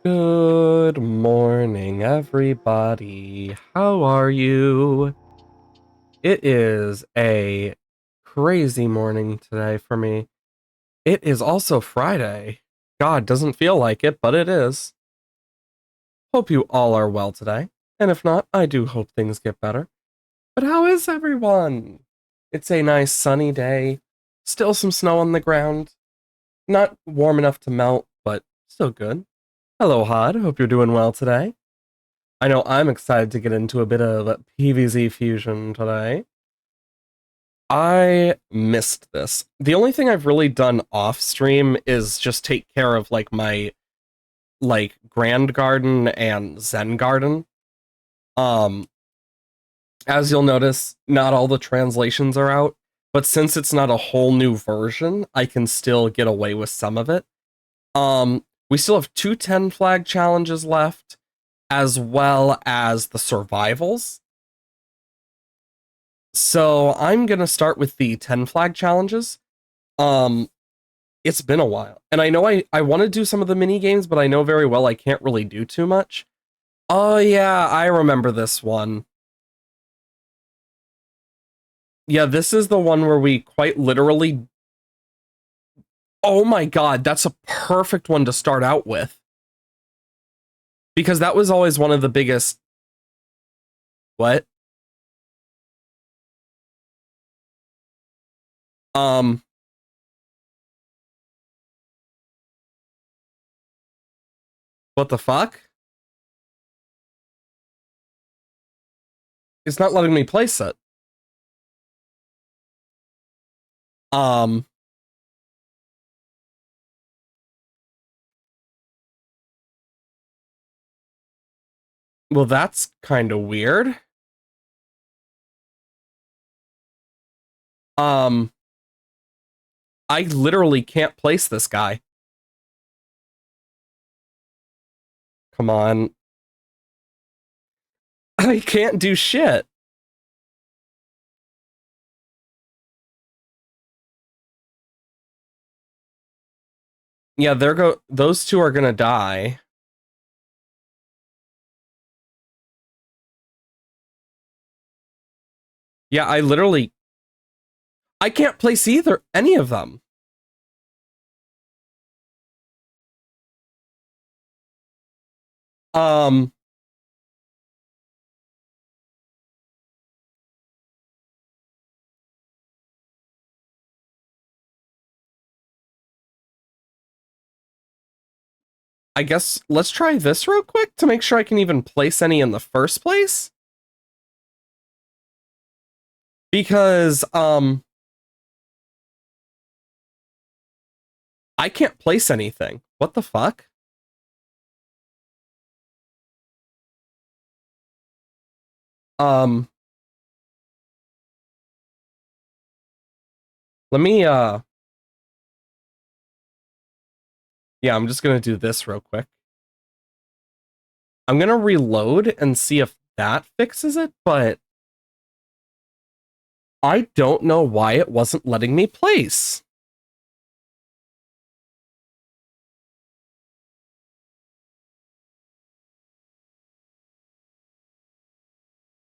Good morning, everybody. How are you? It is a crazy morning today for me. It is also Friday. God, doesn't feel like it, but it is. Hope you all are well today. And if not, I do hope things get better. But how is everyone? It's a nice sunny day. Still some snow on the ground. Not warm enough to melt, but still good. Hello, Hod. Hope you're doing well today. I know I'm excited to get into a bit of PvZ fusion today. I missed this. The only thing I've really done off stream is just take care of my Grand Garden and Zen Garden. Um as you'll notice, not all the translations are out, but since it's not a whole new version, I can still get away with some of it. We still have two 10 flag challenges left, as well as the survivals. So I'm gonna start with the 10 flag challenges. Um, it's been a while, and I know I want to do some of the mini games, but I know very well I can't really do too much. Oh yeah, I remember this one. Yeah, this is the one where we quite literally. Oh my god, that's a perfect one to start out with, because that was always one of the biggest. What? Um, what the fuck? It's not letting me place it. Um, well, that's kind of weird. Um, I literally can't place this guy. Come on. I can't do shit. Yeah, those two are gonna die. Yeah, I can't place either any of them. Um I guess let's try this real quick to make sure I can even place any in the first place. Because I can't place anything. What the fuck? Um let me yeah, I'm just gonna do this real quick. I'm gonna reload and see if that fixes it, but I don't know why it wasn't letting me place.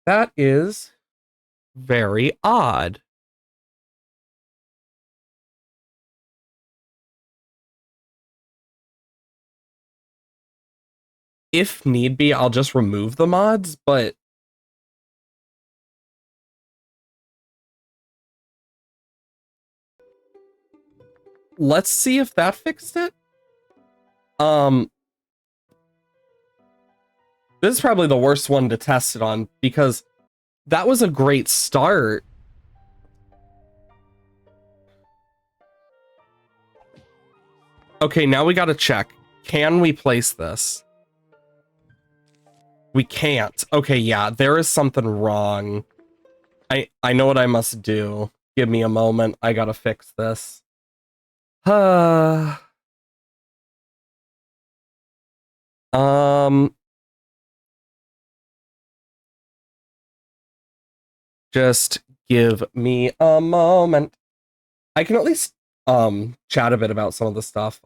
That is very odd. If need be, I'll just remove the mods, but let's see if that fixed it. Um, this is probably the worst one to test it on because that was a great start. Okay, now we gotta check. Can we place this? We can't. Okay, yeah, there is something wrong. I know what I must do. Give me a moment. I gotta fix this. Um, just give me a moment. I can at least chat a bit about some of the stuff.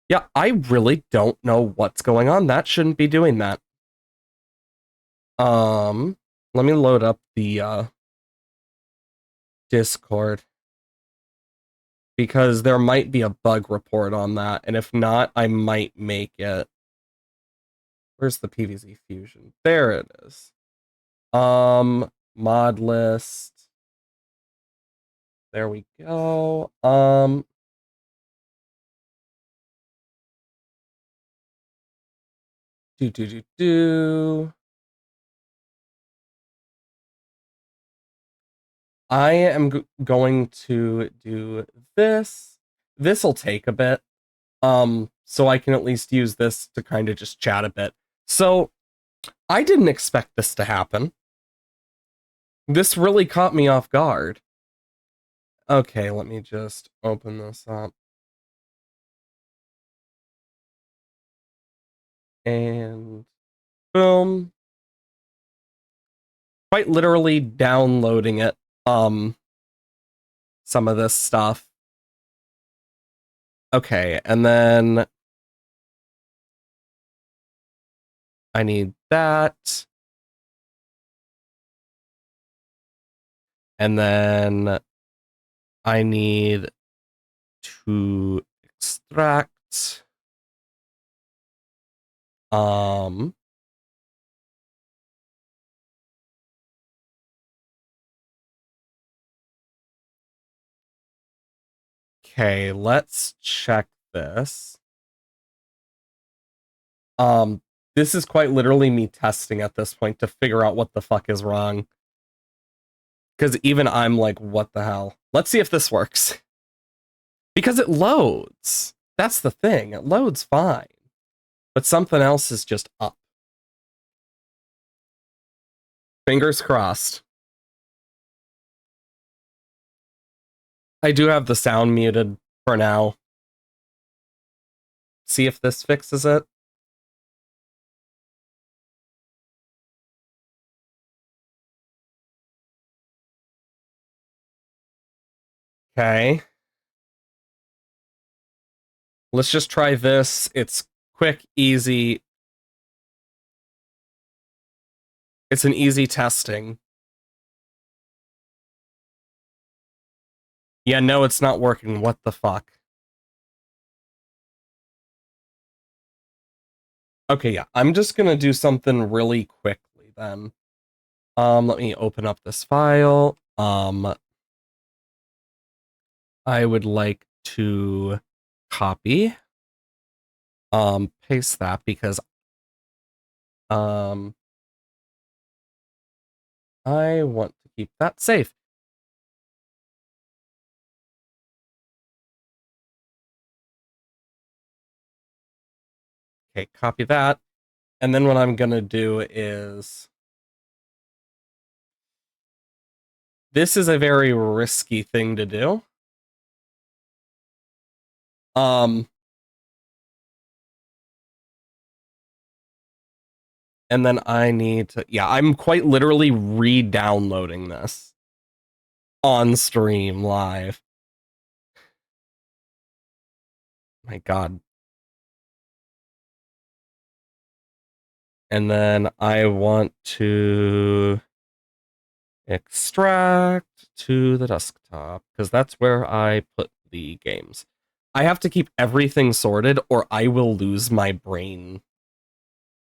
Yeah, I really don't know what's going on. That shouldn't be doing that. Um, Let me load up the Discord because there might be a bug report on that, and if not, I might make it. Where's the PVZ fusion? There it is. Mod list. There we go. Do. I am going to do this. This'll take a bit. So I can at least use this to kind of just chat a bit. So I didn't expect this to happen. This really caught me off guard. Okay, let me just open this up. And boom. Quite literally downloading it. Some of this stuff. Okay, and then I need that. And then I need to extract. Um, okay, let's check this. Um, this is quite literally me testing at this point to figure out what the fuck is wrong. Because even I'm like, what the hell? Let's see if this works. Because it loads. That's the thing. It loads fine. But something else is just up. Fingers crossed. I do have the sound muted for now. See if this fixes it. Okay. Let's just try this. It's quick, easy. It's an easy testing. Yeah, no, it's not working. What the fuck? Okay, yeah. I'm just gonna do something really quickly then. Let me open up this file. I would like to copy, paste that because um I want to keep that safe. Okay, copy that. And then what I'm gonna do is this is a very risky thing to do. Um and then I need to yeah, I'm quite literally re-downloading this on stream live. My God. And then I want to extract to the desktop because that's where I put the games. I have to keep everything sorted or I will lose my brain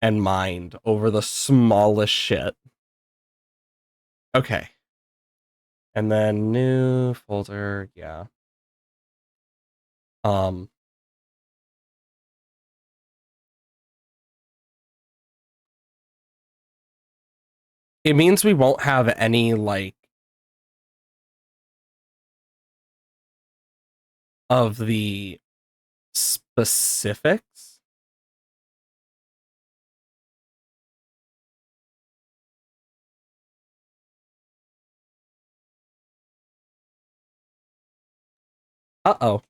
and mind over the smallest shit. Okay. And then new folder, yeah. Um it means we won't have any like of the specifics. Uh-oh.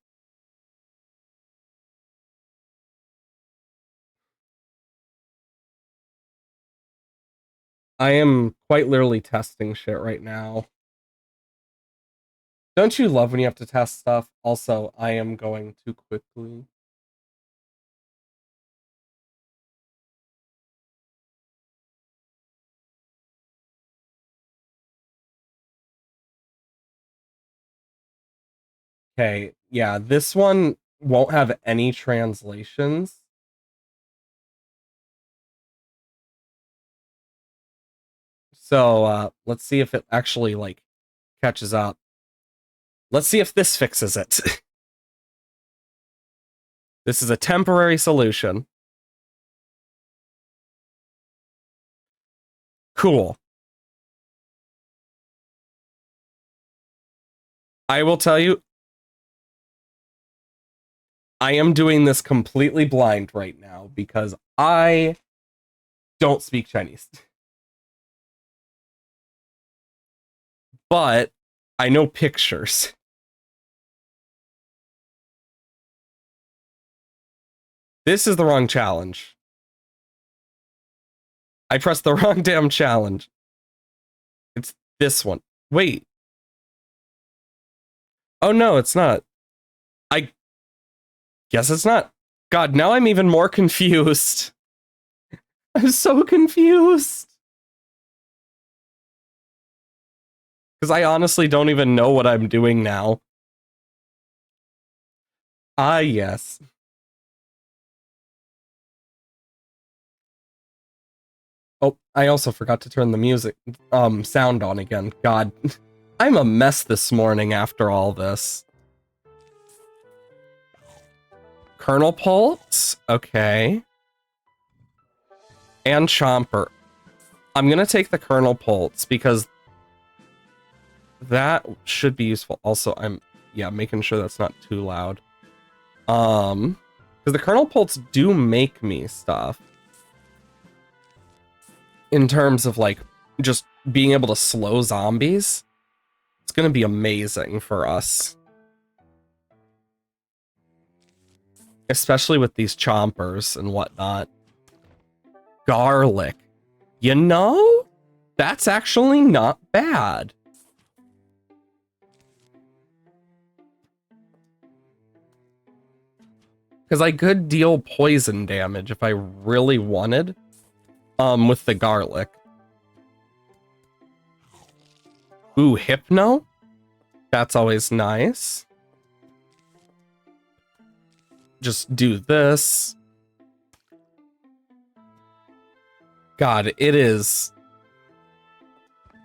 I am quite literally testing shit right now. Don't you love when you have to test stuff? Also, I am going to quickly Okay, yeah, this one won't have any translations. So, let's see if it actually, like, catches up. Let's see if this fixes it. This is a temporary solution. Cool. I will tell you, I am doing this completely blind right now because I don't speak Chinese. But I know pictures. This is the wrong challenge. I pressed the wrong damn challenge. It's this one. Wait. Oh no, it's not. I guess it's not. God, now I'm even more confused. I'm so confused. Because I honestly don't even know what I'm doing now. Ah, yes. Oh, I also forgot to turn the music sound on again. God. I'm a mess this morning after all this. Kernel Pulse? Okay. And Chomper. I'm gonna take the Kernel Pulse because that should be useful. Also, I'm making sure that's not too loud. Because the Kernel Pulse do make me stuff. In terms of like just being able to slow zombies. It's gonna be amazing for us. Especially with these chompers and whatnot. Garlic. You know? That's actually not bad. Because I could deal poison damage if I really wanted. With the garlic. Ooh, Hypno? That's always nice. Just do this. God, it is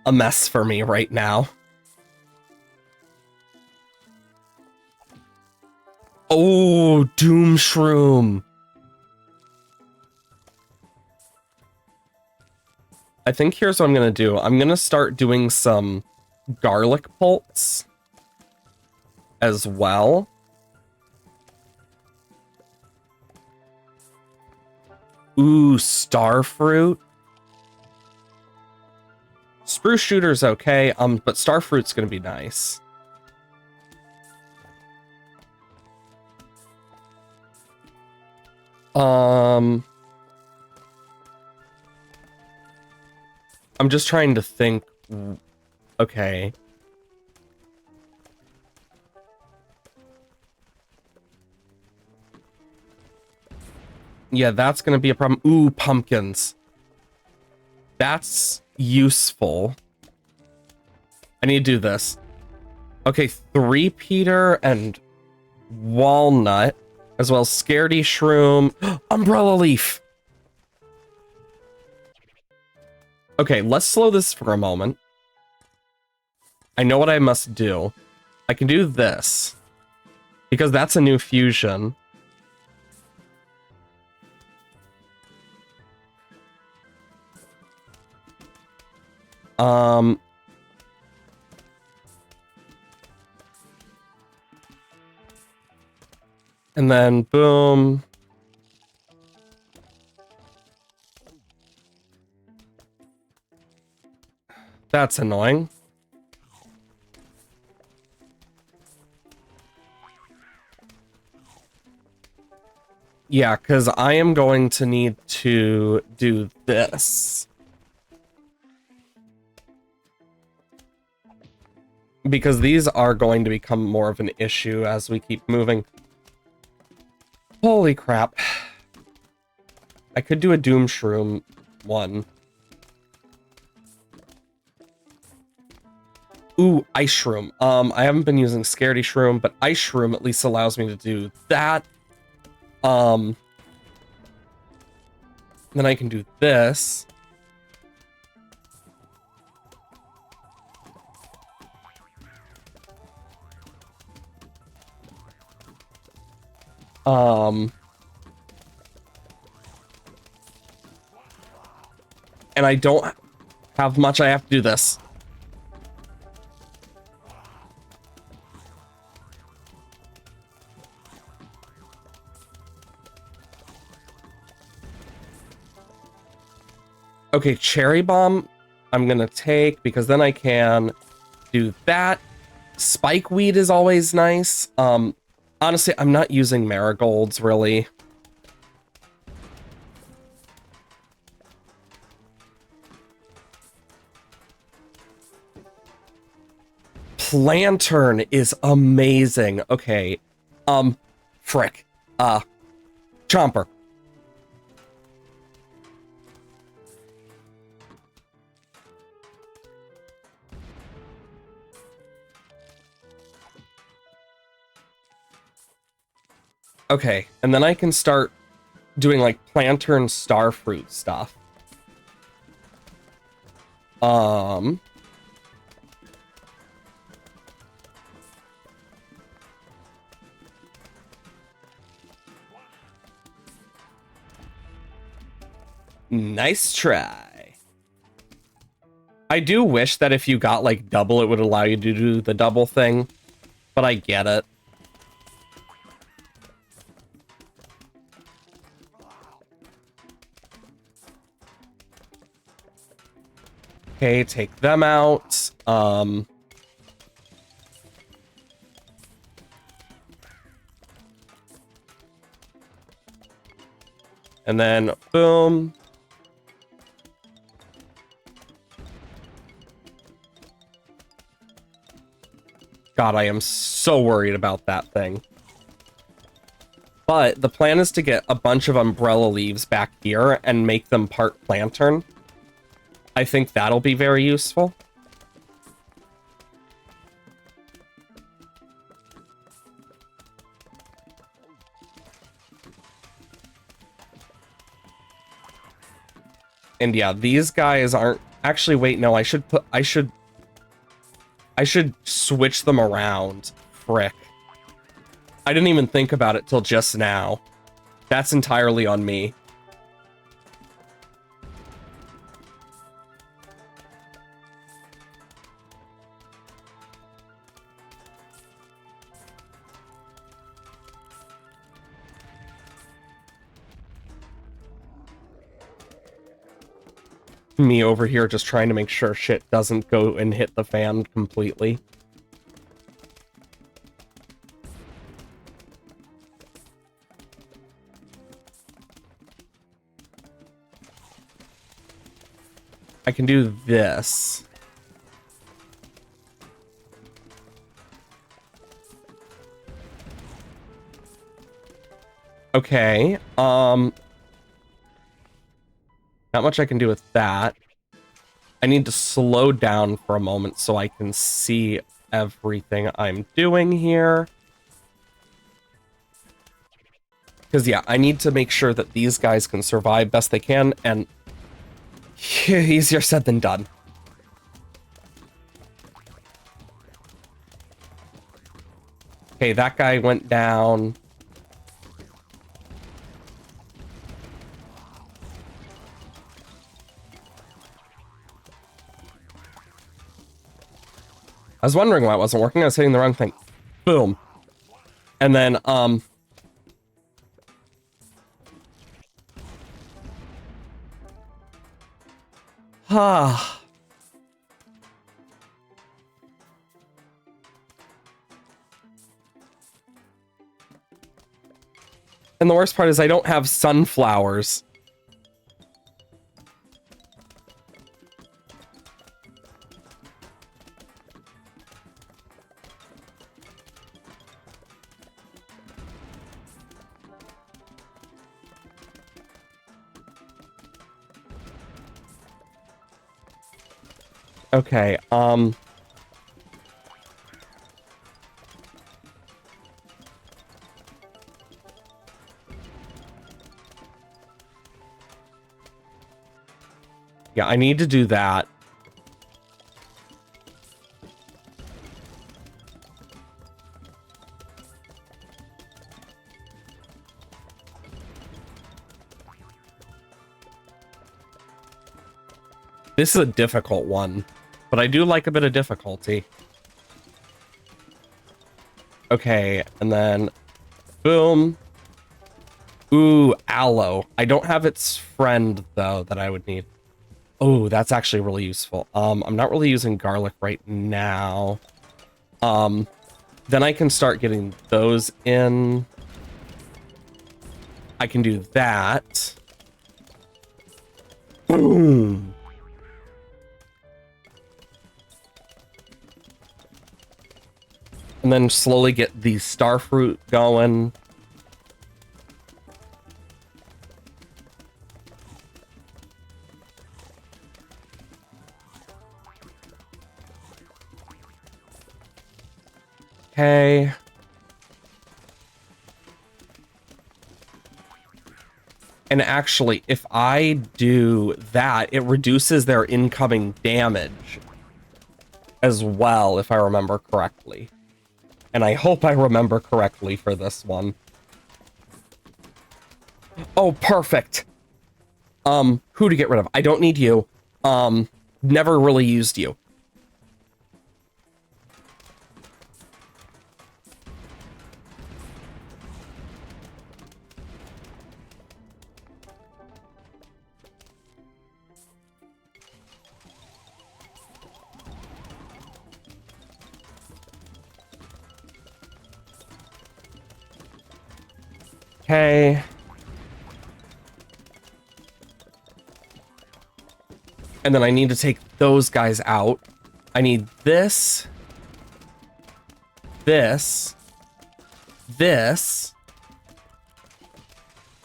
a mess for me right now. Oh, Doom Shroom. I think here's what I'm gonna do. I'm gonna start doing some garlic pulse as well. Ooh, Starfruit. Spruce Shooter's okay, but Starfruit's gonna be nice. I'm just trying to think. Okay. Yeah, that's gonna be a problem. Ooh, pumpkins. That's useful. I need to do this. Okay, 3 Peter and walnut, as well as Scaredy Shroom. Umbrella Leaf. Okay, let's slow this for a moment. I know what I must do. I can do this. Because that's a new fusion. And then, boom. That's annoying. Yeah, because I am going to need to do this. Because these are going to become more of an issue as we keep moving. Holy crap. I could do a Doom Shroom one. Ooh, ice shroom. I haven't been using scaredy shroom, but ice shroom at least allows me to do that. Then I can do this. And I don't have much. I have to do this. Okay, cherry bomb I'm gonna take because then I can do that. Spike weed is always nice. Honestly, I'm not using marigolds really. Lantern is amazing. Okay. Frick. Chomper. Okay, and then I can start doing like Plantern starfruit stuff. Nice try. I do wish that if you got like double, it would allow you to do the double thing, but I get it. Okay, take them out. And then boom. God, I am so worried about that thing. But the plan is to get a bunch of umbrella leaves back here and make them part Plantern. I think that'll be very useful. And yeah, these guys aren't... Actually, wait, no, I should switch them around. Frick. I didn't even think about it till just now. That's entirely on me. Me over here just trying to make sure shit doesn't go and hit the fan completely. I can do this. Okay, not much I can do with that. I need to slow down for a moment so I can see everything I'm doing here. Because, yeah, I need to make sure that these guys can survive best they can, and easier said than done. Okay, that guy went down. I was wondering why it wasn't working. I was hitting the wrong thing. Boom. And then, and the worst part is I don't have sunflowers. Okay, Yeah, I need to do that. This is a difficult one, but I do like a bit of difficulty. Okay, and then boom. Ooh, aloe. I don't have its friend though that I would need. Oh, that's actually really useful. I'm not really using garlic right now. Then I can start getting those in. I can do that. Boom. And then slowly get the starfruit going. Okay. And actually, if I do that, it reduces their incoming damage as well, if I remember correctly. And I hope I remember correctly for this one. Oh, perfect. Who to get rid of? I don't need you. Never really used you. Okay. And then I need to take those guys out. I need this. This. This.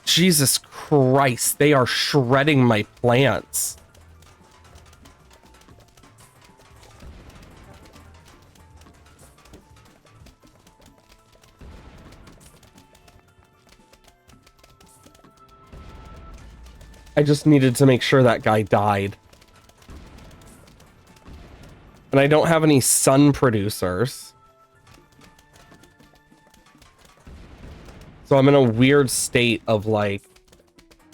Jesus Christ, they are shredding my plants. I just needed to make sure that guy died. And I don't have any sun producers. So I'm in a weird state of like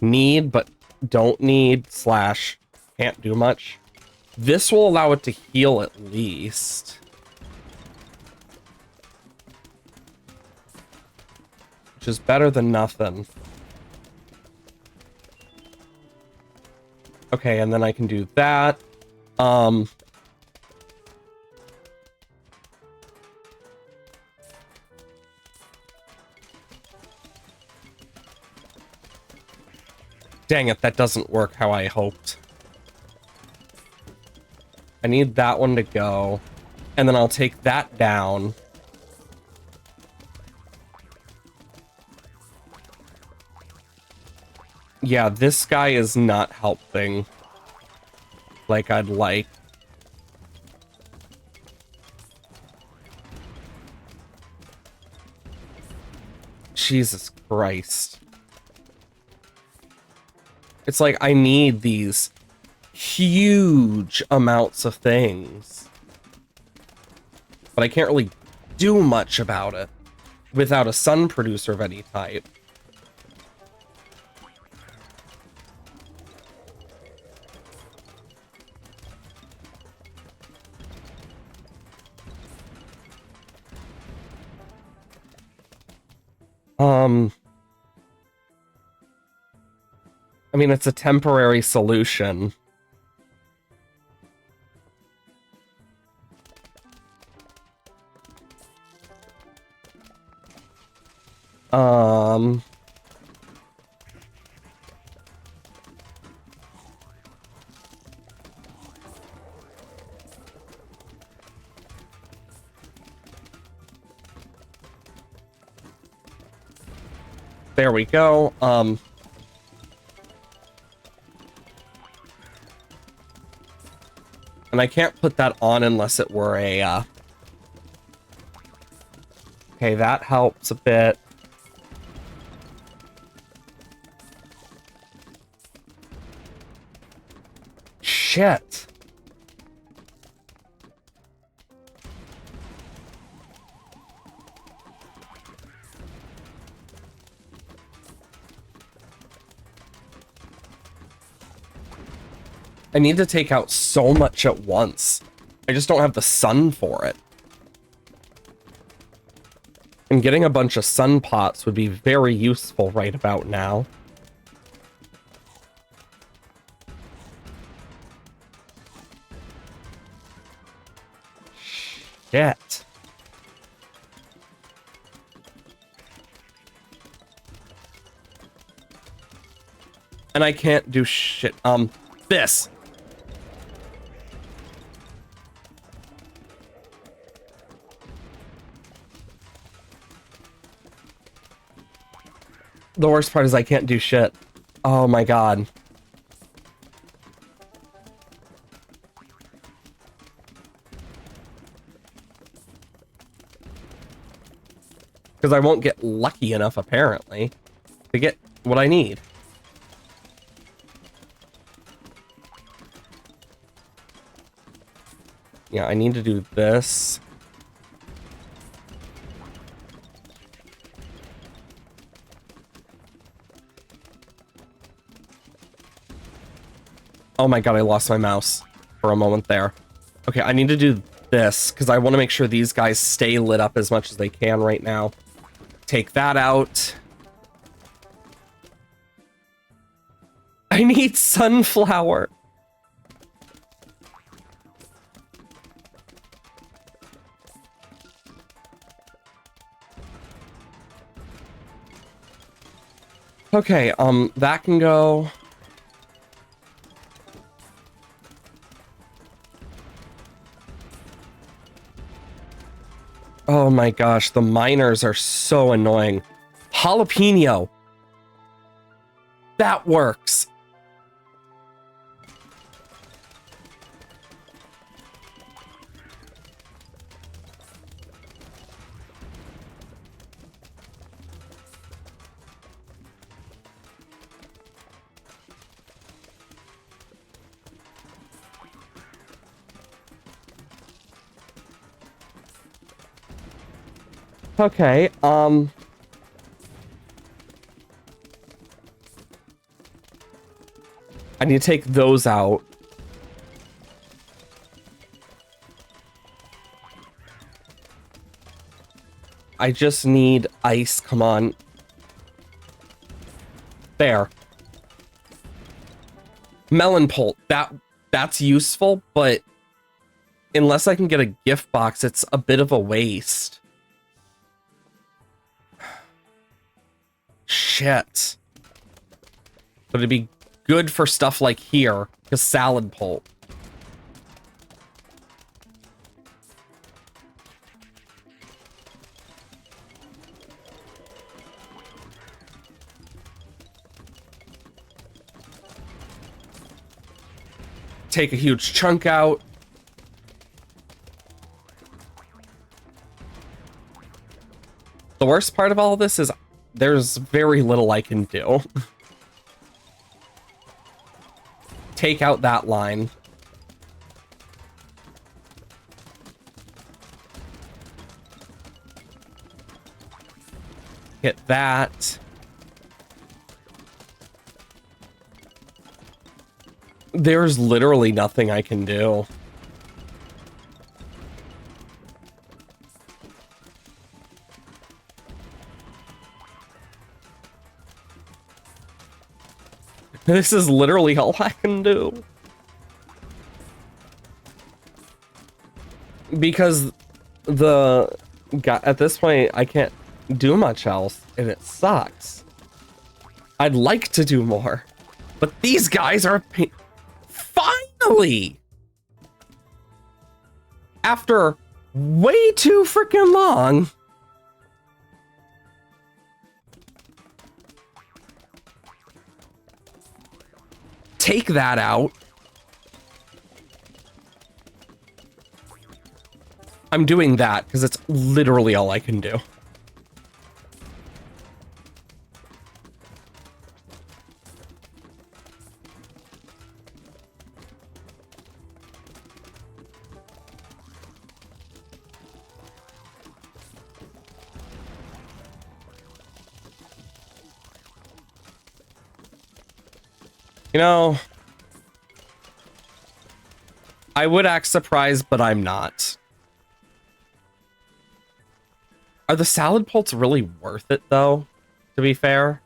need but don't need slash can't do much. This will allow it to heal at least. Which is better than nothing. Okay, and then I can do that. Dang it, that doesn't work how I hoped. I need that one to go. And then I'll take that down. Yeah, this guy is not helping like I'd like. Jesus Christ. It's like I need these huge amounts of things. But I can't really do much about it without a sun producer of any type. I mean, it's a temporary solution. There we go. And I can't put that on unless it were a, Okay, that helps a bit. Shit. I need to take out so much at once. I just don't have the sun for it. And getting a bunch of sun pots would be very useful right about now. Shit. And I can't do shit. This. The worst part is I can't do shit. Oh my god. Because I won't get lucky enough, apparently, to get what I need. Yeah, I need to do this. Oh my god, I lost my mouse for a moment there. Okay, I need to do this, because I want to make sure these guys stay lit up as much as they can right now. Take that out. I need sunflower. Okay, that can go. Oh my gosh, the miners are so annoying. Jalapeno. That works. Okay, I need to take those out. I just need ice, come on. There. Melon pulp, that's useful, but unless I can get a gift box, it's a bit of a waste. Shit. But it'd be good for stuff like here, because salad pulp. Take a huge chunk out. The worst part of all of this is there's very little I can do. Take out that line. Hit that. There's literally nothing I can do. This is literally all I can do. Because at this point, I can't do much else, and it sucks. I'd like to do more, but these guys are a pain. Finally! After way too freaking long. Take that out. I'm doing that because it's literally all I can do. You know, I would act surprised, but I'm not. Are the salad pults really worth it, though? To be fair?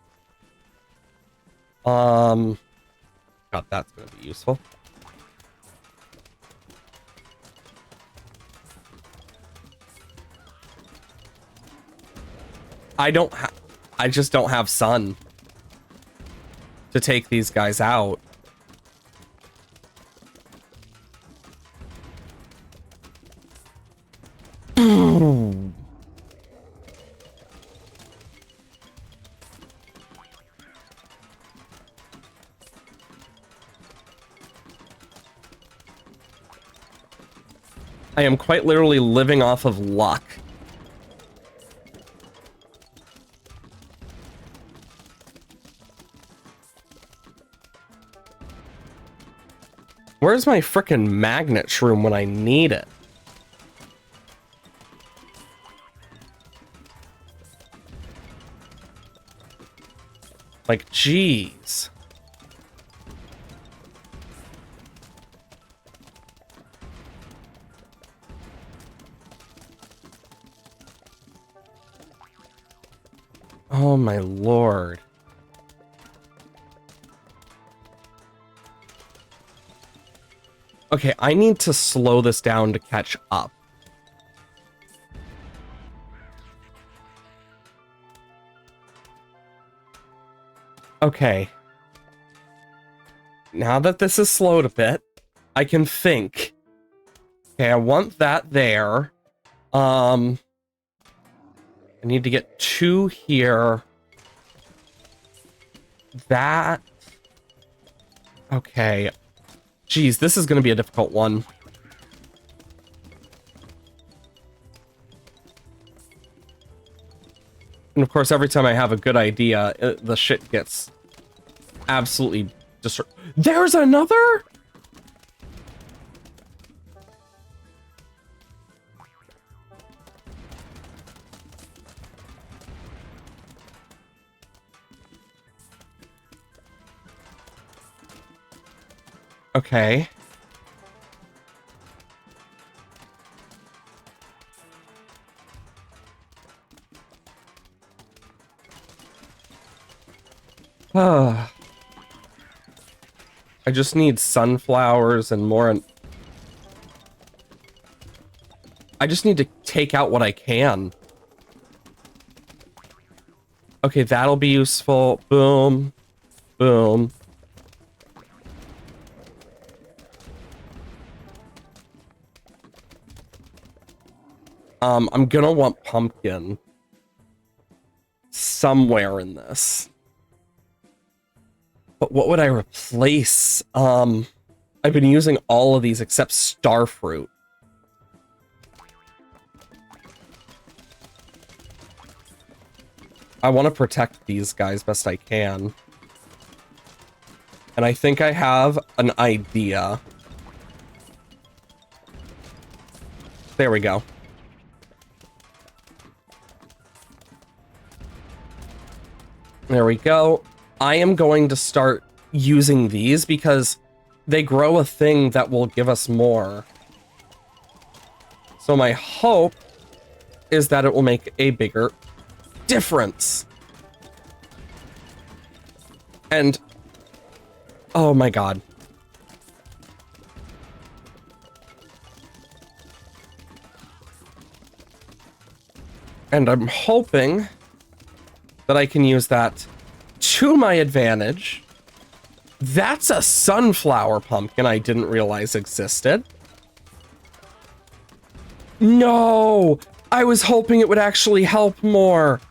God, that's gonna be useful. I just don't have sun to take these guys out. I am quite literally living off of luck. Where's my frickin' magnet shroom when I need it? Like, jeez. Oh my lord. Okay, I need to slow this down to catch up. Okay. Now that this is slowed a bit, I can think. Okay, I want that there. I need to get 2 here. That. Okay. Geez, this is going to be a difficult one. And of course, every time I have a good idea, the shit gets absolutely destroyed. There's another? Okay. I just need sunflowers and more. I just need to take out what I can. Okay, that'll be useful. Boom. Boom. I'm gonna want pumpkin somewhere in this. But what would I replace? I've been using all of these except starfruit. I want to protect these guys best I can. And I think I have an idea. There we go. There we go. I am going to start using these because they grow a thing that will give us more. So my hope is that it will make a bigger difference. And oh my god. And I'm hoping that I can use that to my advantage. That's a sunflower pumpkin I didn't realize existed. No! I was hoping it would actually help more.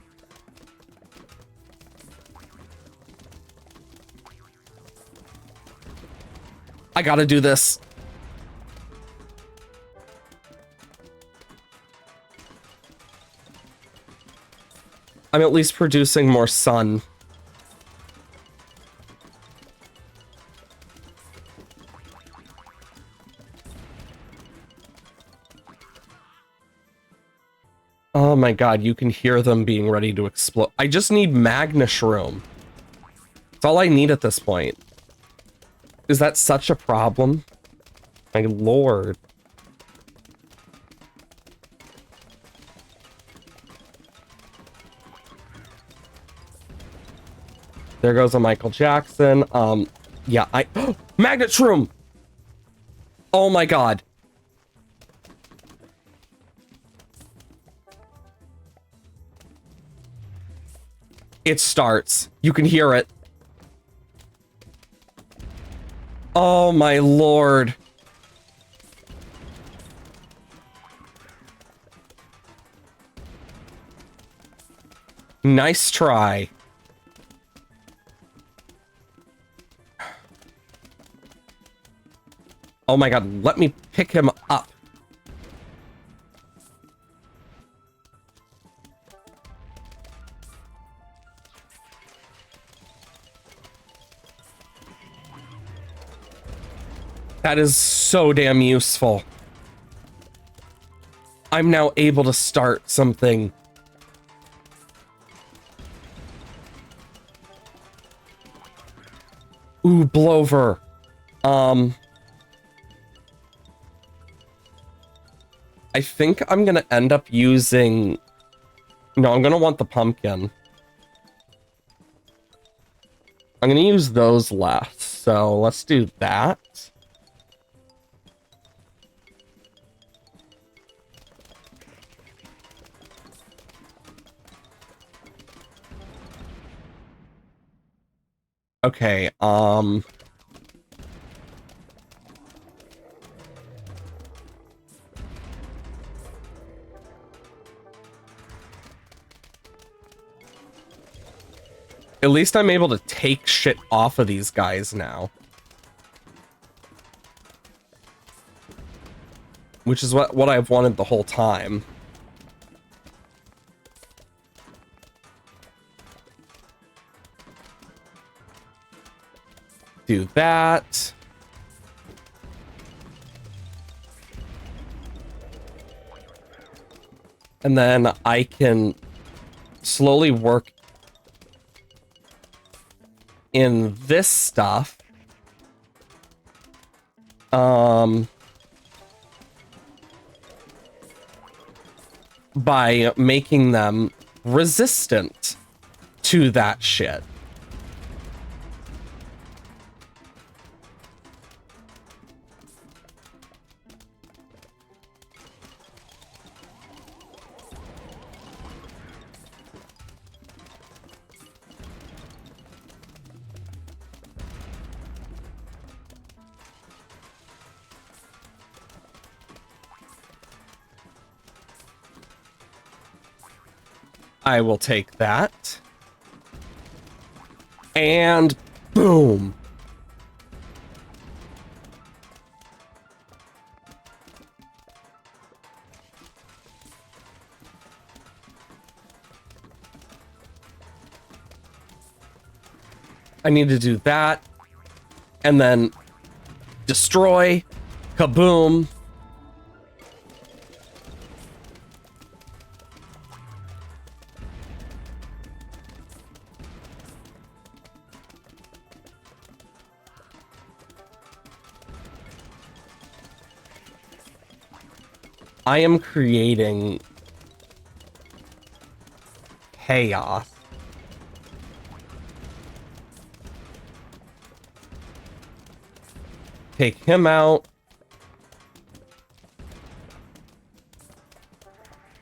I gotta do this. I'm at least producing more sun. Oh my god, you can hear them being ready to explode. I just need magna shroom. That's all I need at this point. Is that such a problem? My lord. There goes a Michael Jackson. Yeah, Magnet Shroom! Oh my god. It starts. You can hear it. Oh my lord. Nice try. Oh my god, let me pick him up. That is so damn useful. I'm now able to start something. Ooh, Blover. I think I'm gonna end up using... No, I'm gonna want the pumpkin. I'm gonna use those last, so let's do that. Okay, at least I'm able to take shit off of these guys now. Which is what I've wanted the whole time. Do that. And then I can slowly work in this stuff. By making them resistant to that shit. I will take that. And boom. I need to do that. And then destroy. Kaboom. I am creating chaos. Take him out.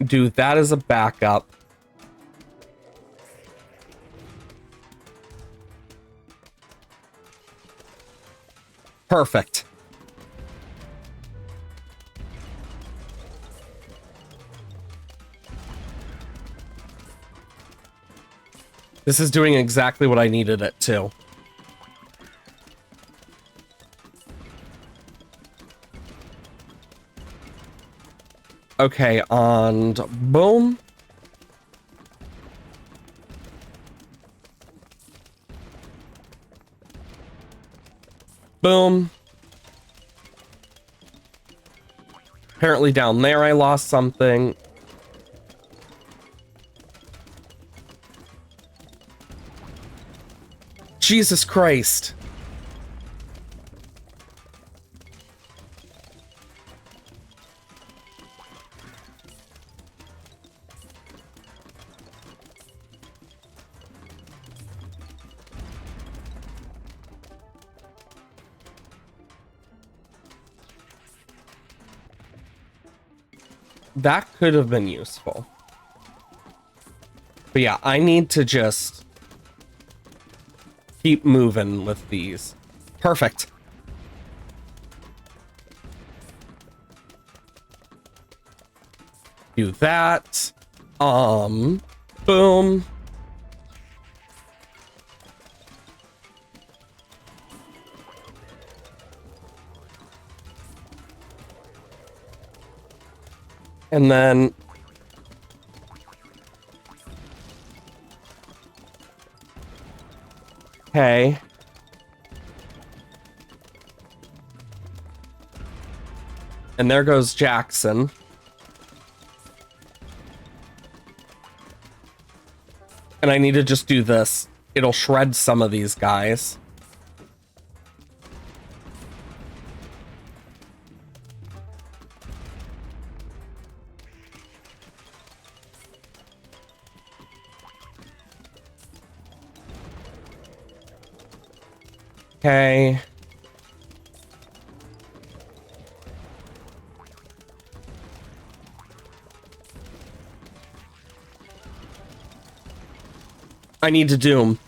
Do that as a backup. Perfect. This is doing exactly what I needed it to. Okay, and boom. Boom. Apparently down there I lost something. Jesus Christ. that could have been useful. But yeah, I need to just keep moving with these. Perfect. Do that. Boom. And then okay. And there goes Jackson. And I need to just do this. It'll shred some of these guys. Okay. I need to doom.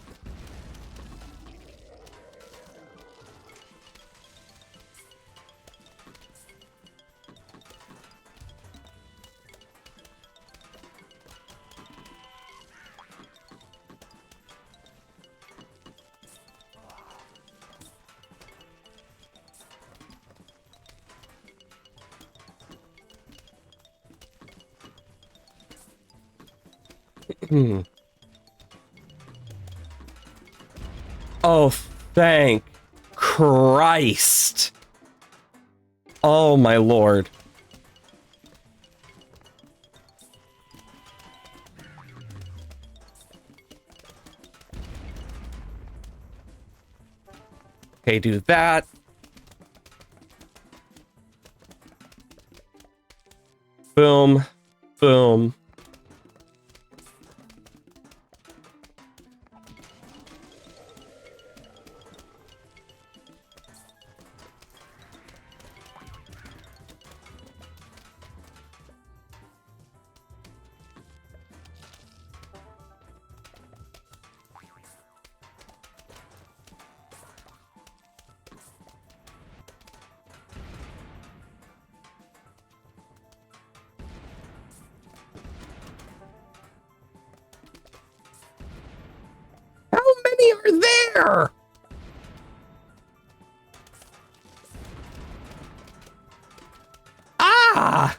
Oh, thank Christ. Oh, my Lord. Okay, do that. Boom. Boom. How many are there? Ah!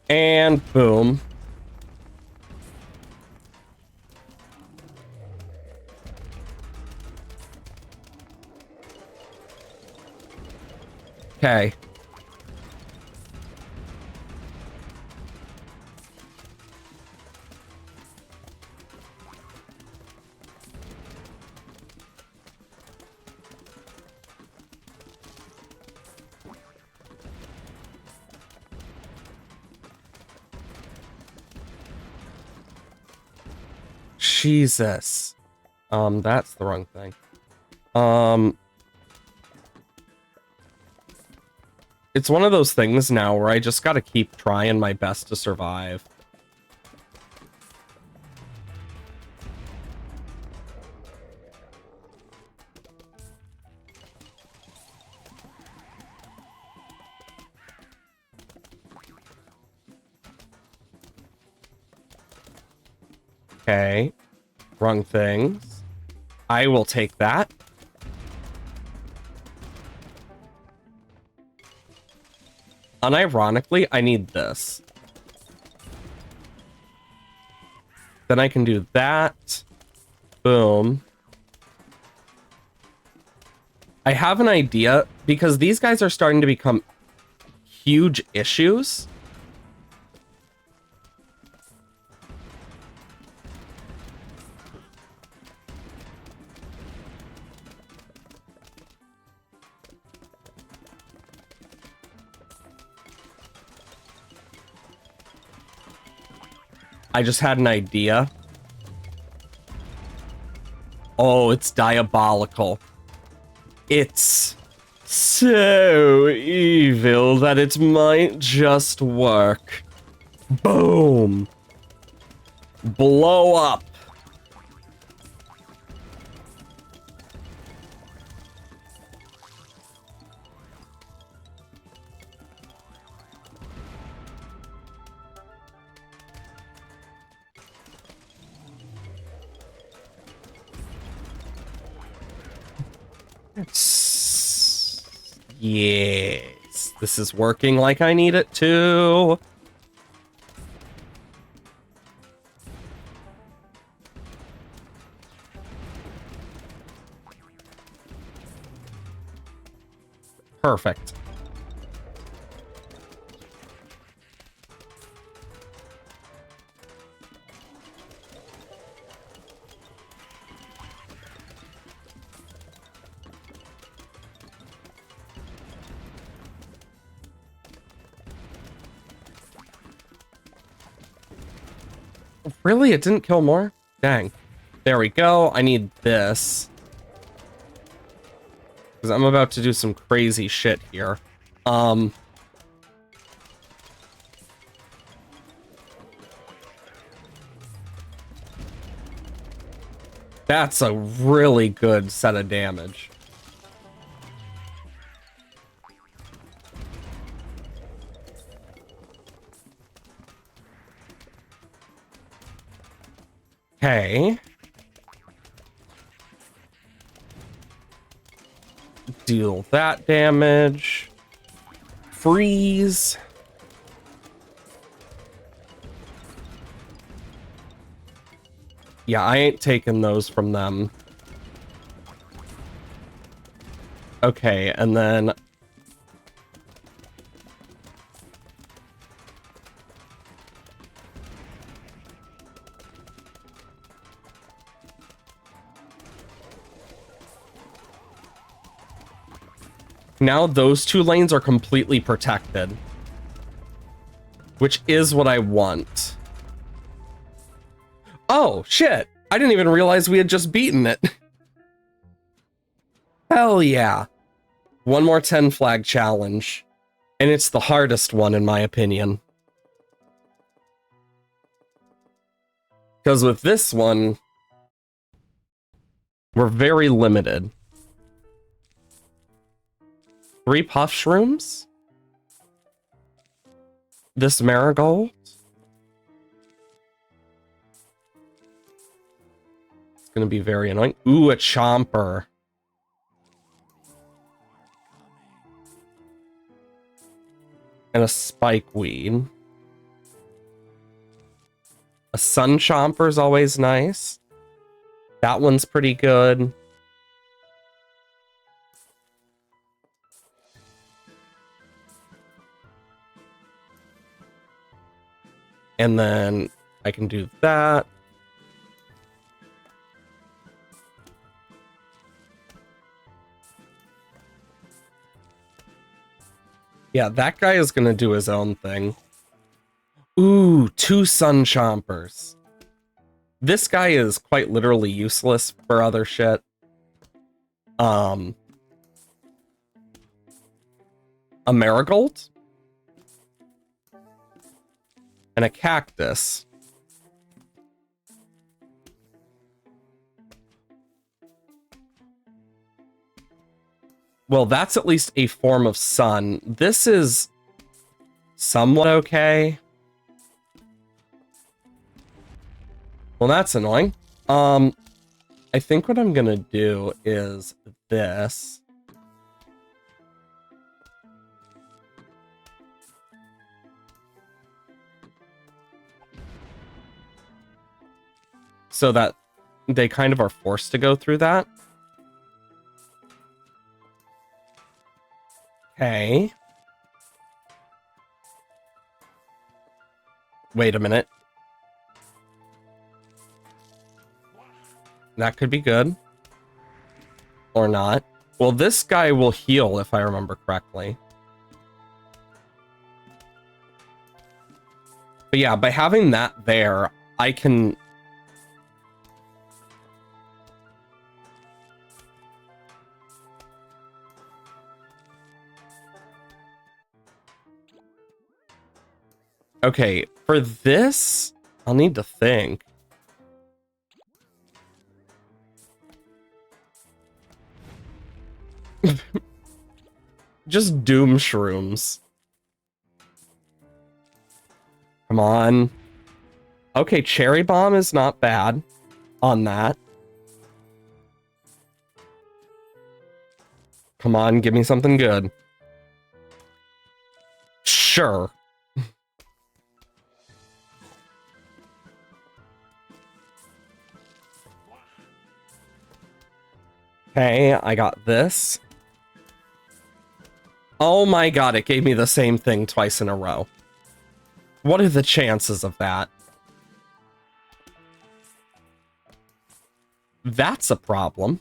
And boom. Okay. Jesus. That's the wrong thing. It's one of those things now where I just gotta keep trying my best to survive. Okay. Wrong things. I will take that. Unironically, I need this. Then I can do that. Boom. I have an idea, because these guys are starting to become huge issues. I just had an idea. Oh, it's diabolical. It's so evil that it might just work. Boom. Blow up. Yes, this is working like I need it to. Perfect. Really? It didn't kill more? Dang. There we go. I need this. Because I'm about to do some crazy shit here. That's a really good set of damage. Okay. Deal that damage. Freeze. Yeah, I ain't taking those from them. Okay, and then... now those two lanes are completely protected. Which is what I want. Oh, shit! I didn't even realize we had just beaten it. Hell yeah. One more 10 flag challenge. And it's the hardest one, in my opinion. Because with this one, we're very limited. 3 puff shrooms? This marigold? It's gonna be very annoying. Ooh, a chomper. And a spikeweed. A sun chomper is always nice. That one's pretty good. And then I can do that. Yeah, that guy is gonna do his own thing. Ooh, 2 sun chompers. This guy is quite literally useless for other shit. A marigold? And a cactus. Well, that's at least a form of sun. This is somewhat okay. Well, that's annoying. I think what I'm gonna do is this. So that they kind of are forced to go through that. Okay. Wait a minute. That could be good. Or not. Well, this guy will heal if I remember correctly. But yeah, by having that there, I can... Okay, for this, I'll need to think. Just doom shrooms. Come on. Okay, cherry bomb is not bad on that. Come on, give me something good. Sure. Okay, I got this. Oh my god, it gave me the same thing twice in a row. What are the chances of that? That's a problem.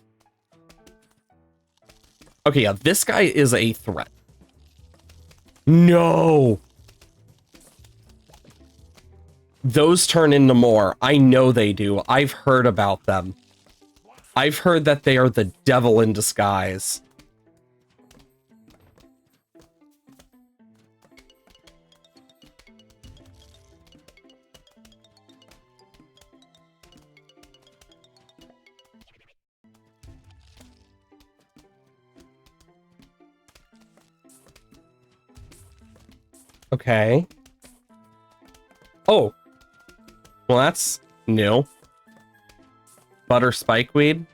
Okay, yeah, this guy is a threat. No! Those turn into more. I know they do. I've heard about them. I've heard that they are the devil in disguise. Okay. Oh. Well, that's new. Butter spikeweed.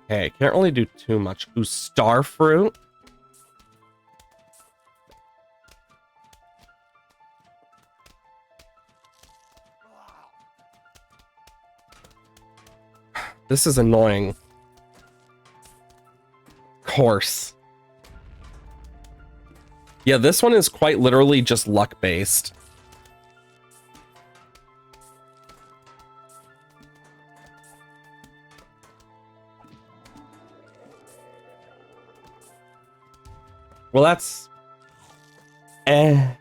Okay, can't really do too much. Ooh, star fruit. This is annoying. Course. Yeah, this one is quite literally just luck-based. Well, that's... Eh.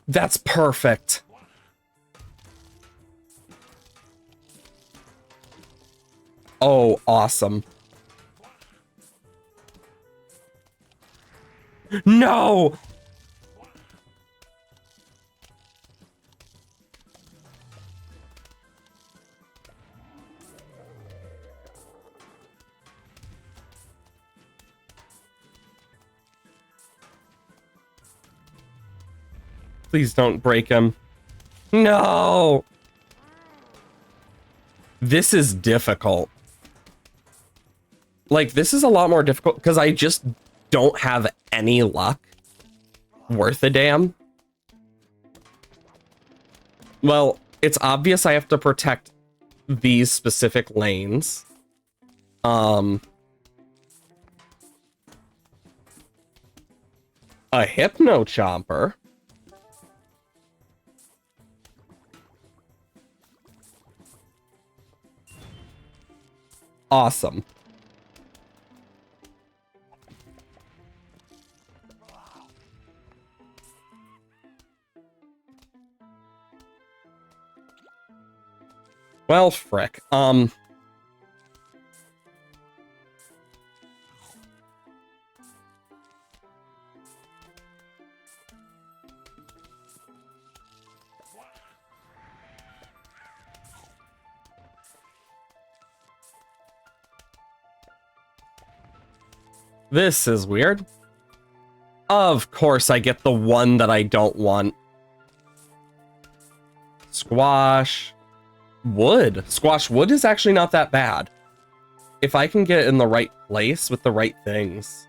That's perfect. Oh, awesome. No! Please don't break him. No! This is difficult. Like, this is a lot more difficult because I just don't have any luck worth a damn. Well, it's obvious I have to protect these specific lanes. A Hypno Chomper. Awesome. Well, frick. This is weird. Of course I get the one that I don't want. Squash. Wood. Squash wood is actually not that bad. If I can get it in the right place with the right things.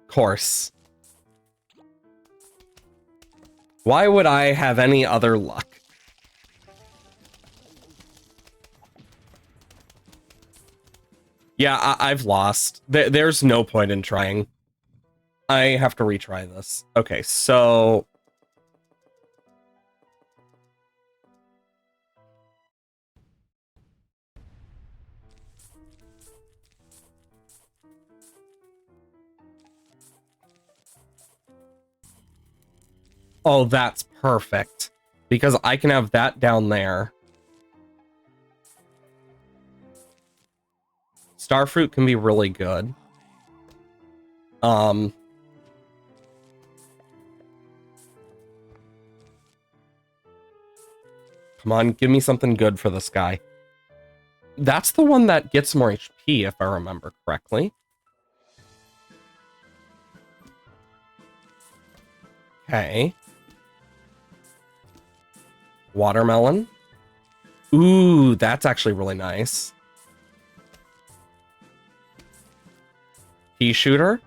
Course. Why would I have any other luck? Yeah, I've lost. There's no point in trying. I have to retry this. Okay, so... Oh, that's perfect. Because I can have that down there. Starfruit can be really good. Come on, give me something good for this guy. That's the one that gets more HP, if I remember correctly. Okay. Watermelon. Ooh, that's actually really nice. Pea shooter.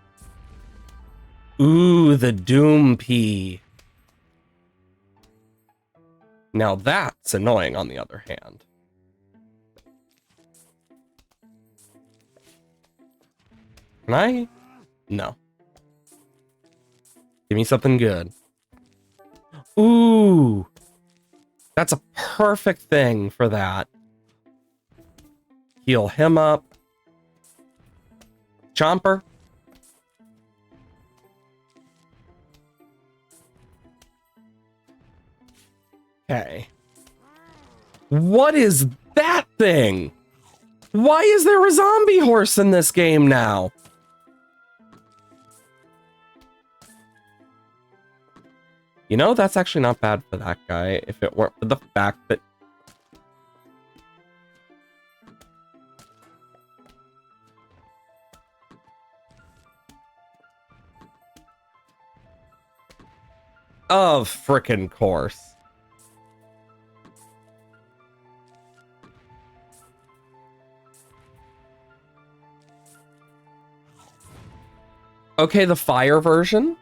Ooh, the Doom Pea. Now that's annoying on the other hand. Can I? No. Give me something good. Ooh. That's a perfect thing for that. Heal him up. Chomper. Okay. What is that thing? Why is there a zombie horse in this game now? You know, that's actually not bad for that guy if it weren't for the fact that... Of frickin' course. Okay, the fire version?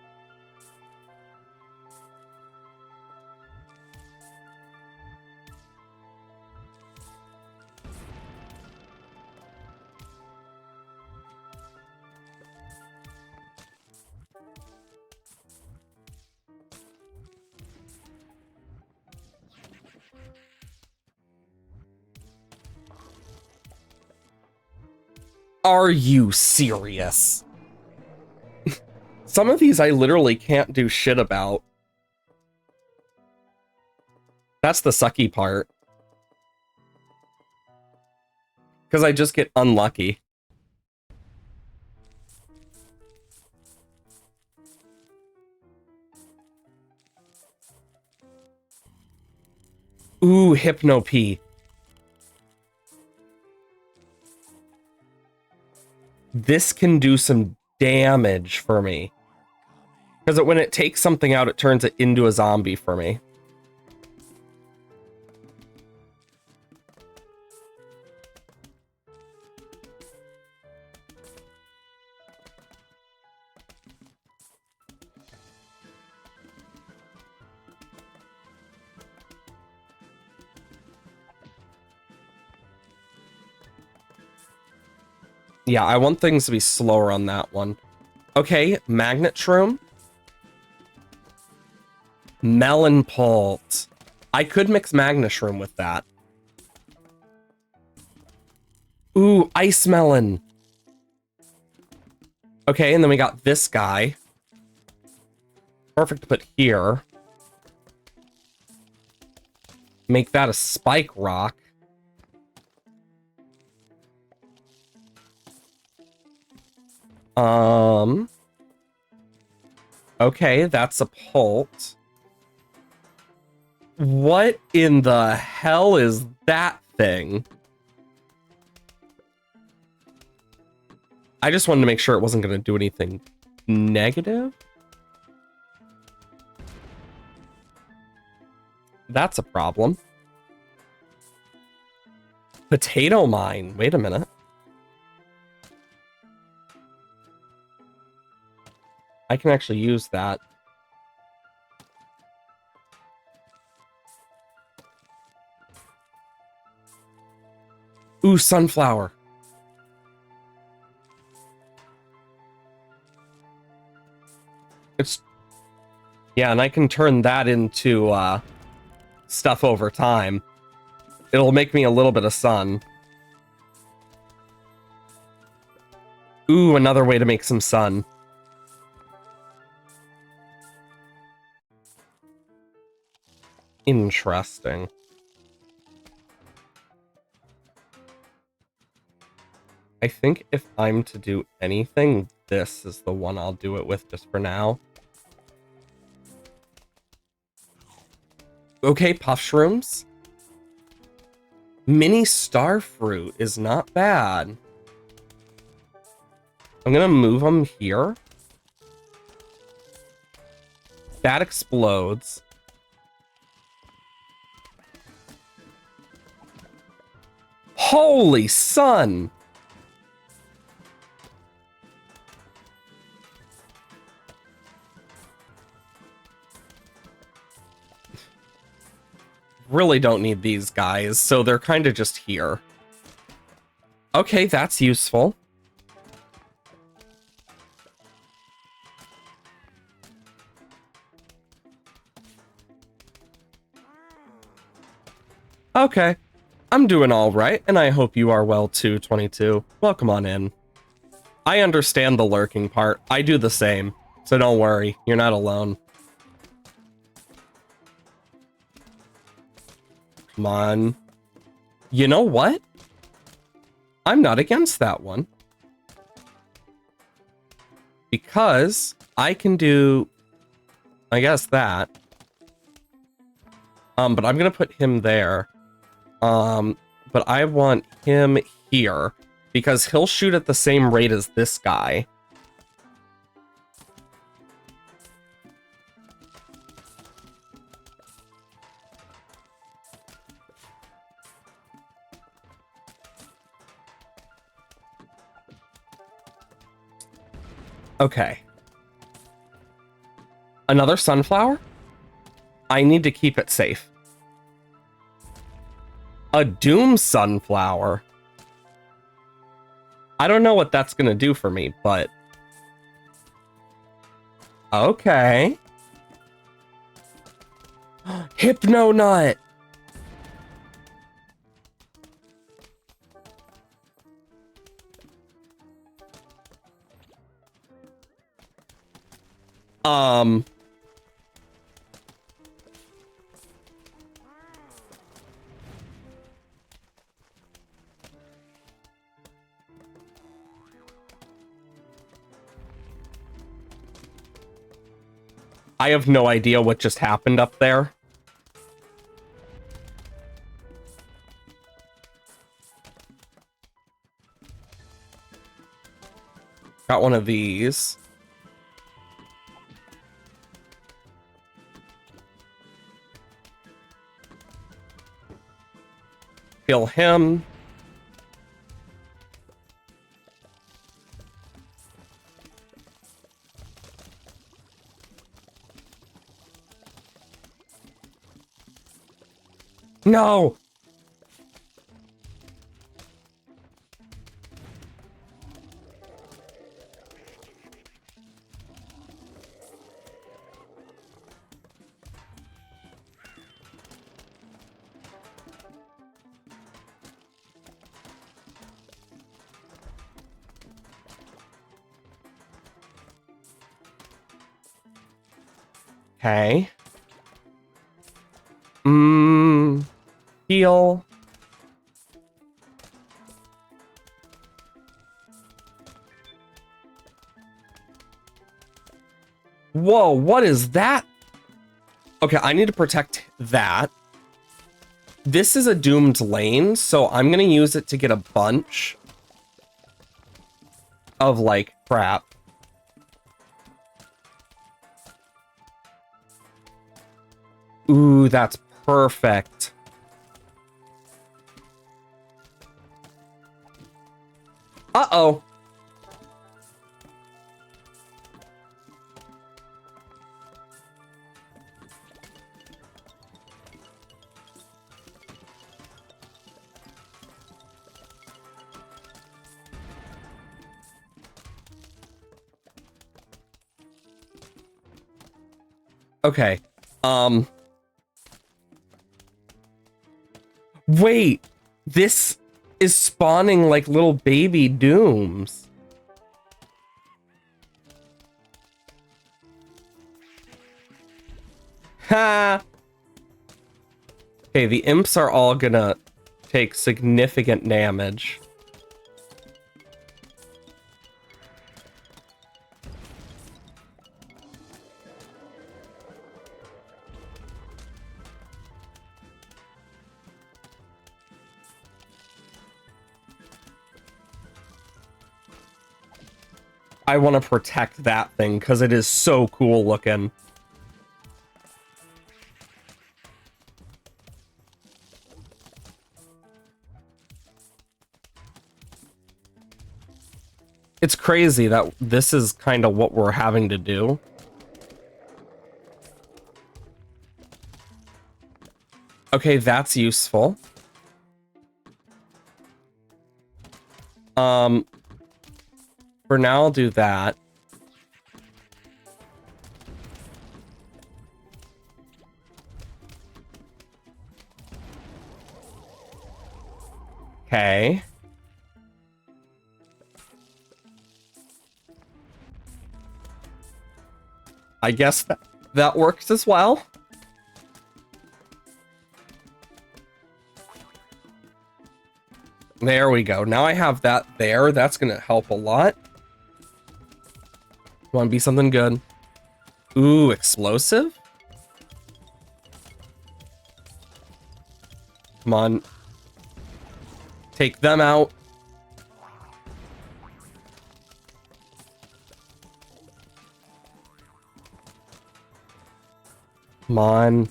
Are you serious? Some of these I literally can't do shit about. That's the sucky part. Because I just get unlucky. Ooh, Hypno Pea. This can do some damage for me. Because when it takes something out, it turns it into a zombie for me. Yeah, I want things to be slower on that one. Okay, Magnet Shroom. Melon Pult. I could mix Magnet Shroom with that. Ooh, Ice Melon. Okay, and then we got this guy. Perfect to put here. Make that a Spike Rock. Okay, that's a Pult. What in the hell is that thing? I just wanted to make sure it wasn't going to do anything negative. That's a problem. Potato Mine. Wait a minute. I can actually use that. Ooh, Sunflower. It's... Yeah, and I can turn that into stuff over time. It'll make me a little bit of sun. Ooh, another way to make some sun. Interesting. I think if I'm to do anything, this is the one I'll do it with just for now. Okay, puff shrooms. Mini starfruit is not bad. I'm gonna move them here. That explodes. Holy sun! Really don't need these guys, so they're kind of just here. Okay, that's useful. Okay, I'm doing all right, and I hope you are well too, 22. Welcome on in. I understand the lurking part. I do the same, so don't worry. You're not alone. Come on. You know what? I'm not against that one. Because I can do, I guess, that. But I'm gonna put him there. But I want him here because he'll shoot at the same rate as this guy. Okay. Another sunflower? I need to keep it safe. A doom sunflower? I don't know what that's gonna do for me, but... Okay. Hypno nut! I have no idea what just happened up there. Got one of these. Kill him. No! Okay. Heal. Whoa, what is that? Okay, I need to protect that. This is a doomed lane, so I'm gonna use it to get a bunch of, like, crap. Ooh, that's perfect. Uh-oh. Okay. Wait. This is spawning like little baby dooms. Ha! Okay, the imps are all gonna take significant damage. I want to protect that thing because it is so cool looking. It's crazy that this is kind of what we're having to do. Okay, that's useful. For now, I'll do that. Okay. I guess that works as well. There we go. Now I have that there. That's going to help a lot. Want to be something good. Ooh, explosive? Come on. Take them out. Come on.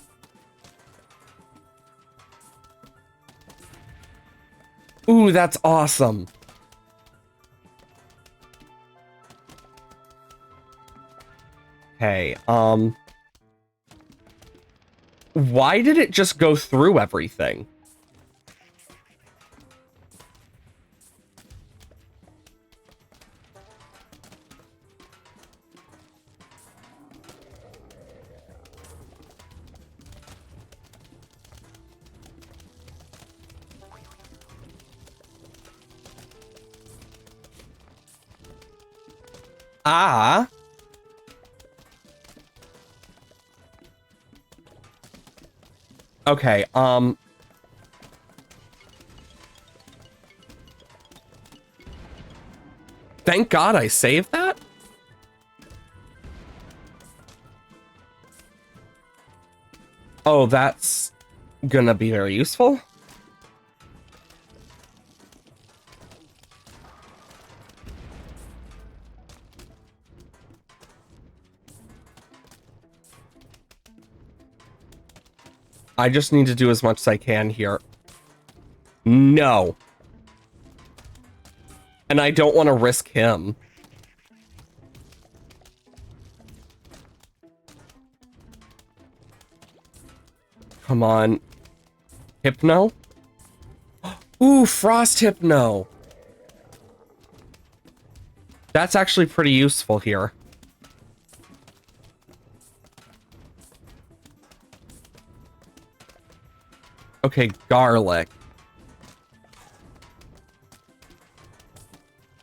Ooh, that's awesome. Okay, why did it just go through everything? Ah. Okay, thank God I saved that. Oh, that's gonna be very useful. I just need to do as much as I can here. No. And I don't want to risk him. Come on. Hypno? Ooh, Frost Hypno. That's actually pretty useful here. Okay, Garlic.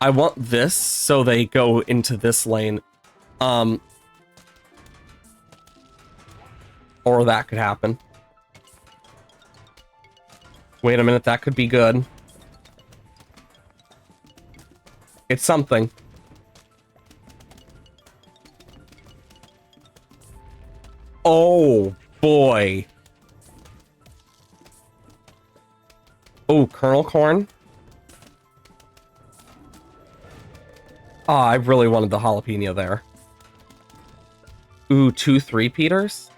I want this so they go into this lane. Or that could happen. Wait a minute, that could be good. It's something. Oh, boy. Oh, kernel corn. Oh, I really wanted the jalapeno there. Ooh, 2 3-peaters?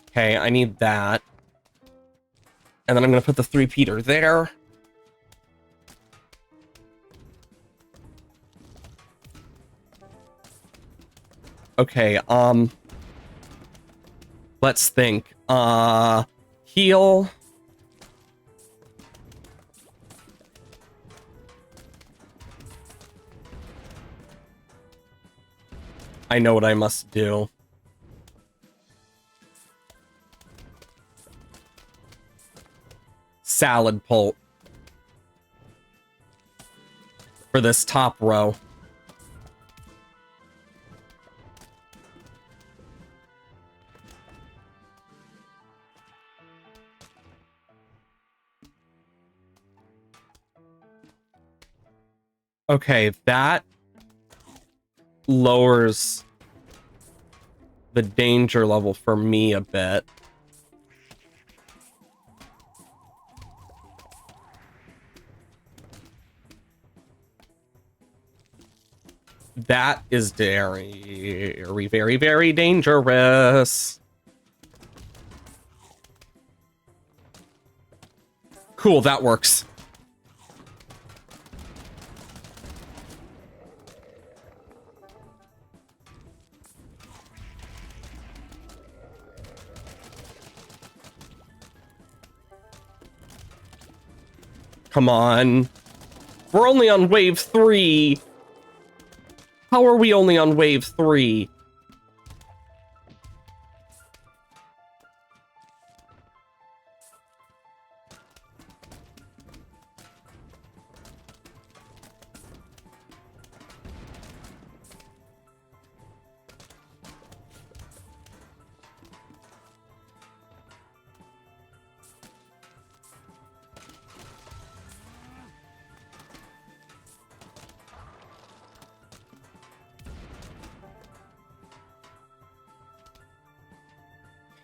Okay, I need that. And then I'm gonna put the 3-peater there. Okay, let's think. Heal. I know what I must do. Salad pulp. For this top row. Okay, that lowers the danger level for me a bit. That is very, very, very dangerous. Cool, that works. Come on. We're only on wave 3. How are we only on wave 3?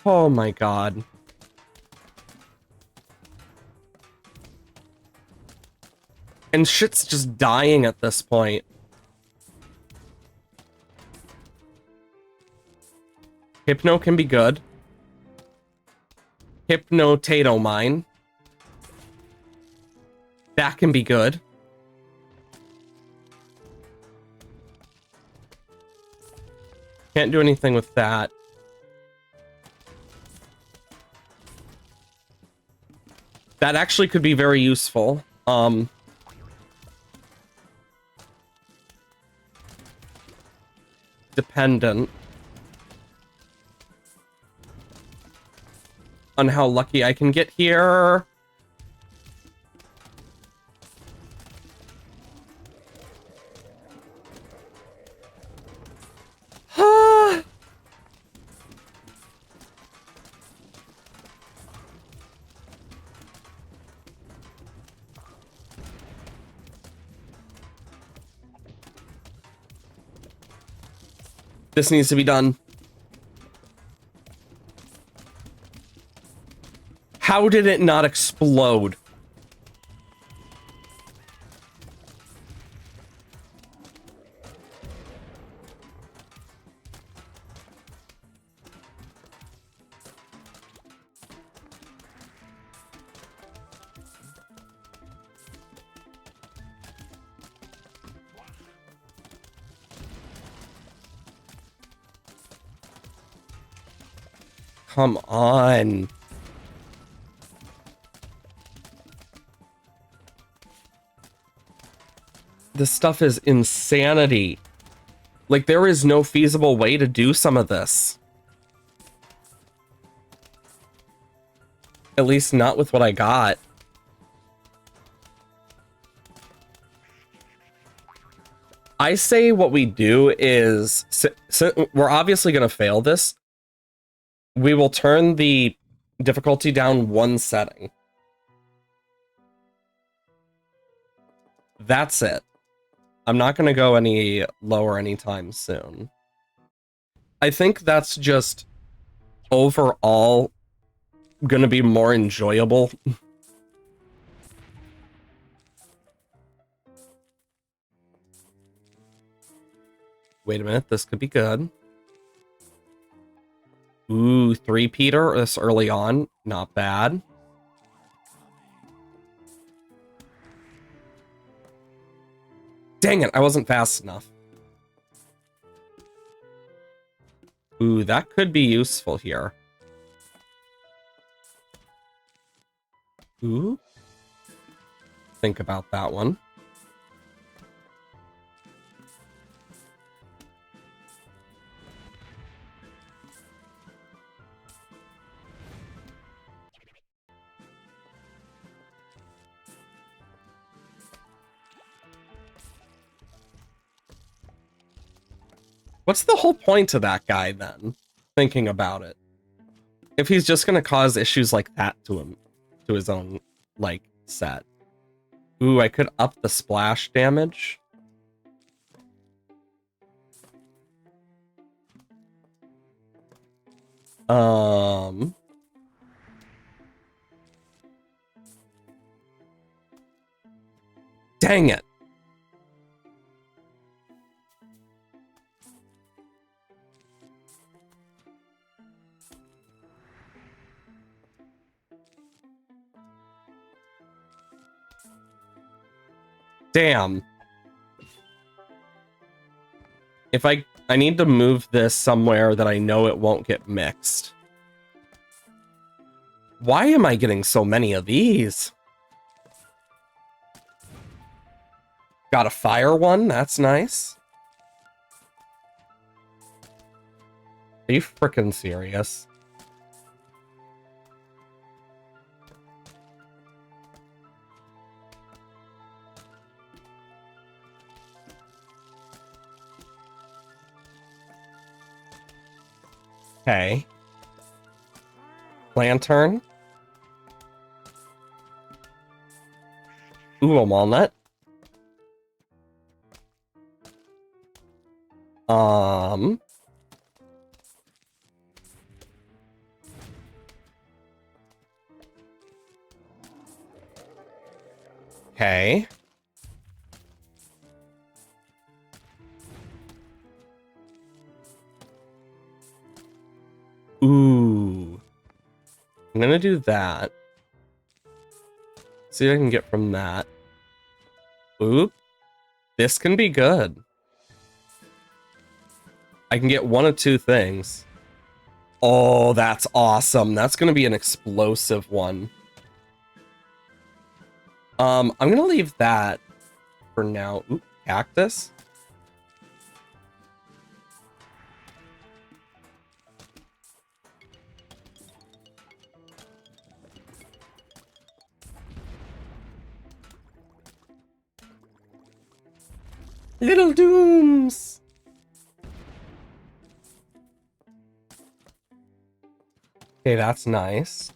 Oh my god. And shit's just dying at this point. Hypno can be good. Hypnotato mine. That can be good. Can't do anything with that. That actually could be very useful. Dependent on how lucky I can get here. This needs to be done. How did it not explode? Come on. This stuff is insanity. Like, there is no feasible way to do some of this. At least not with what I got. I say what we do is, we're obviously going to fail this. We will turn the difficulty down one setting. That's it. I'm not going to go any lower anytime soon. I think that's just overall going to be more enjoyable. Wait a minute, this could be good. Ooh, 3-peater this early on. Not bad. Dang it, I wasn't fast enough. Ooh, that could be useful here. Ooh. Think about that one. What's the whole point of that guy, then? Thinking about it. If he's just gonna cause issues like that to him, to his own, like, set. Ooh, I could up the splash damage. Um... Dang it. Damn. If I need to move this somewhere that I know it won't get mixed. Why am I getting so many of these? Got a fire one, that's nice. Are you freaking serious? Okay. Lantern. Ooh, a walnut. Okay. Ooh. I'm gonna do that. See what I can get from that. Oop. This can be good. I can get one of two things. Oh, that's awesome. That's gonna be an explosive one. I'm gonna leave that for now. Oop, cactus. Little dooms. Okay, that's nice.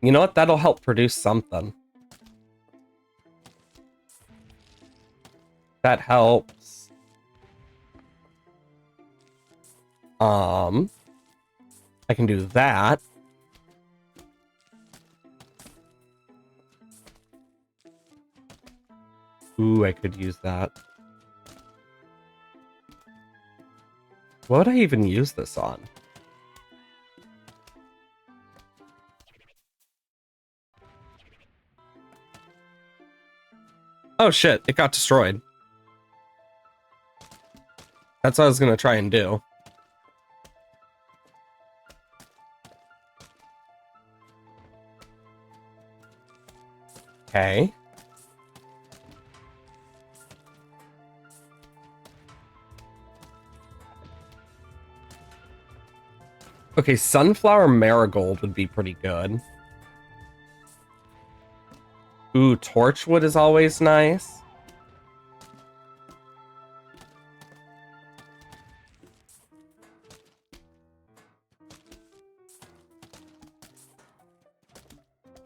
You know what? That'll help produce something. That helps. I can do that. Ooh, I could use that. What would I even use this on? Oh shit, it got destroyed. That's what I was gonna try and do. Okay. Okay, sunflower marigold would be pretty good. Ooh, torchwood is always nice.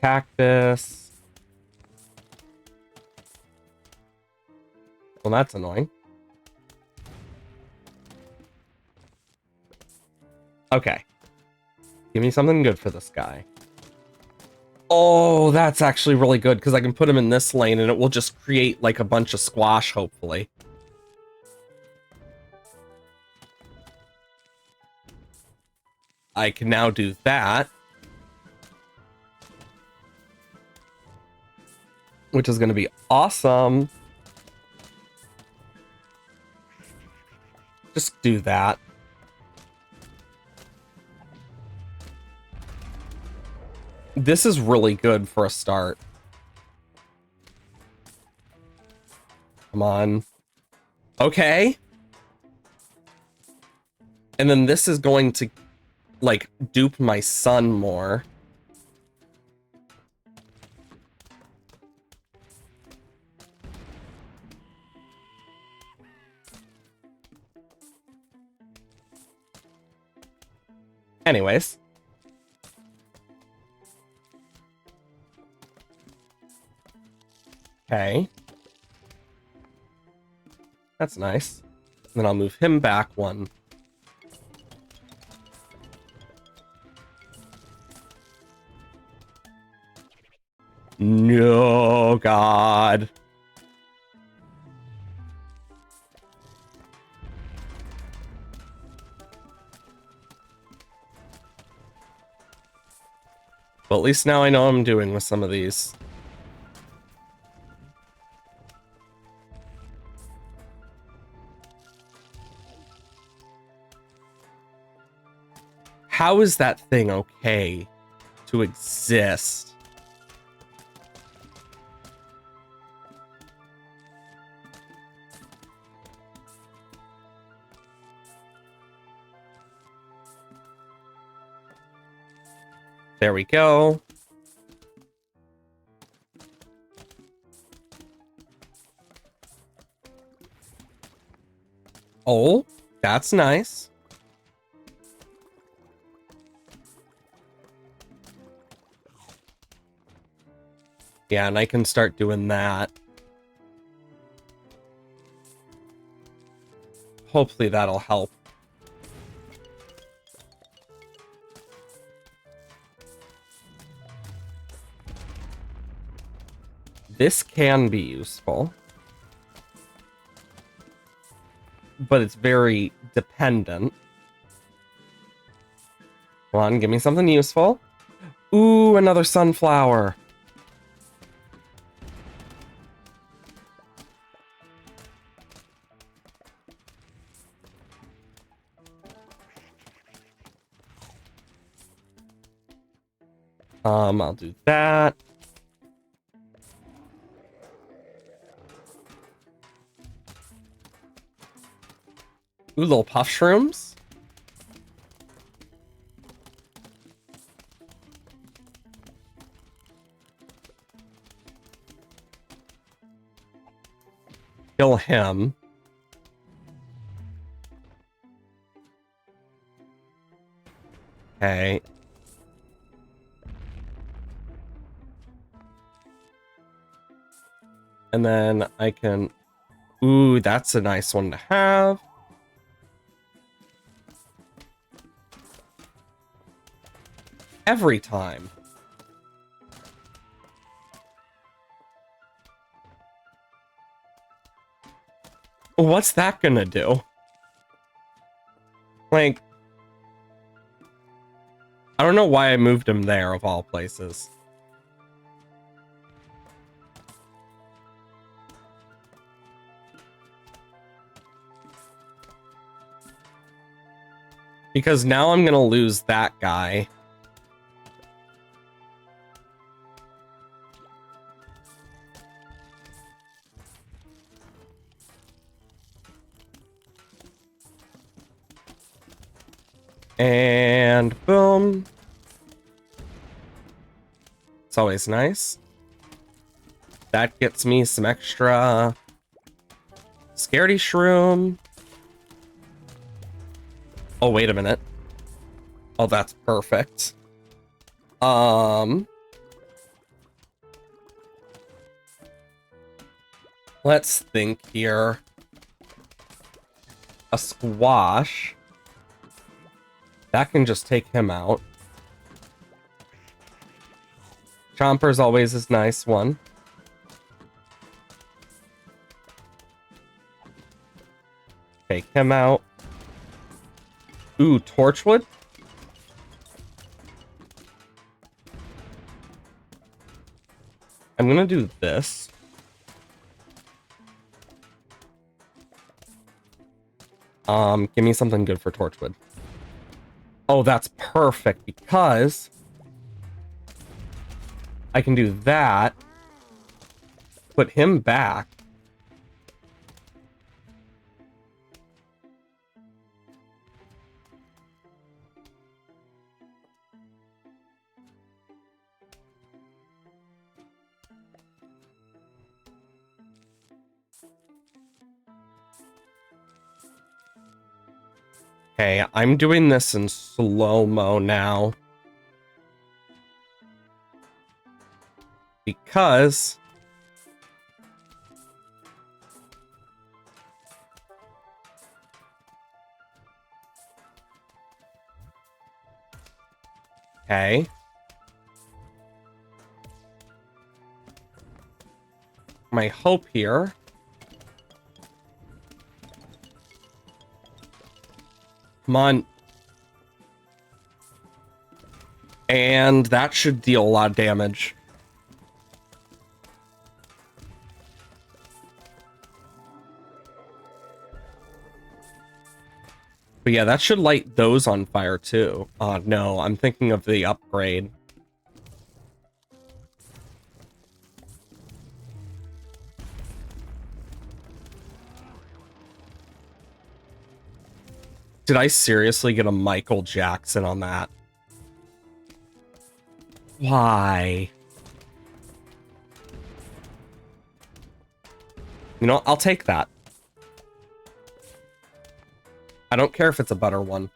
Cactus. Well, that's annoying. Okay. Give me something good for this guy. Oh, that's actually really good because I can put him in this lane and it will just create like a bunch of squash, hopefully. I can now do that. Which is going to be awesome. Just do that. This is really good for a start. Come on. Okay. And then this is going to, like, dupe my sun more. Anyways. Okay. That's nice. And then I'll move him back one. No, God. Well, at least now I know what I'm doing with some of these. How is that thing okay to exist? There we go. Oh, that's nice. Yeah, and I can start doing that. Hopefully that'll help. This can be useful. But it's very dependent. Come on, give me something useful. Ooh, another sunflower. I'll do that. Ooh, little puff shrooms. Kill him. Okay. And then I can... Ooh, that's a nice one to have. Every time. What's that gonna do? Like... I don't know why I moved him there, of all places. Because now I'm gonna lose that guy. And boom. It's always nice. That gets me some extra scaredy shroom. Oh, wait a minute. Oh, that's perfect. Let's think here. A squash. That can just take him out. Chomper's always a nice one. Take him out. Ooh, Torchwood? I'm gonna do this. Give me something good for Torchwood. Oh, that's perfect, because I can do that. Put him back. Okay, I'm doing this in slow-mo now. Because... Okay. my hope here. Come on. And that should deal a lot of damage. But yeah, that should light those on fire too. No, I'm thinking of the upgrade. Did I seriously get a Michael Jackson on that? Why? You know, I'll take that. I don't care if it's a butter one.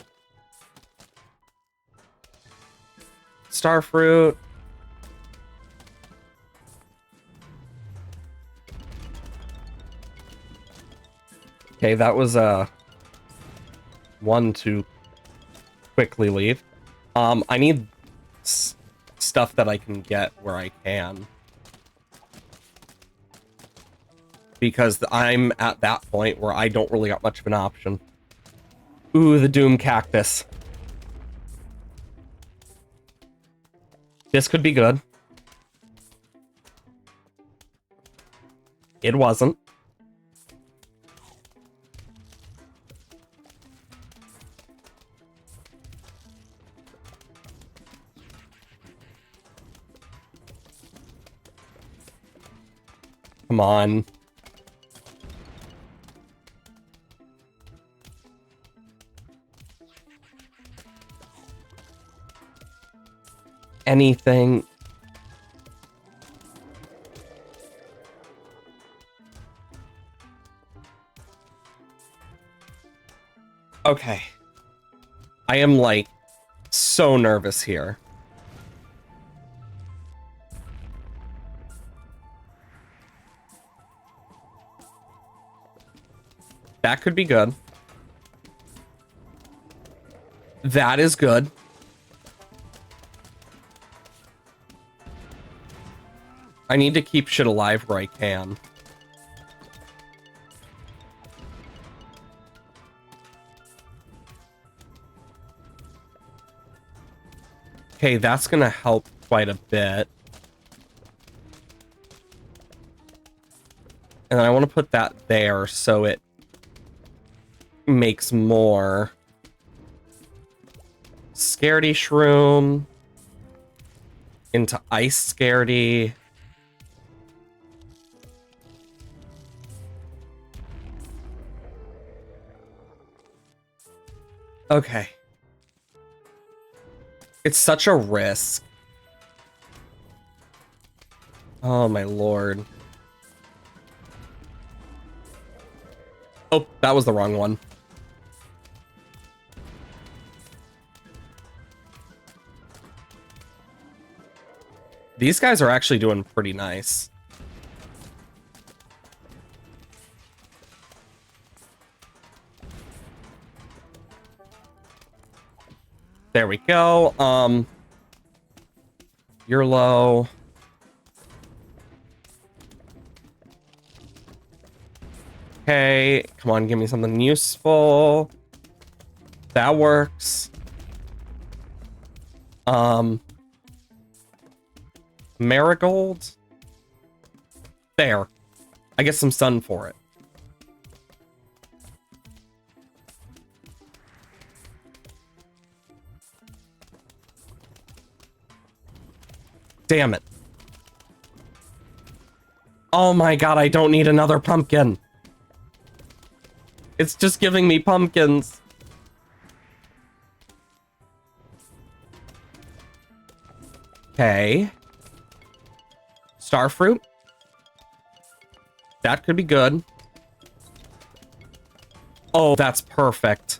Starfruit. Okay, that was one to quickly leave. I need stuff that I can get where I can. Because I'm at that point where I don't really got much of an option. Ooh, the Doom Cactus. This could be good. It wasn't. Come on. Anything. Okay. I am like so nervous here. That could be good. That is good. I need to keep shit alive where I can. Okay, that's gonna help quite a bit. And I want to put that there so it makes more. Scaredy Shroom into Ice Scaredy. Okay. It's such a risk. Oh my lord. Oh, that was the wrong one. These guys are actually doing pretty nice. There we go. You're low. Okay, come on, give me something useful. That works. Marigold. There. I get some sun for it. Damn it. Oh my god, I don't need another pumpkin. It's just giving me pumpkins. Okay. Starfruit. That could be good. Oh, that's perfect.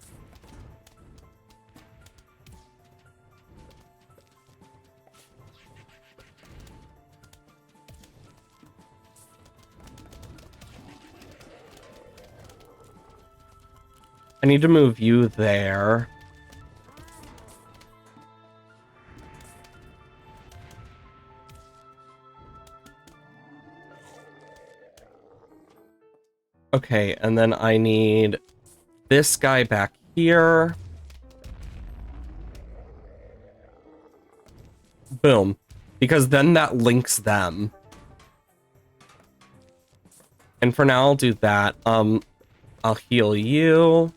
I need to move you there. Okay, and then I need this guy back here. Boom. Because then that links them. And for now, I'll do that. I'll heal you.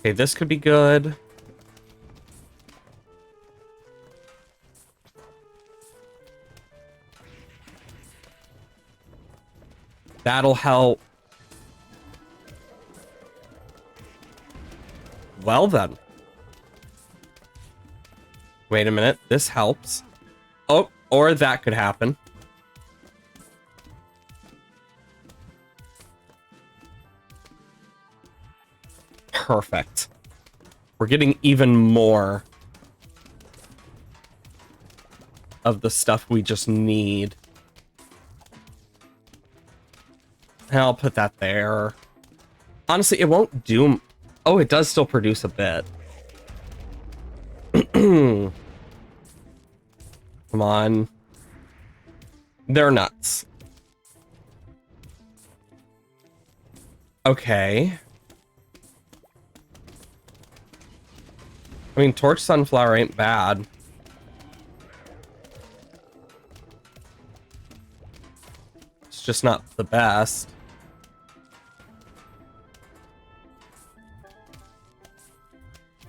Okay, this could be good. That'll help. Well then. Wait a minute. This helps. Oh, or that could happen. Perfect. We're getting even more of the stuff we just need. And I'll put that there. Honestly, it won't do... Oh, it does still produce a bit. Come on. They're nuts. Okay. I mean, torch sunflower ain't bad. It's just not the best.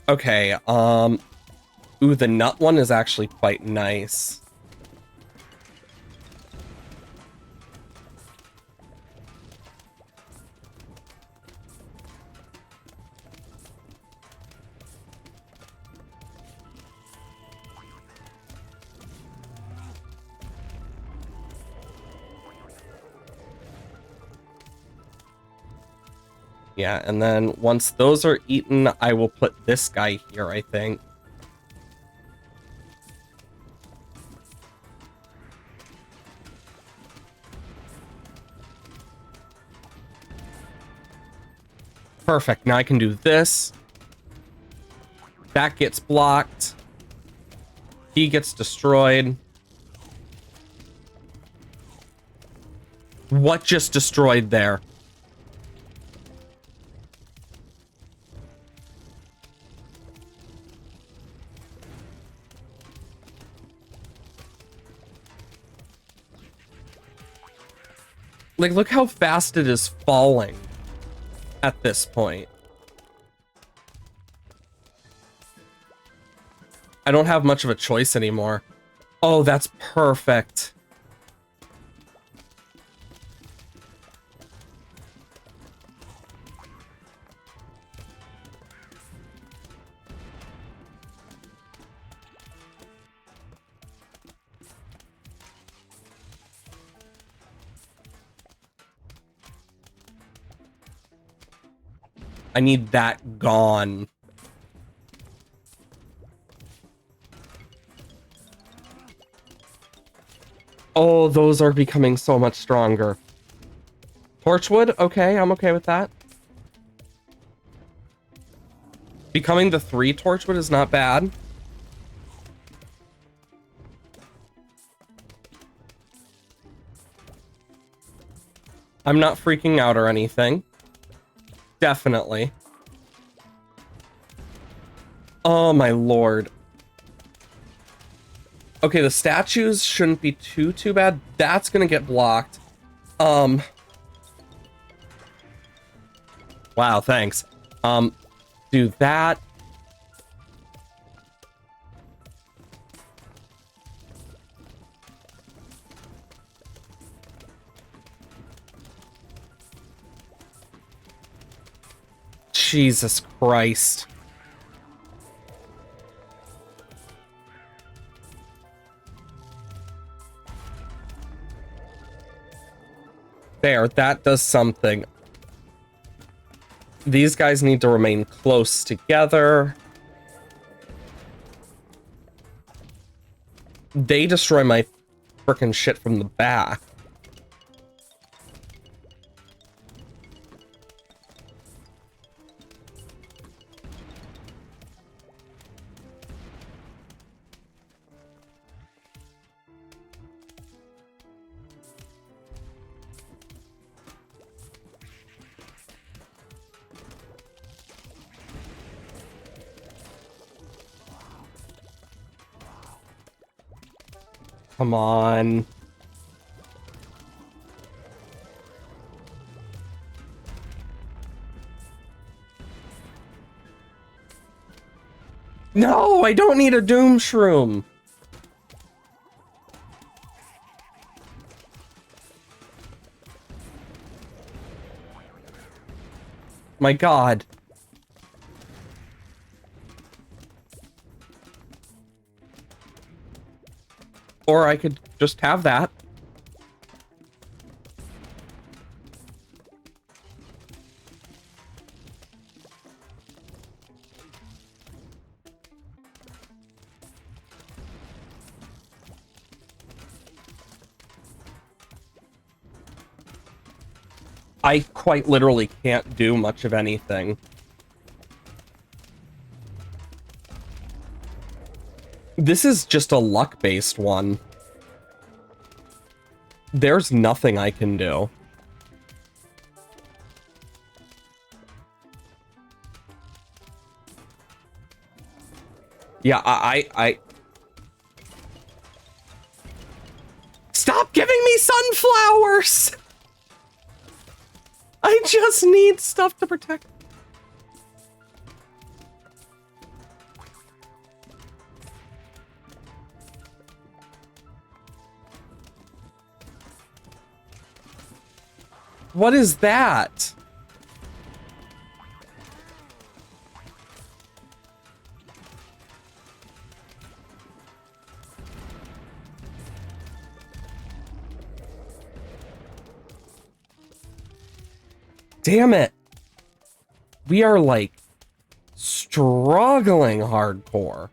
Okay, ooh, the nut one is actually quite nice. Yeah, and then once those are eaten, I will put this guy here, I think. Perfect, now I can do this. That gets blocked. He gets destroyed. What just destroyed there? Like, look how fast it is falling at this point. I don't have much of a choice anymore. Oh, that's perfect. I need that gone. Oh, those are becoming so much stronger. Torchwood? Okay, I'm okay with that. Becoming the 3 Torchwood is not bad. I'm not freaking out or anything. Definitely. Oh my lord. Okay, the statues shouldn't be too bad. That's gonna get blocked. Wow, thanks. Do that. Jesus Christ. There, that does something. These guys need to remain close together. They destroy my frickin' shit from the back. come on. No, I don't need a doom shroom. My God. Or I could just have that. I quite literally can't do much of anything. This is just a luck-based one. There's nothing I can do. Yeah, I... Stop giving me sunflowers! I just need stuff to protect. What is that? Damn it. We are, like, struggling hardcore.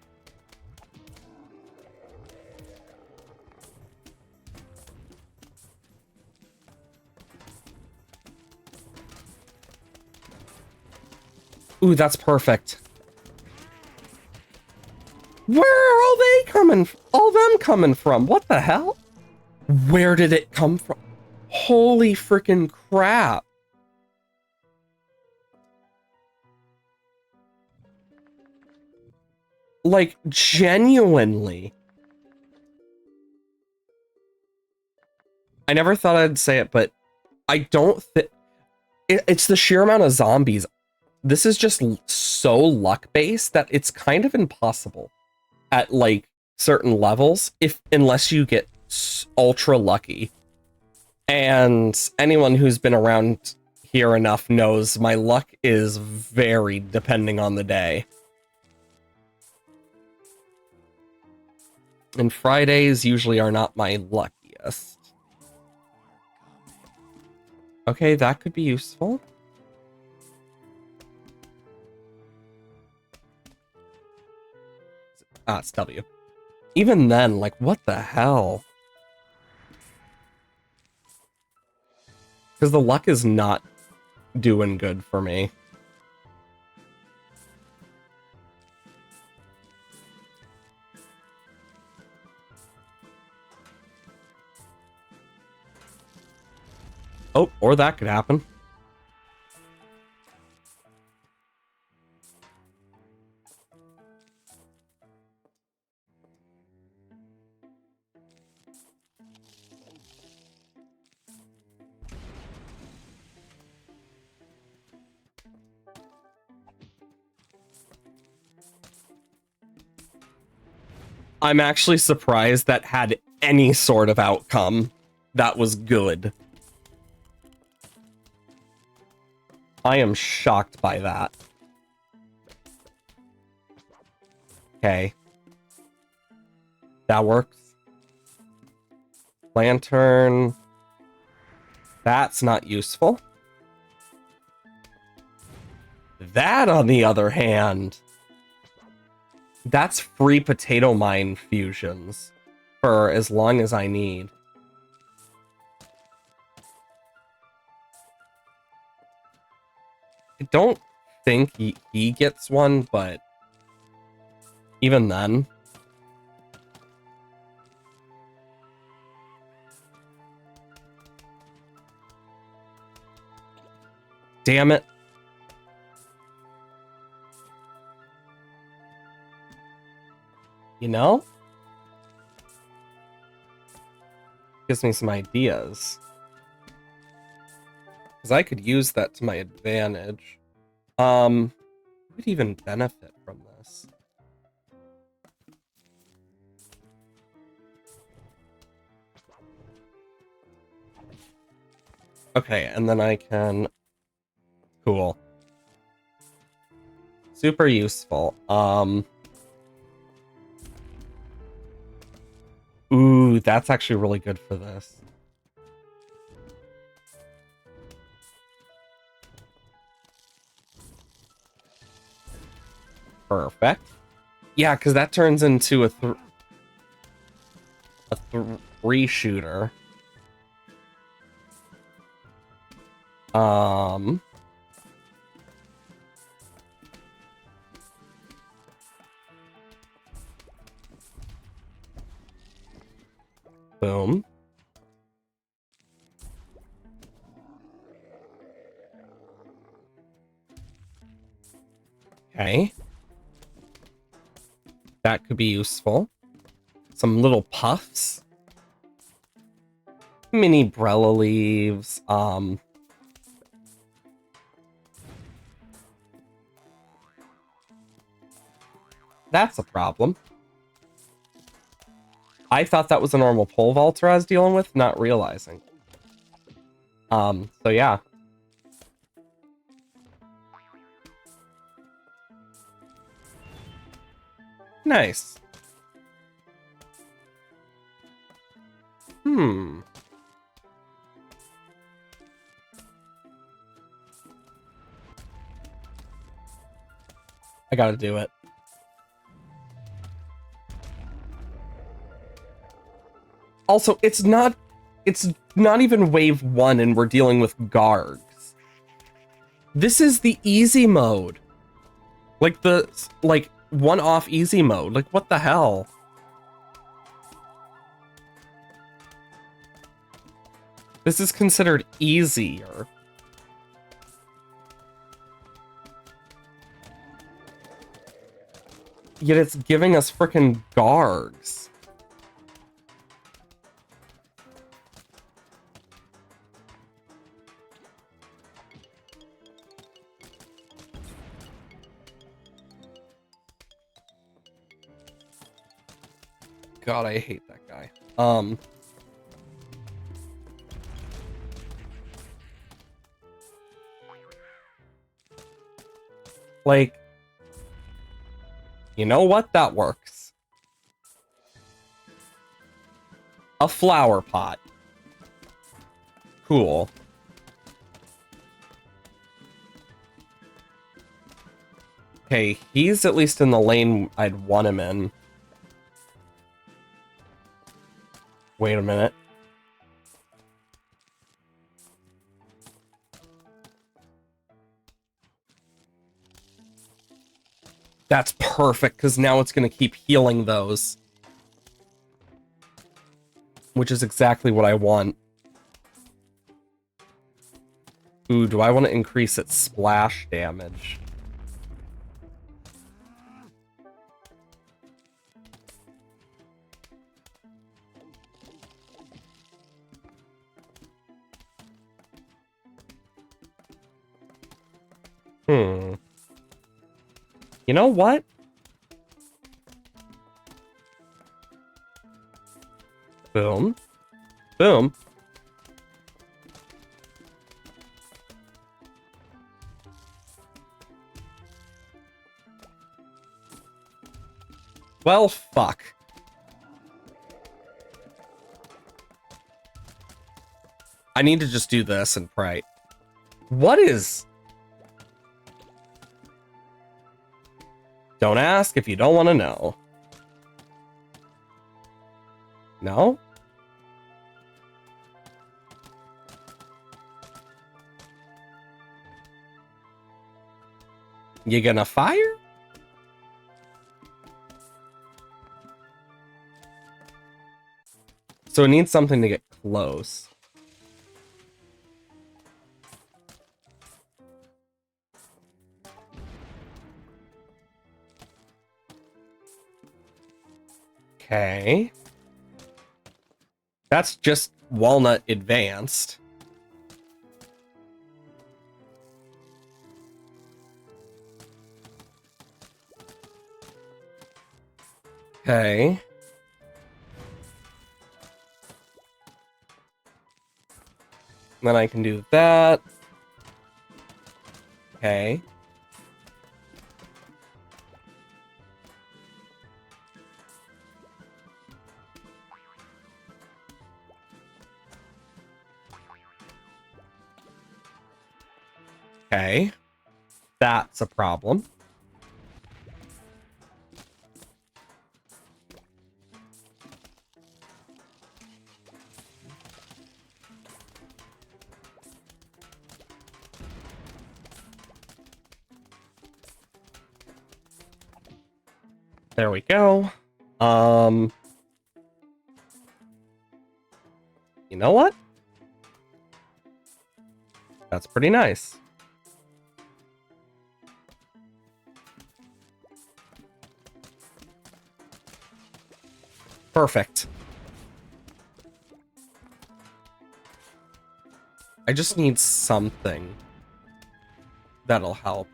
Ooh, that's perfect. Where are all they coming? All them coming from? What the hell? Where did it come from? Holy freaking crap. Like, genuinely. I never thought I'd say it, but I don't think... It's the sheer amount of zombies. This is just so luck-based that it's kind of impossible at, like, certain levels, unless you get ultra lucky. And anyone who's been around here enough knows my luck is varied depending on the day. And Fridays usually are not my luckiest. Okay, that could be useful. Ah, it's W. Even then, like, what the hell? Because the luck is not doing good for me. Oh, or that could happen. I'm actually surprised that had any sort of outcome that was good. I am shocked by that. Okay. That works. Lantern. That's not useful. That, on the other hand, that's free potato mine fusions for as long as I need. I don't think he gets one, but even then. Damn it. You know? Gives me some ideas. Because I could use that to my advantage. Who would even benefit from this? Okay, and then I can... Cool. Super useful. Ooh, that's actually really good for this. Perfect. Yeah, because that turns into a three shooter. Boom. Okay. That could be useful. Some little puffs. Mini Brella leaves. That's a problem. I thought that was a normal pole vaulter I was dealing with, not realizing. So yeah. Nice. I gotta do it. Also, it's not even wave 1 and we're dealing with Gargs. This is the easy mode. Like the one-off easy mode. Like what the hell? This is considered easier. Yet it's giving us frickin' Gargs. God, I hate that guy. Like, you know what? That works. A flower pot. Cool. Okay, he's at least in the lane I'd want him in. Wait a minute. That's perfect, because now it's going to keep healing those. Which is exactly what I want. Ooh, do I want to increase its splash damage? You know what? Boom. Boom. Well, fuck. I need to just do this and pray. What is... Don't ask if you don't want to know. No? You gonna fire? So it needs something to get close. Okay. That's just Walnut advanced. Okay. Then I can do that. Okay. Okay. That's a problem. There we go. You know what? That's pretty nice. Perfect. I just need something that'll help.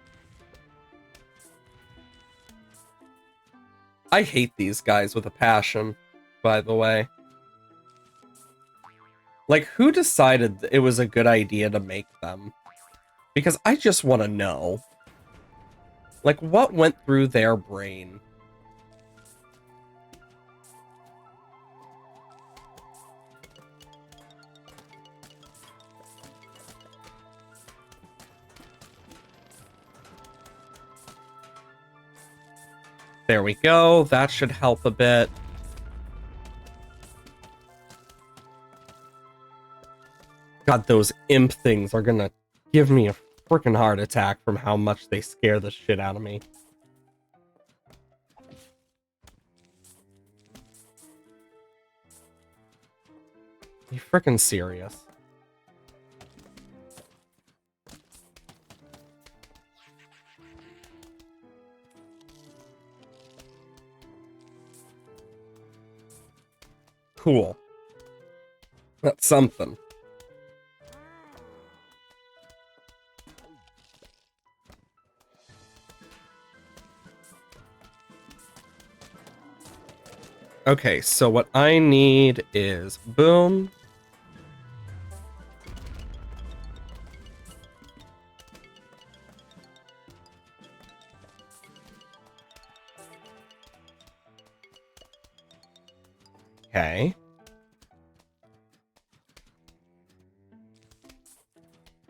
I hate these guys with a passion, by the way. Like, who decided it was a good idea to make them? Because I just want to know. Like, what went through their brain? There we go. That should help a bit. God, those imp things are gonna give me a freaking heart attack from how much they scare the shit out of me. Are you freaking serious? Cool. That's something. Okay, so what I need is boom. Okay.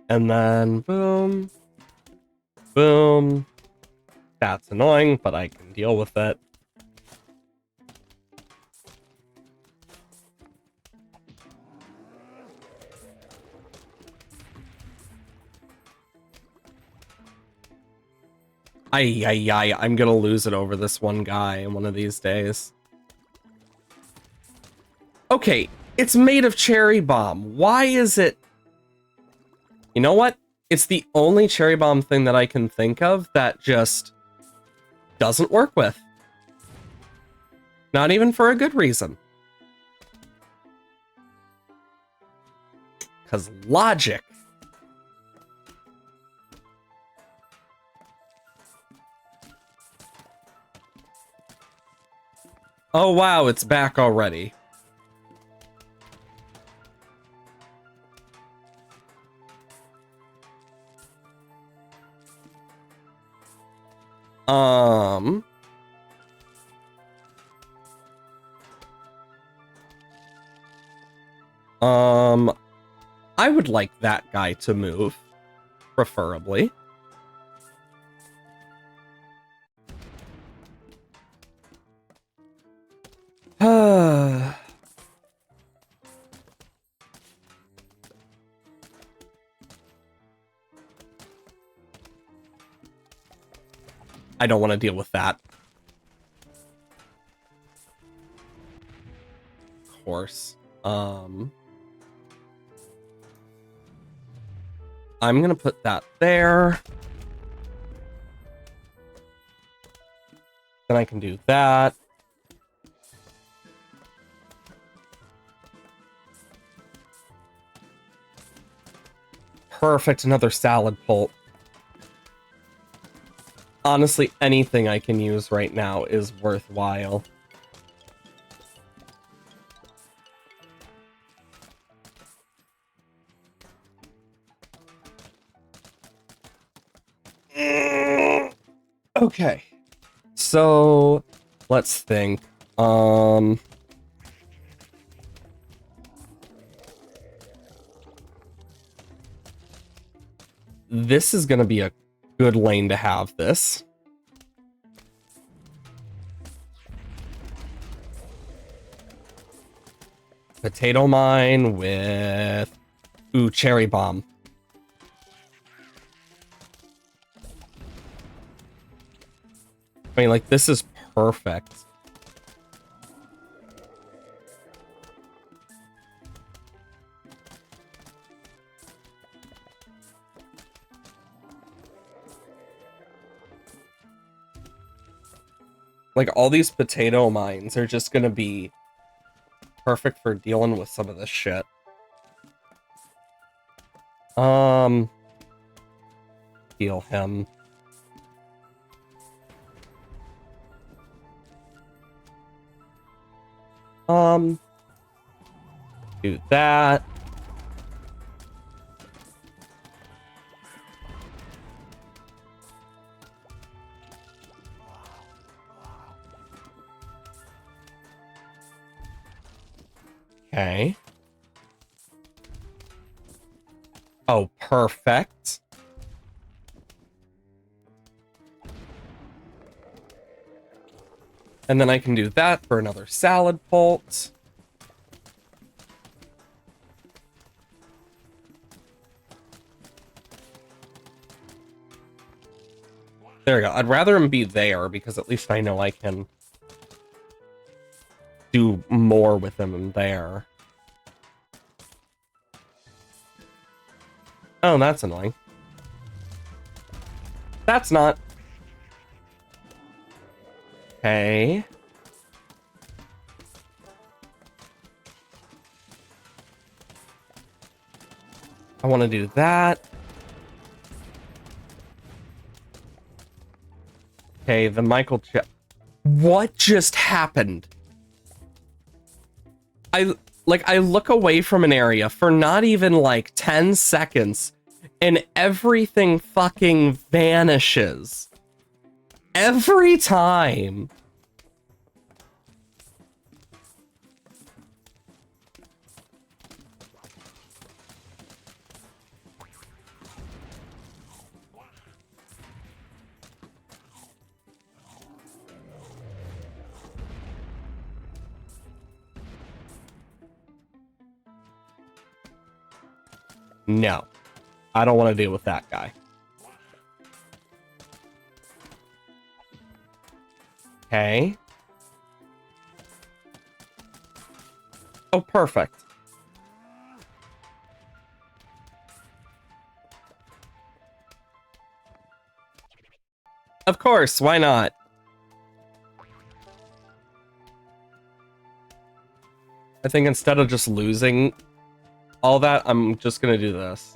And then boom. Boom. That's annoying, but I can deal with it. I'm gonna lose it over this one guy one of these days. Okay, it's made of cherry bomb. Why is it... You know what? It's the only cherry bomb thing that I can think of that just doesn't work with. Not even for a good reason. Because logic. Oh wow, it's back already. I would like that guy to move, preferably. I don't want to deal with that. Of course. I'm gonna put that there. Then I can do that. perfect, another salad pulp. Honestly, anything I can use right now is worthwhile. Okay. So, let's think. This is gonna be a good lane to have this. Potato mine with... Ooh, cherry bomb. I mean, like, this is perfect. Like, all these potato mines are just gonna be perfect for dealing with some of this shit. Heal him. Do that. Okay. Oh, perfect. And then I can do that for another salad pulp. There we go. I'd rather him be there because at least I know I can do more with him there. Oh, that's annoying. That's not. Okay. I want to do that. Okay, the Michael What just happened? I look away from an area for not even like 10 seconds and everything fucking vanishes. Every time. No, I don't want to deal with that guy. Okay. Oh, perfect. Of course, why not? I think instead of just losing all that, I'm just gonna do this.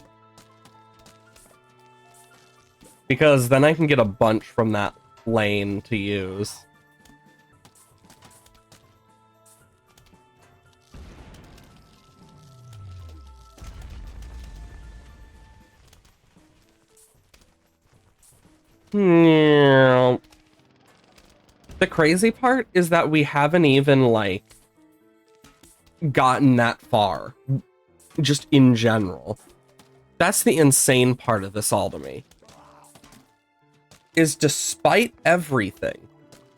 Because then I can get a bunch from that lane to use. The crazy part is that we haven't even, like, gotten that far. Just in general. That's the insane part of this all to me. Is despite everything,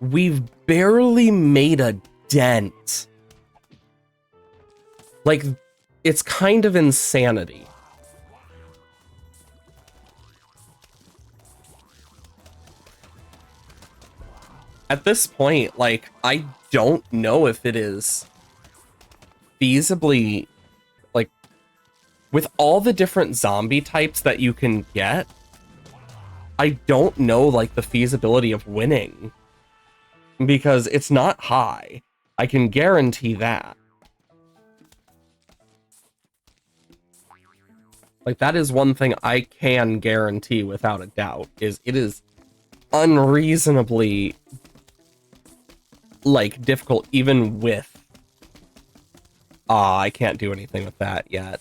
we've barely made a dent. Like, it's kind of insanity. At this point, like, I don't know if it is feasibly, like, with all the different zombie types that you can get, I don't know, like, the feasibility of winning. Because it's not high. I can guarantee that. Like, that is one thing I can guarantee without a doubt, is it is unreasonably, like, difficult even with... I can't do anything with that yet.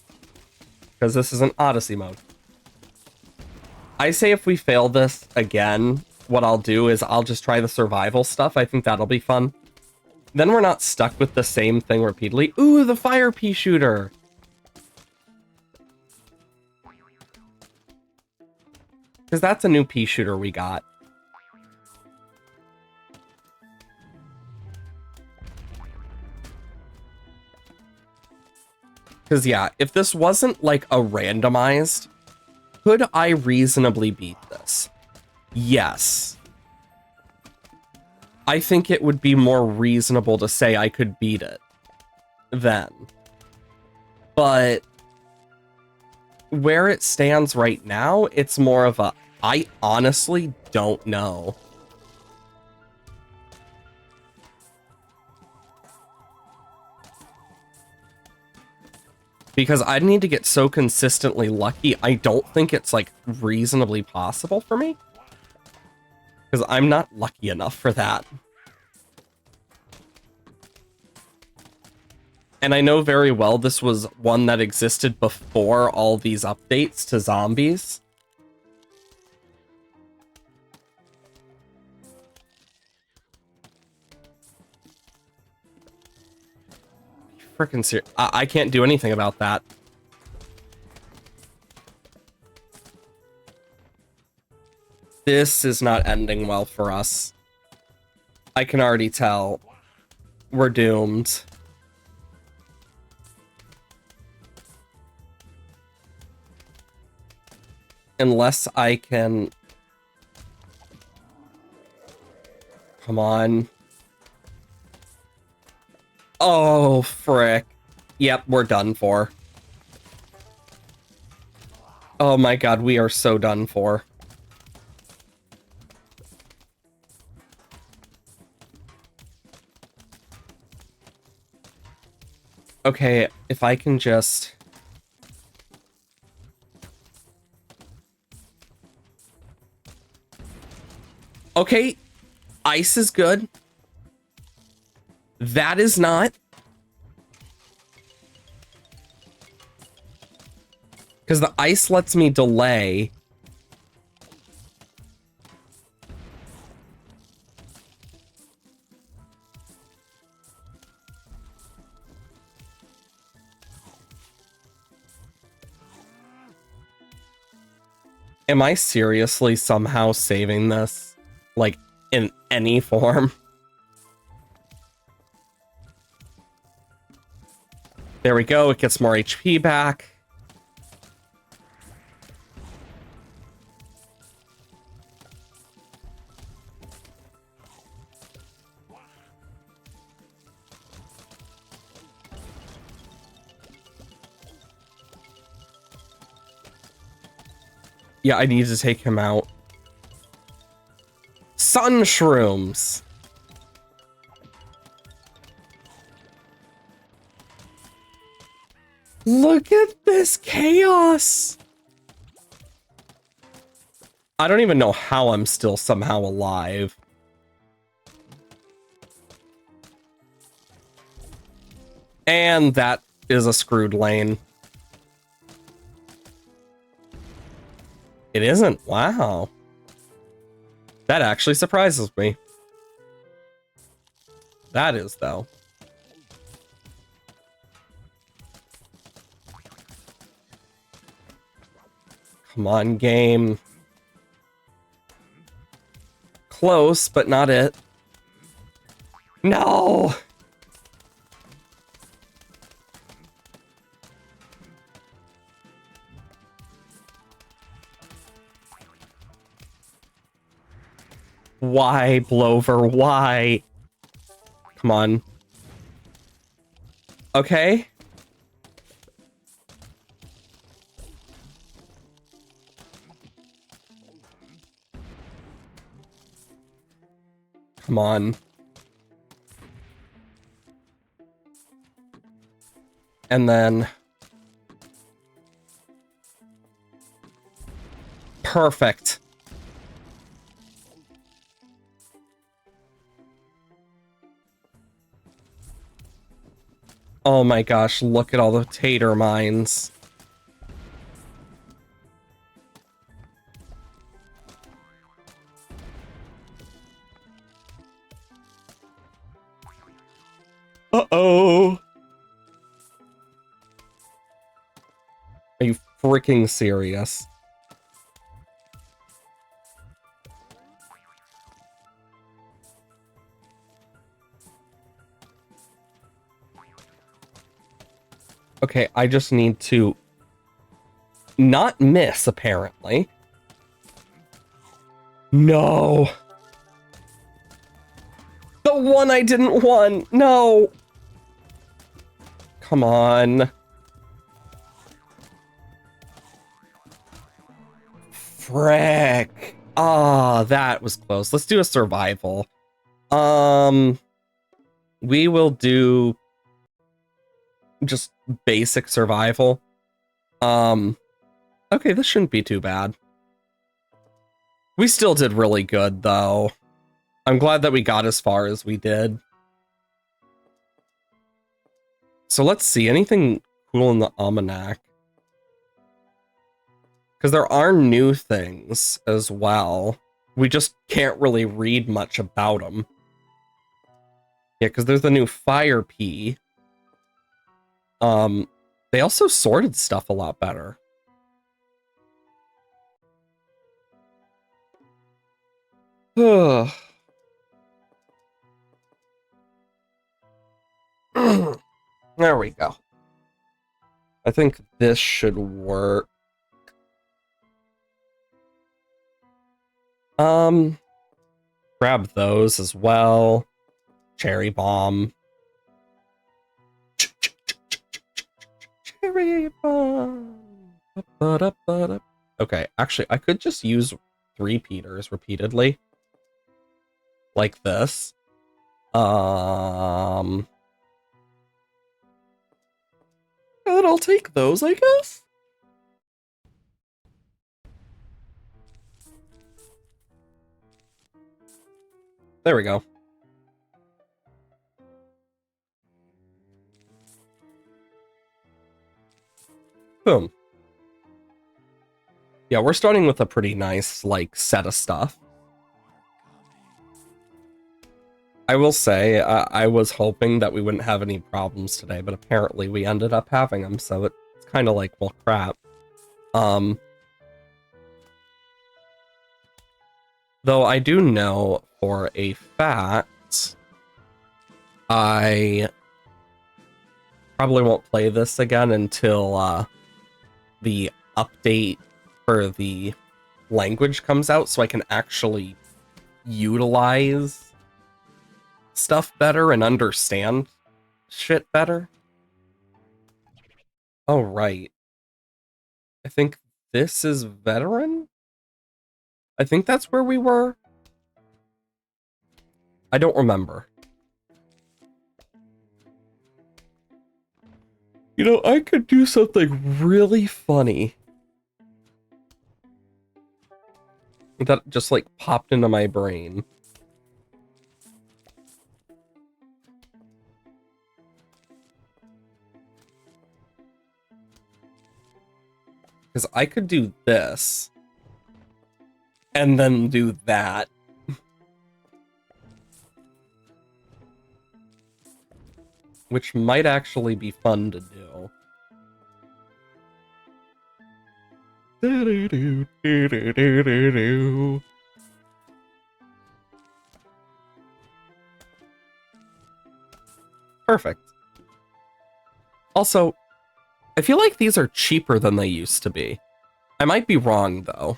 Because this is an Odyssey mode. I say if we fail this again, what I'll do is I'll just try the survival stuff. I think that'll be fun. Then we're not stuck with the same thing repeatedly. Ooh, the fire pea shooter! Because that's a new pea shooter we got. Because, yeah, if this wasn't, like, a randomized, could I reasonably beat this? Yes. I think it would be more reasonable to say I could beat it then. But where it stands right now, it's more of a, I honestly don't know. Because I need to get so consistently lucky, I don't think it's, like, reasonably possible for me. Because I'm not lucky enough for that. And I know very well this was one that existed before all these updates to zombies. Freaking serious. I can't do anything about that. This is not ending well for us. I can already tell. We're doomed. Unless I can... Come on. Oh, frick. Yep, we're done for. Oh my god, we are so done for. Okay, if I can just... Okay, ice is good. That is not. Because the ice lets me delay. Am I seriously somehow saving this? Like, in any form? There we go, it gets more HP back. Yeah, I need to take him out. Sun shrooms! Look at this chaos! I don't even know how I'm still somehow alive. And that is a screwed lane. It isn't. Wow. That actually surprises me. That is, though. Come on, game. Close, but not it. No! Why, Blover? Why? Come on. Okay. Come on. And then... Perfect. Oh my gosh, look at all the tater mines. Uh-oh. Are you freaking serious? Okay, I just need to not miss, apparently. No. The one I didn't want. No. Come on. Frick. Ah, that was close. Let's do a survival. We will do just basic survival. Okay, this shouldn't be too bad. We still did really good, though. I'm glad that we got as far as we did. So let's see, anything cool in the almanac? Because there are new things as well. We just can't really read much about them. Yeah, because there's the new fire pea. They also sorted stuff a lot better. There we go. I think this should work. Grab those as well. Cherry bomb. Cherry bomb. Okay, actually, I could just use repeaters repeatedly. Like this. And I'll take those, I guess. There we go. Boom. Yeah, we're starting with a pretty nice, like, set of stuff. I will say, I was hoping that we wouldn't have any problems today, but apparently we ended up having them, so it's kind of like, well, crap. Though I do know for a fact I probably won't play this again until the update for the language comes out, so I can actually utilize stuff better and understand shit better. Oh, right. I think this is veteran? I think that's where we were. I don't remember. You know, I could do something really funny. That just, like, popped into my brain. Because I could do this. And then do that. Which might actually be fun to do. Perfect. Also, I feel like these are cheaper than they used to be. I might be wrong, though.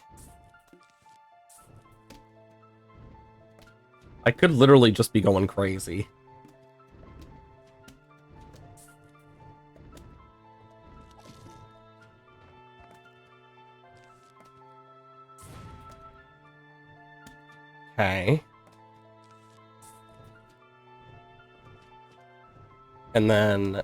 I could literally just be going crazy. Okay. And then...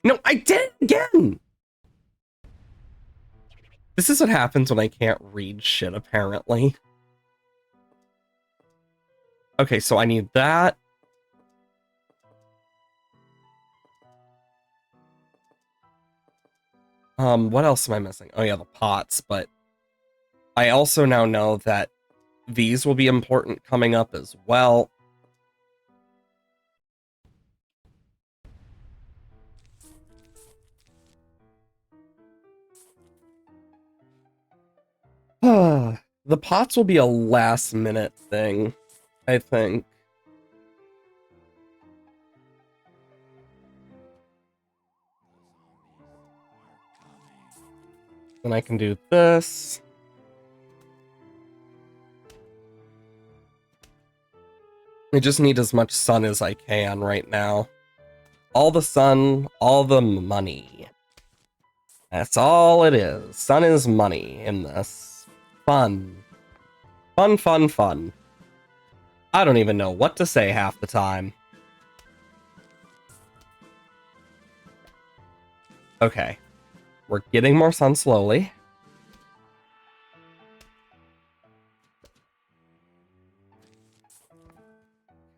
No, I did it again! This is what happens when I can't read shit, apparently. Okay, so I need that. What else am I missing? Oh yeah, the pots, but I also now know that these will be important coming up as well. The pots will be a last minute thing, I think. Then I can do this. I just need as much sun as I can right now. All the sun, all the money. That's all it is. Sun is money in this. Fun. Fun, fun, fun. I don't even know what to say half the time. Okay. We're getting more sun slowly.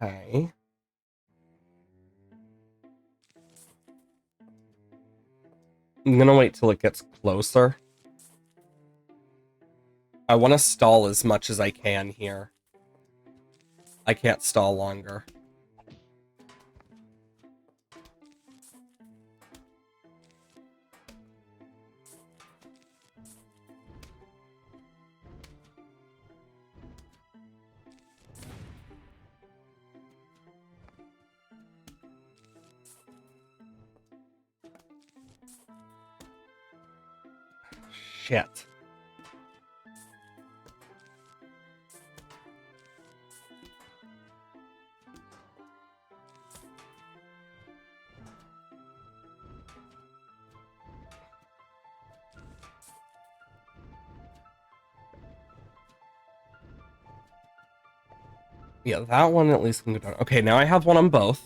Okay. I'm gonna wait till it gets closer. I want to stall as much as I can here. I can't stall longer. Shit. Yeah, that one at least can go down. Okay, now I have one on both.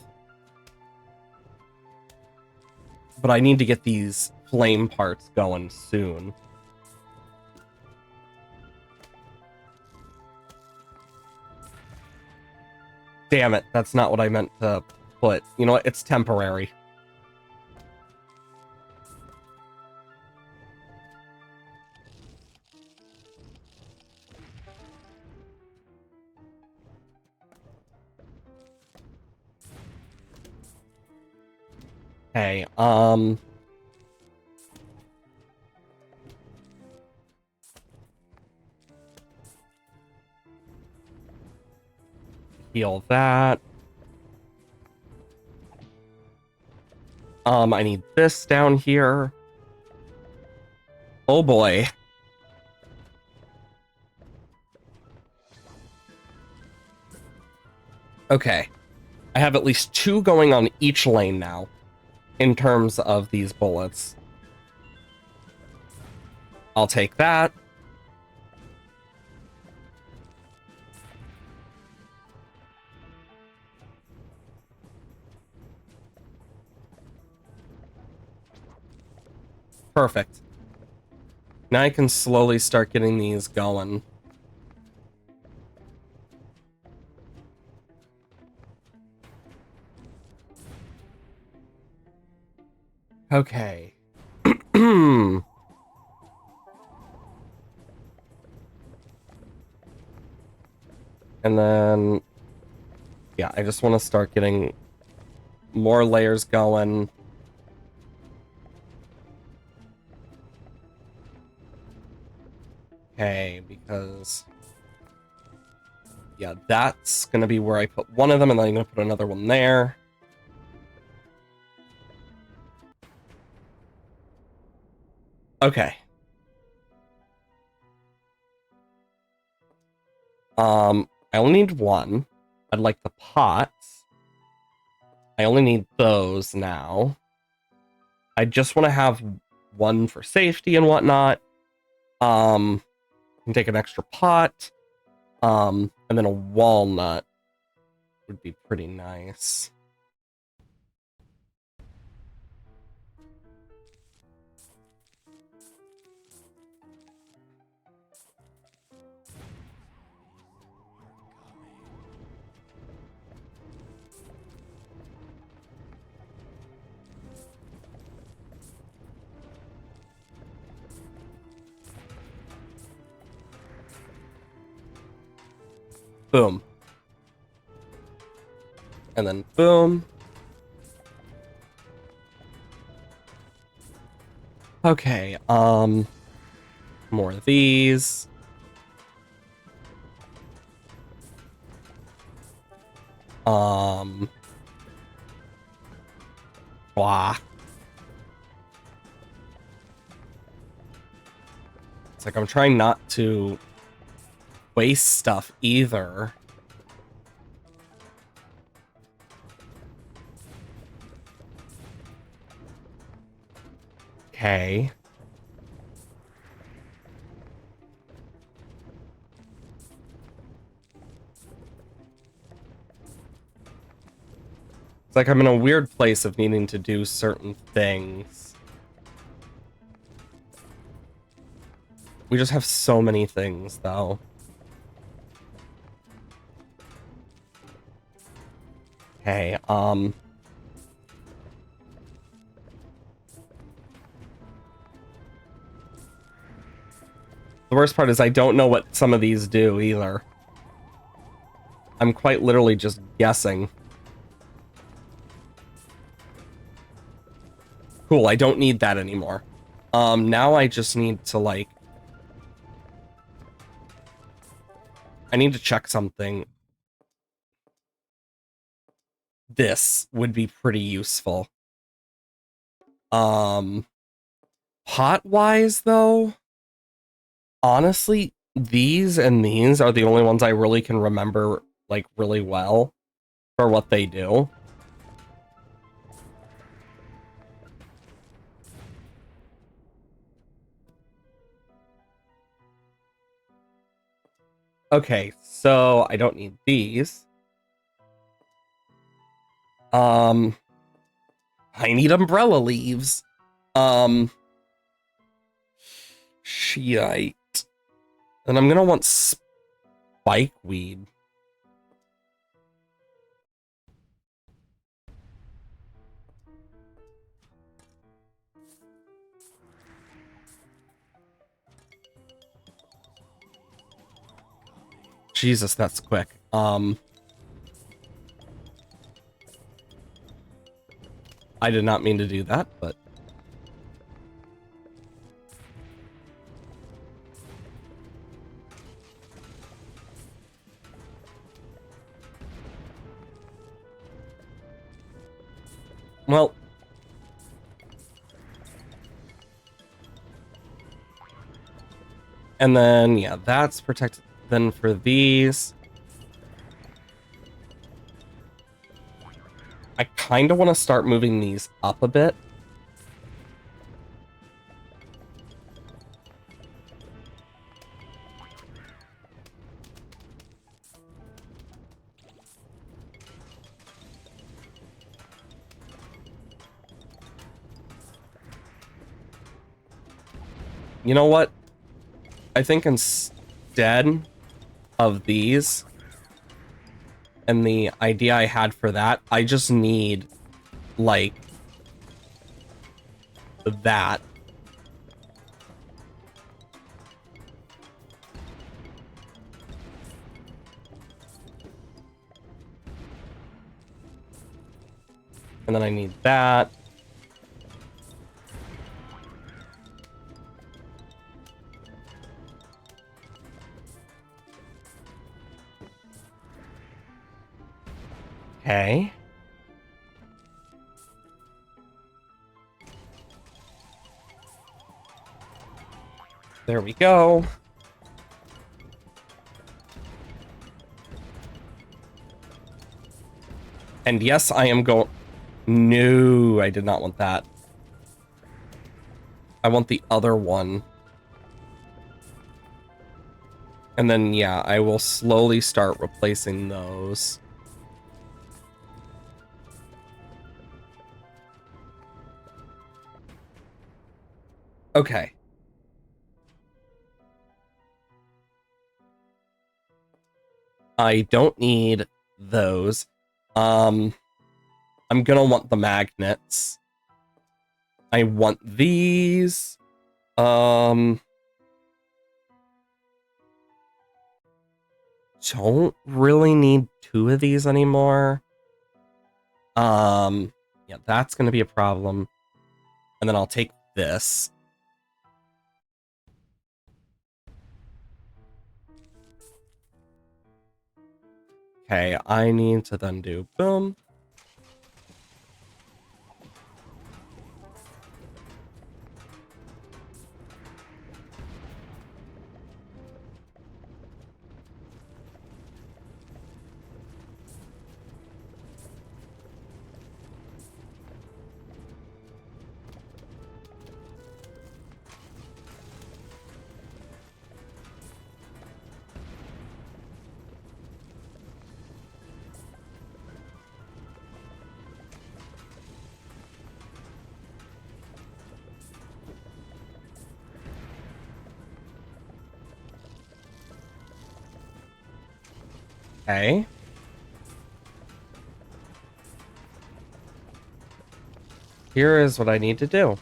But I need to get these flame parts going soon. Damn it, that's not what I meant to put. You know what? It's temporary. Hey, heal that. I need this down here. Oh boy. Okay. I have at least 2 going on each lane now, in terms of these bullets. I'll take that. Perfect. Now I can slowly start getting these going. Okay. And then, yeah, I just want to start getting more layers going. Okay, because, yeah, that's going to be where I put one of them, and then I'm going to put another one there. Okay. I only need one. I'd like the pots. I only need those now. I just want to have one for safety and whatnot. I can take an extra pot. And then a walnut would be pretty nice. Boom. And then boom. Okay, more of these. Blah. It's like I'm trying not to waste stuff either. Okay. It's like I'm in a weird place of needing to do certain things. We just have so many things, though. Okay, the worst part is I don't know what some of these do, either. I'm quite literally just guessing. Cool, I don't need that anymore. Now I just need to, like... I need to check something. This would be pretty useful. Pot-wise, though, honestly, these and these are the only ones I really can remember, like, really well for what they do. Okay, so I don't need these. I need umbrella leaves. Shiite. And I'm gonna want spikeweed. Jesus, that's quick. I did not mean to do that, but... Well... And then, yeah, that's protected. Then for these... I kind of want to start moving these up a bit. You know what? I think instead of these, and the idea I had for that, I just need, like, that. And then I need that. Okay. There we go. And yes, I am going... No, I did not want that. I want the other one. And then, yeah, I will slowly start replacing those. Okay. I don't need those. I'm gonna want the magnets. I want these. don't really need 2 of these anymore. Yeah, that's going to be a problem. And then I'll take this. Okay, I need to then do boom. Okay. Here is what I need to do.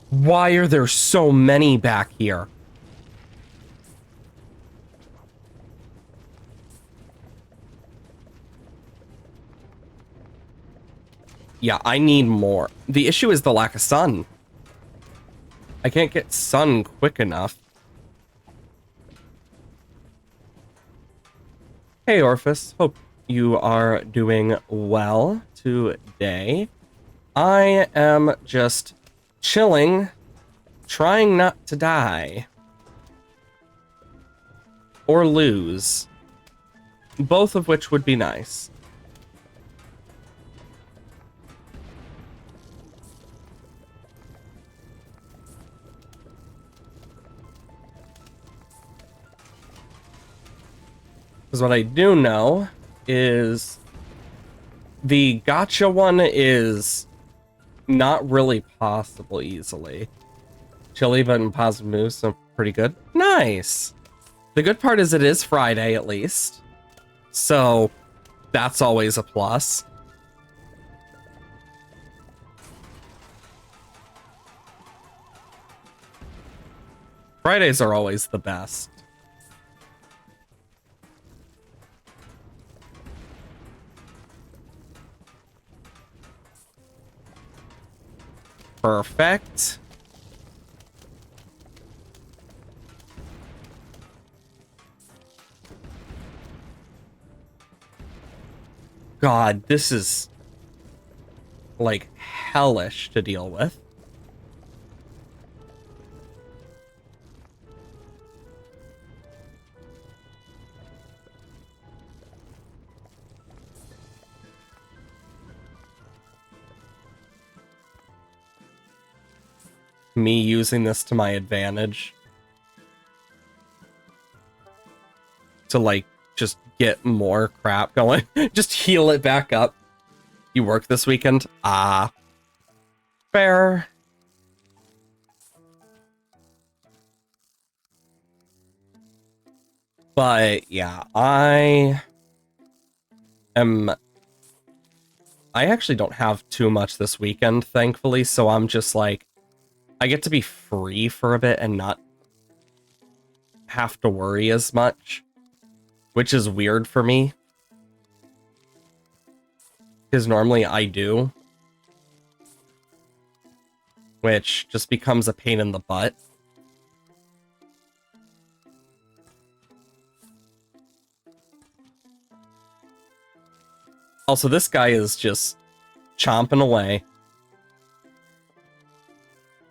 Why are there so many back here? Yeah, I need more. The issue is the lack of sun. I can't get sun quick enough. Hey, Orphis. Hope you are doing well today. I am just chilling, trying not to die. Or lose. Both of which would be nice. Because what I do know is the gotcha one is not really possible easily. Chili, but in positive moves, so pretty good. Nice! The good part is it is Friday, at least. So, that's always a plus. Fridays are always the best. Perfect. God, this is like hellish to deal with. Me using this to my advantage. To like just get more crap going. Just heal it back up. You work this weekend? Ah. Fair. But yeah, I actually don't have too much this weekend, thankfully, so I'm just like, I get to be free for a bit and not have to worry as much, which is weird for me. Because normally I do. Which just becomes a pain in the butt. Also, this guy is just chomping away.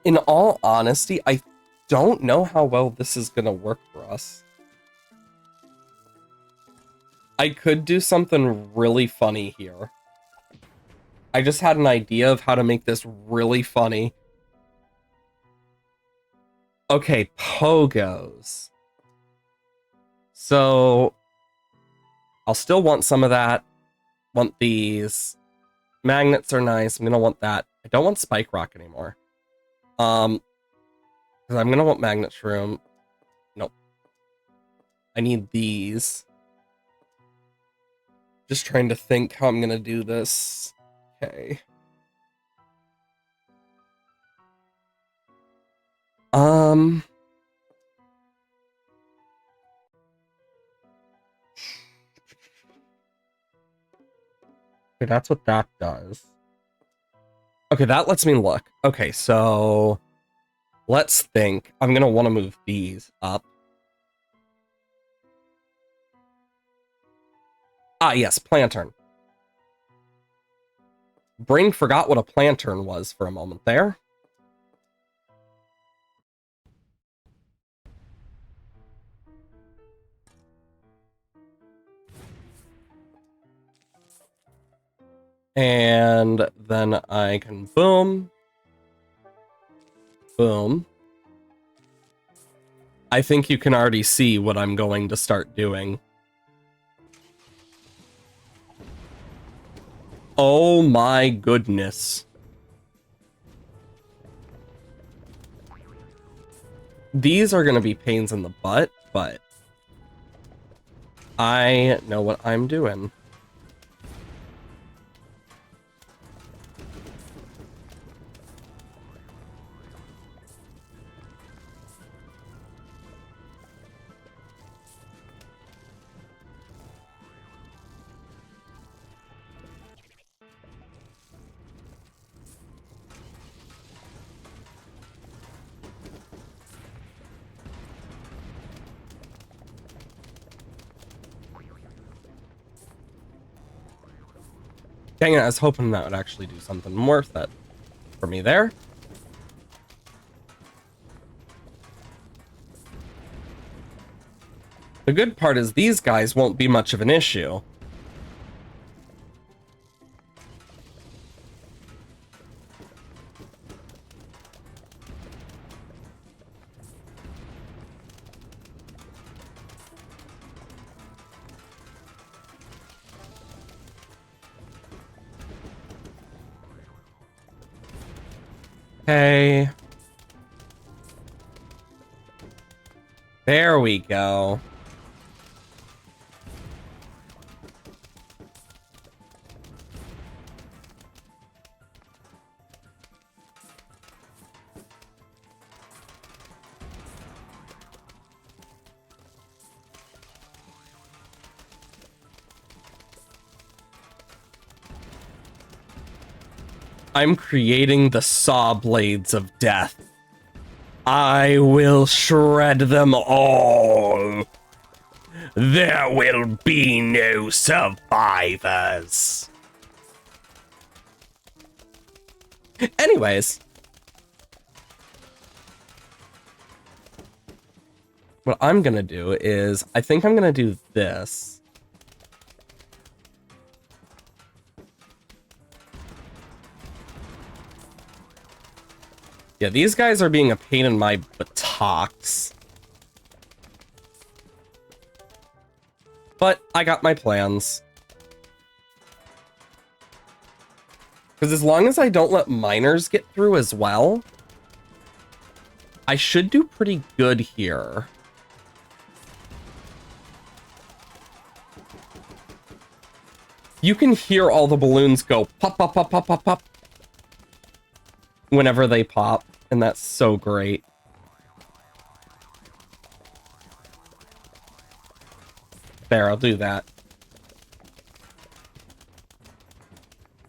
In all honesty, I don't know how well this is gonna work for us. I could do something really funny here. I just had an idea of how to make this really funny. Okay, pogos. So, I'll still want some of that. Want these. Magnets are nice. I'm gonna want that. I don't want spike rock anymore. Because I'm gonna want magnet shroom. Nope. I need these. Just trying to think how I'm gonna do this. Okay. Okay, that's what that does. Okay, that lets me look. Okay, so let's think. I'm gonna want to move these up. Ah, yes, plantern. Brain forgot what a plantern was for a moment there. And then I can boom. Boom. I think you can already see what I'm going to start doing. Oh my goodness. These are going to be pains in the butt, but I know what I'm doing. Dang it, I was hoping that would actually do something worth it for me there. The good part is these guys won't be much of an issue. Okay. There we go. I'm creating the saw blades of death. I will shred them all. There will be no survivors. Anyways. What I'm gonna do is, I think I'm gonna do this. Yeah, these guys are being a pain in my buttocks. But I got my plans. Because as long as I don't let miners get through as well, I should do pretty good here. You can hear all the balloons go pop, pop, pop, pop, pop, pop whenever they pop, and that's so great. There, I'll do that.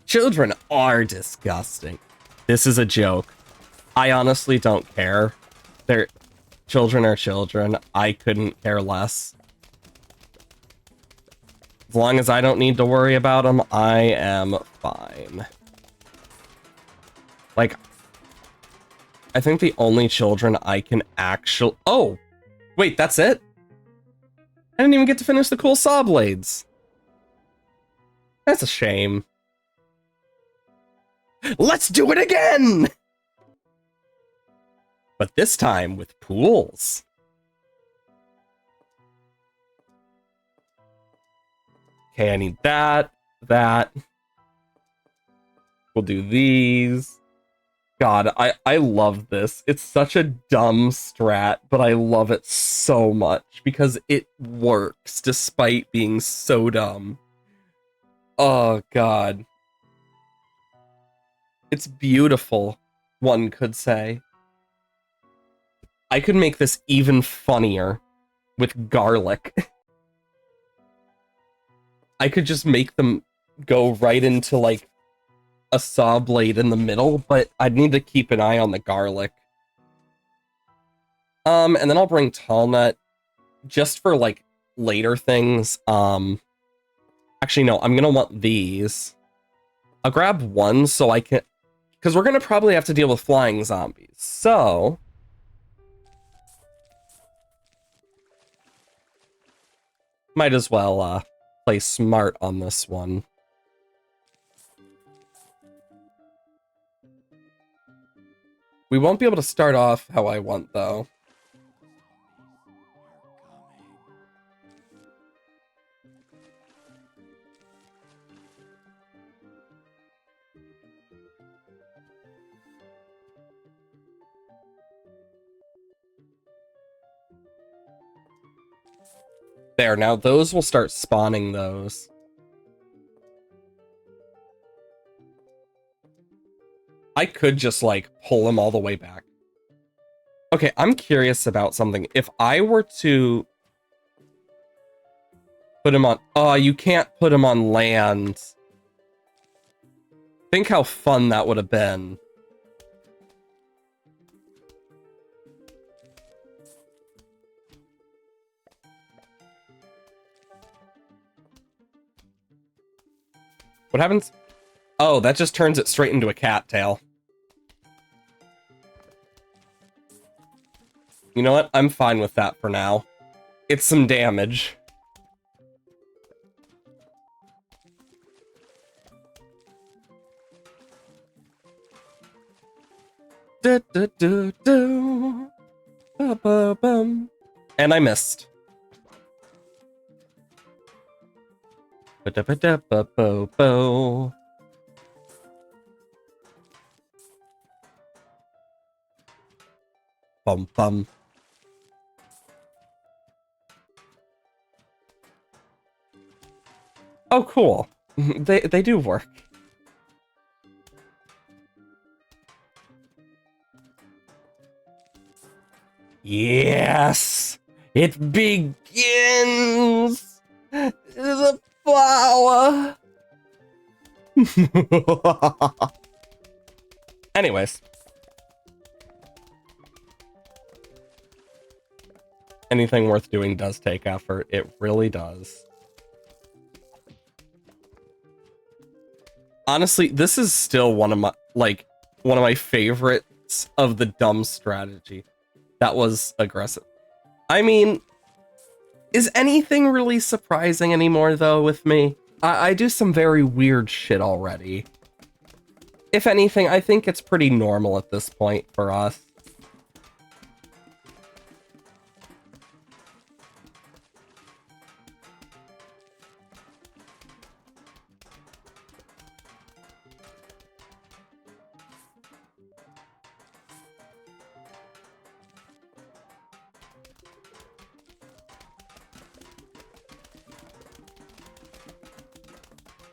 Children are disgusting. This is a joke. I honestly don't care. Children are children. I couldn't care less. As long as I don't need to worry about them, I am fine. Like, I think the only children I can actually... Oh! Wait, that's it? I didn't even get to finish the cool saw blades. That's a shame. Let's do it again! But this time with pools. Okay, I need that. We'll do these. God, I love this. It's such a dumb strat, but I love it so much because it works despite being so dumb. Oh, God. It's beautiful, one could say. I could make this even funnier with garlic. I could just make them go right into like a saw blade in the middle, but I'd need to keep an eye on the garlic. And then I'll bring tall nut just for like later things. Actually no, I'm gonna want these. I'll grab one so I can, because we're gonna probably have to deal with flying zombies. So might as well play smart on this one. We won't be able to start off how I want, though. There, now those will start spawning those. I could just, like, pull them all the way back. Okay, I'm curious about something. If I were to put him on... Oh, you can't put him on land. Think how fun that would have been. What happens? Oh, that just turns it straight into a cattail. You know what? I'm fine with that for now. It's some damage. Du, du, du, du. Ba, ba, bum. And I missed. Ba, da, ba, da, ba, bo, bo. Bum, bum. Oh, cool. They do work. Yes! It begins! The flower! Anyways. Anything worth doing does take effort. It really does. Honestly, this is still one of my favorites of the dumb strategy. That was aggressive. I mean, is anything really surprising anymore, though, with me? I do some very weird shit already. If anything, I think it's pretty normal at this point for us.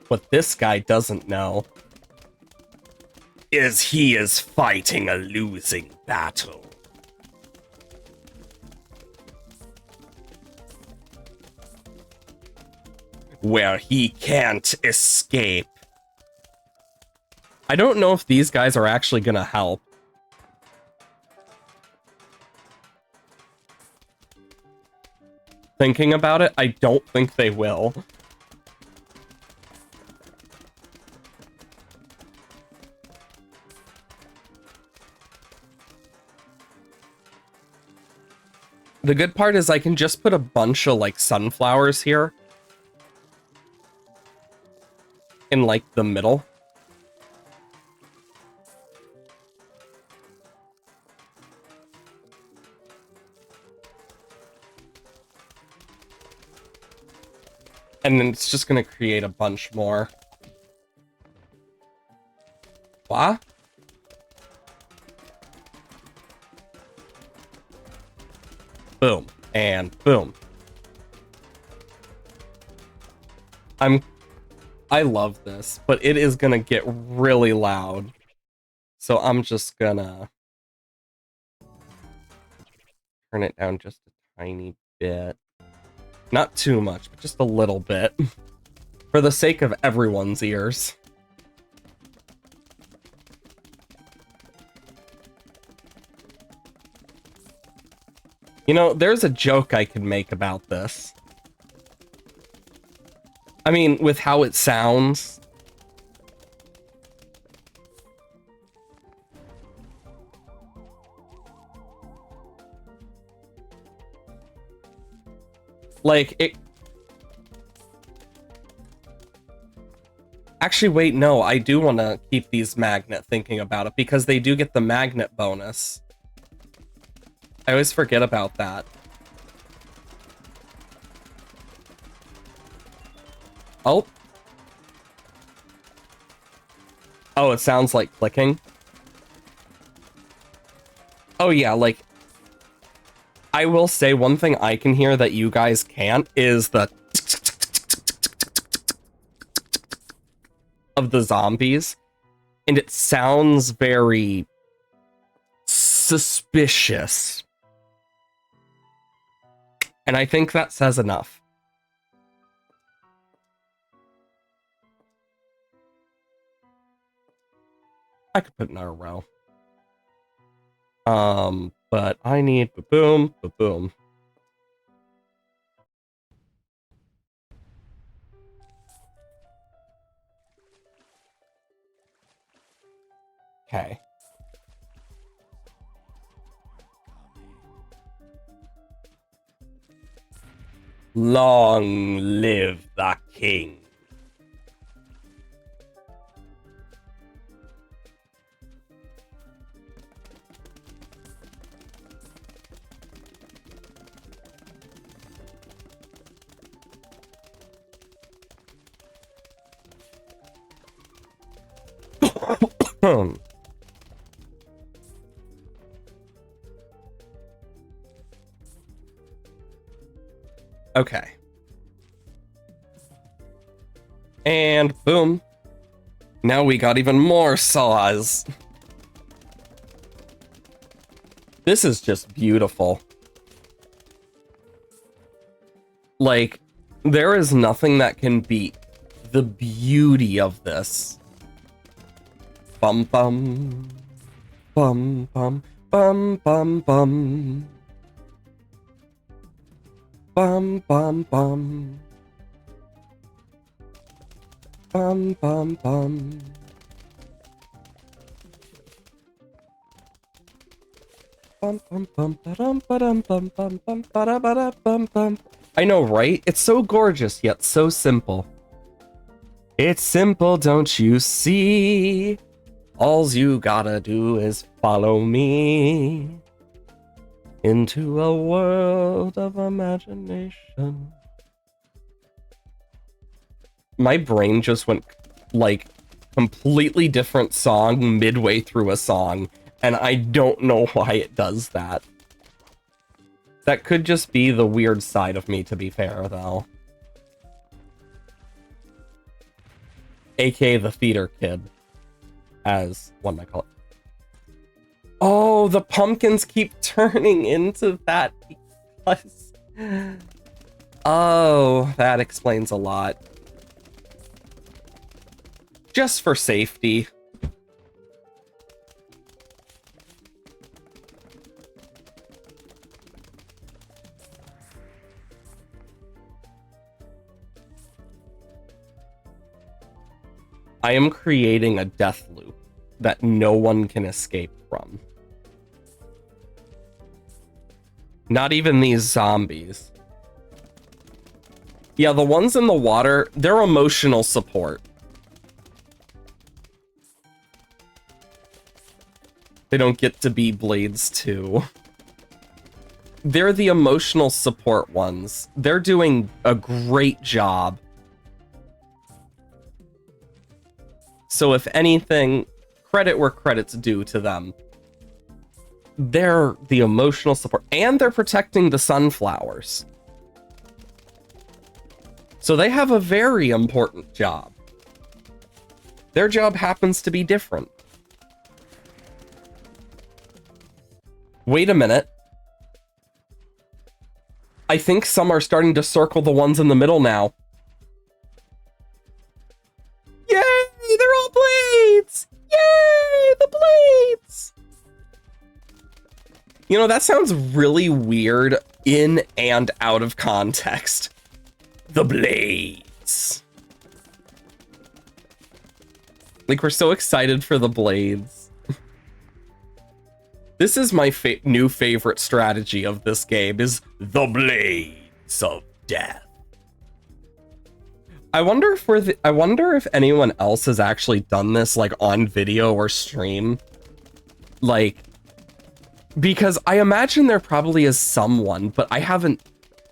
What this guy doesn't know is he is fighting a losing battle. Where he can't escape. I don't know if these guys are actually gonna help. Thinking about it, I don't think they will. The good part is I can just put a bunch of, like, sunflowers here. In, like, the middle. And then it's just gonna create a bunch more. What? Boom. And boom. I love this, but it is gonna get really loud. So I'm just gonna turn it down just a tiny bit. Not too much, but just a little bit. For the sake of everyone's ears. You know, there's a joke I could make about this. I mean, with how it sounds. Like, it... Actually, wait, no, I do want to keep these magnet thinking about it, because they do get the magnet bonus. I always forget about that. Oh. Oh, it sounds like clicking. Oh yeah, like... I will say one thing I can hear that you guys can't is the of the zombies, and it sounds very suspicious. And I think that says enough. I could put another row. But I need ba-boom, ba-boom. Okay. Long live the king. Okay. And boom. Now we got even more saws. This is just beautiful. Like, there is nothing that can beat the beauty of this. Bum bum. Bum bum. Bum bum bum. Bum bum bum. Bum bum bum. Bum bum bum ba-dum ba-dum bum bum bum ba-da bum bum. I know, right? It's so gorgeous yet so simple. It's simple, don't you see? All you gotta do is follow me into a world of imagination. My brain just went, like, completely different song midway through a song, and I don't know why it does that. That could just be the weird side of me, to be fair, though. AKA the theater kid, as one might call it. Oh, the pumpkins keep turning into that because... Oh, that explains a lot. Just for safety. I am creating a death loop that no one can escape from. Not even these zombies. Yeah, the ones in the water, they're emotional support. They don't get to be blades too. They're the emotional support ones. They're doing a great job. So if anything, credit where credit's due to them. They're the emotional support, and they're protecting the sunflowers. So they have a very important job. Their job happens to be different. Wait a minute. I think some are starting to circle the ones in the middle now. You know, that sounds really weird in and out of context. The blades. Like, we're so excited for the blades. This is my new favorite strategy of this game, is the blades of death. I wonder if anyone else has actually done this, like, on video or stream. Like, because I imagine there probably is someone, but I haven't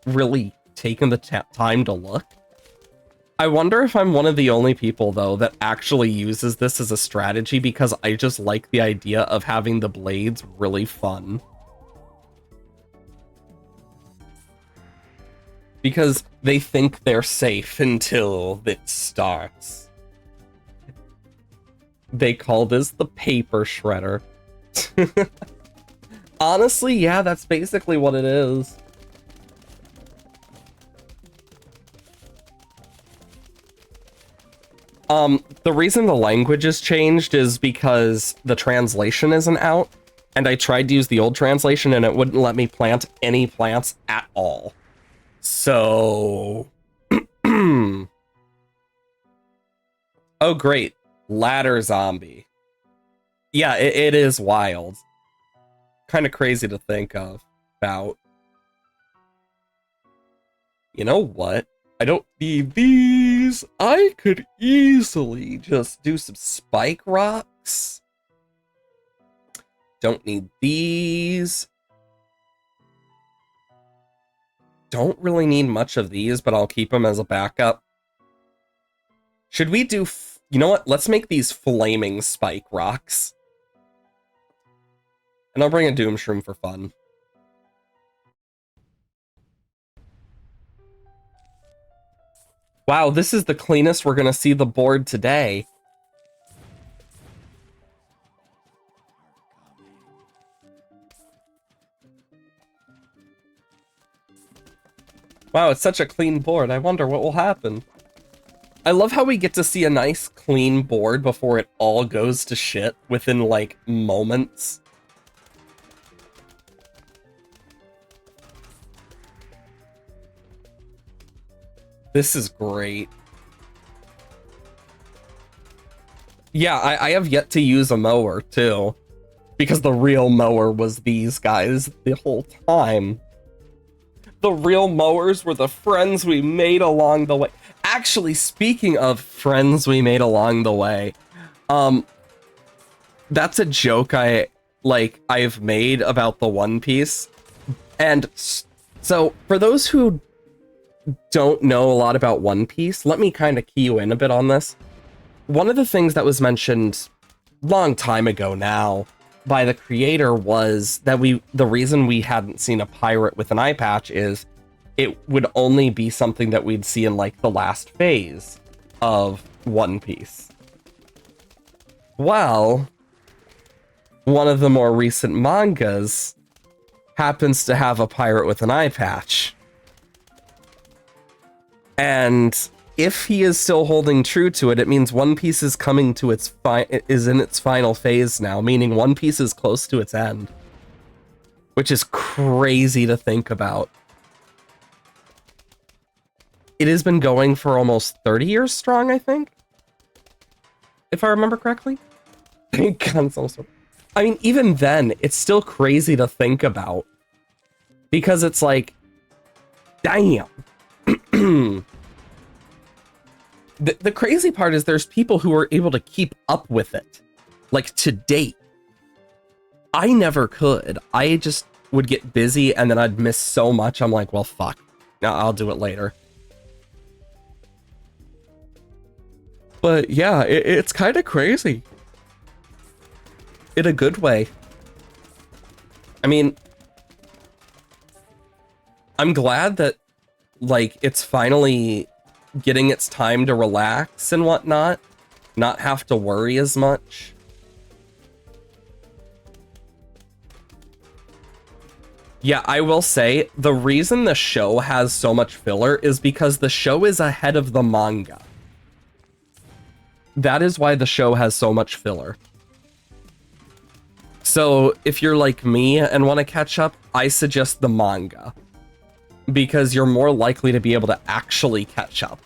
really taken the time to look. I wonder if I'm one of the only people, though, that actually uses this as a strategy, because I just like the idea of having the blades really fun. Because they think they're safe until it starts. They call this the paper shredder. Honestly, yeah, that's basically what it is. The reason the language has changed is because the translation isn't out, and I tried to use the old translation and it wouldn't let me plant any plants at all. So... oh, great. Ladder zombie. Yeah, it is wild. Kind of crazy to think about. You know what? I don't need these. I could easily just do some spike rocks. Don't need these. Don't really need much of these, but I'll keep them as a backup. Should we do... you know what? Let's make these flaming spike rocks. And I'll bring a doom shroom for fun. Wow, this is the cleanest we're gonna see the board today. Wow, it's such a clean board. I wonder what will happen. I love how we get to see a nice clean board before it all goes to shit within, like, moments. This is great. Yeah, I have yet to use a mower, too. Because the real mower was these guys the whole time. The real mowers were the friends we made along the way. Actually, speaking of friends we made along the way, that's a joke I've made about the One Piece. And so, for those who don't know a lot about One Piece, let me kind of key you in a bit on this. One of the things that was mentioned long time ago now by the creator was that the reason we hadn't seen a pirate with an eye patch is it would only be something that we'd see in, like, the last phase of One Piece. Well, one of the more recent mangas happens to have a pirate with an eye patch. And if he is still holding true to it, it means One Piece is coming to is in its final phase now, meaning One Piece is close to its end. Which is crazy to think about. It has been going for almost 30 years strong, I think? If I remember correctly? Thank God, I mean, even then, it's still crazy to think about. Because it's like, damn. The crazy part is there's people who are able to keep up with it, like, to date. I never could. I just would get busy and then I'd miss so much. I'm like, well, fuck. I'll do it later. But yeah, it's kind of crazy. In a good way. I mean, I'm glad that, like, it's finally getting its time to relax and whatnot, not have to worry as much. Yeah, I will say, the reason the show has so much filler is because the show is ahead of the manga. That is why the show has so much filler. So if you're like me and want to catch up, I suggest the manga, because you're more likely to be able to actually catch up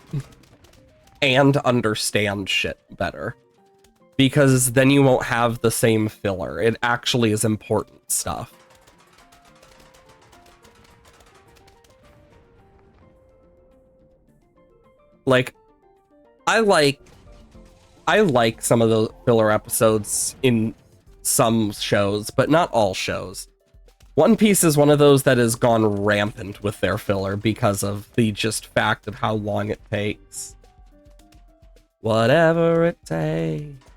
and understand shit better, because then you won't have the same filler. It actually is important stuff. Like, I like some of the filler episodes in some shows, but not all shows. One Piece is one of those that has gone rampant with their filler because of the just fact of how long it takes. Whatever it takes.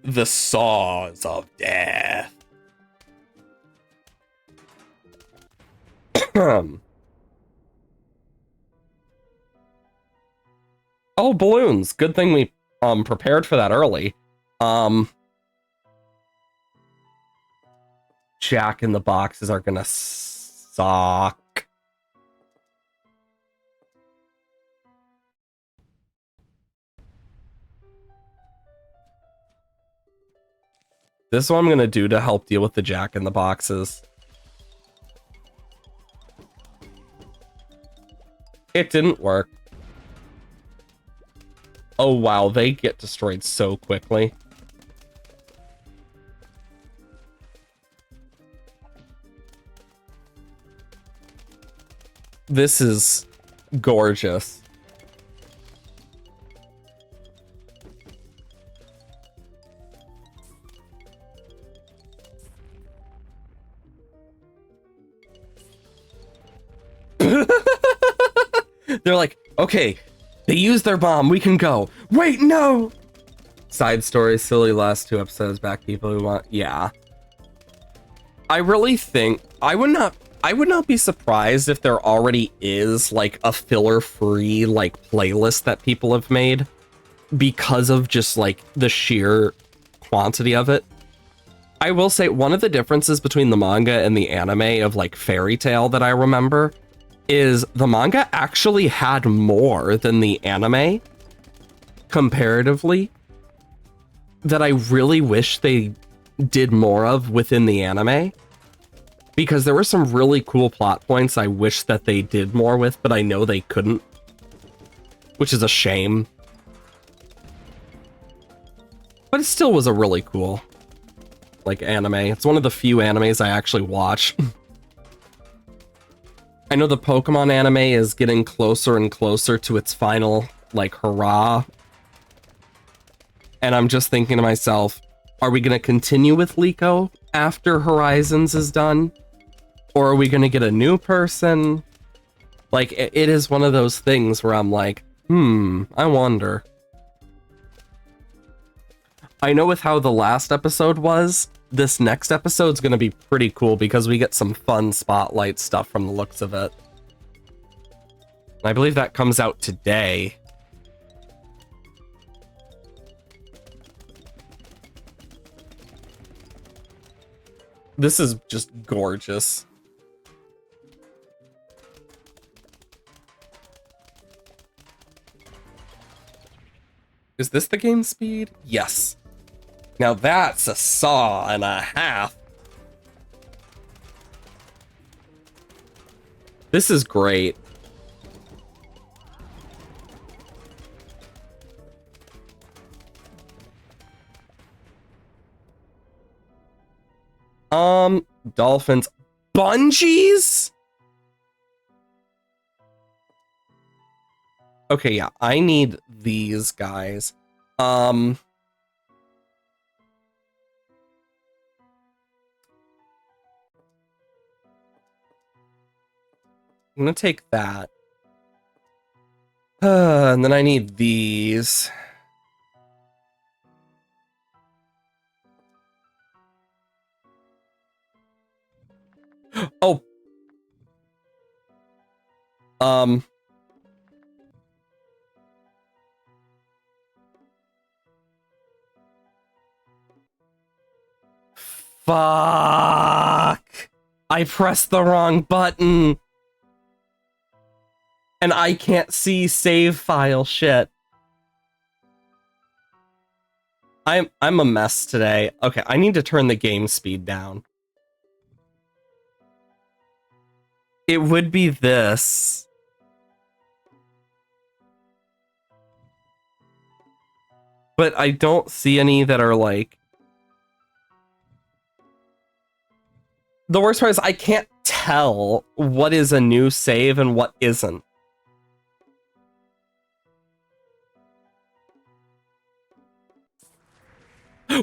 The Saws of Death. Oh, balloons. Good thing we prepared for that early. Jack in the Boxes are gonna suck. This is what I'm gonna do to help deal with the Jack in the Boxes. It didn't work. Oh wow, they get destroyed so quickly. This is gorgeous. They're like, okay, they used their bomb, we can go. Wait, no! Side story, silly last 2 episodes back, people who want, yeah. I really think, I would not be surprised if there already is like a filler-free like playlist that people have made because of just like the sheer quantity of it. I will say one of the differences between the manga and the anime of like Fairy Tail that I remember is the manga actually had more than the anime comparatively that I really wish they did more of within the anime, because there were some really cool plot points I wish that they did more with, but I know they couldn't, which is a shame. But it still was a really cool like anime. It's one of the few animes I actually watch. I know the Pokemon anime is getting closer and closer to its final, like, hurrah. And I'm just thinking to myself, are we going to continue with Liko after Horizons is done? Or are we going to get a new person? Like, it is one of those things where I'm like, I wonder. I know with how the last episode was, this next episode's going to be pretty cool because we get some fun spotlight stuff from the looks of it. I believe that comes out today. This is just gorgeous. Is this the game speed? Yes. Now that's a saw and a half. This is great. Dolphins. Bungees? Okay, yeah, I need these guys. I'm gonna take that. And then I need these. Oh. Fuck. I pressed the wrong button. And I can't see save file shit. I'm a mess today. Okay, I need to turn the game speed down. It would be this. But I don't see any that are like... The worst part is I can't tell what is a new save and what isn't.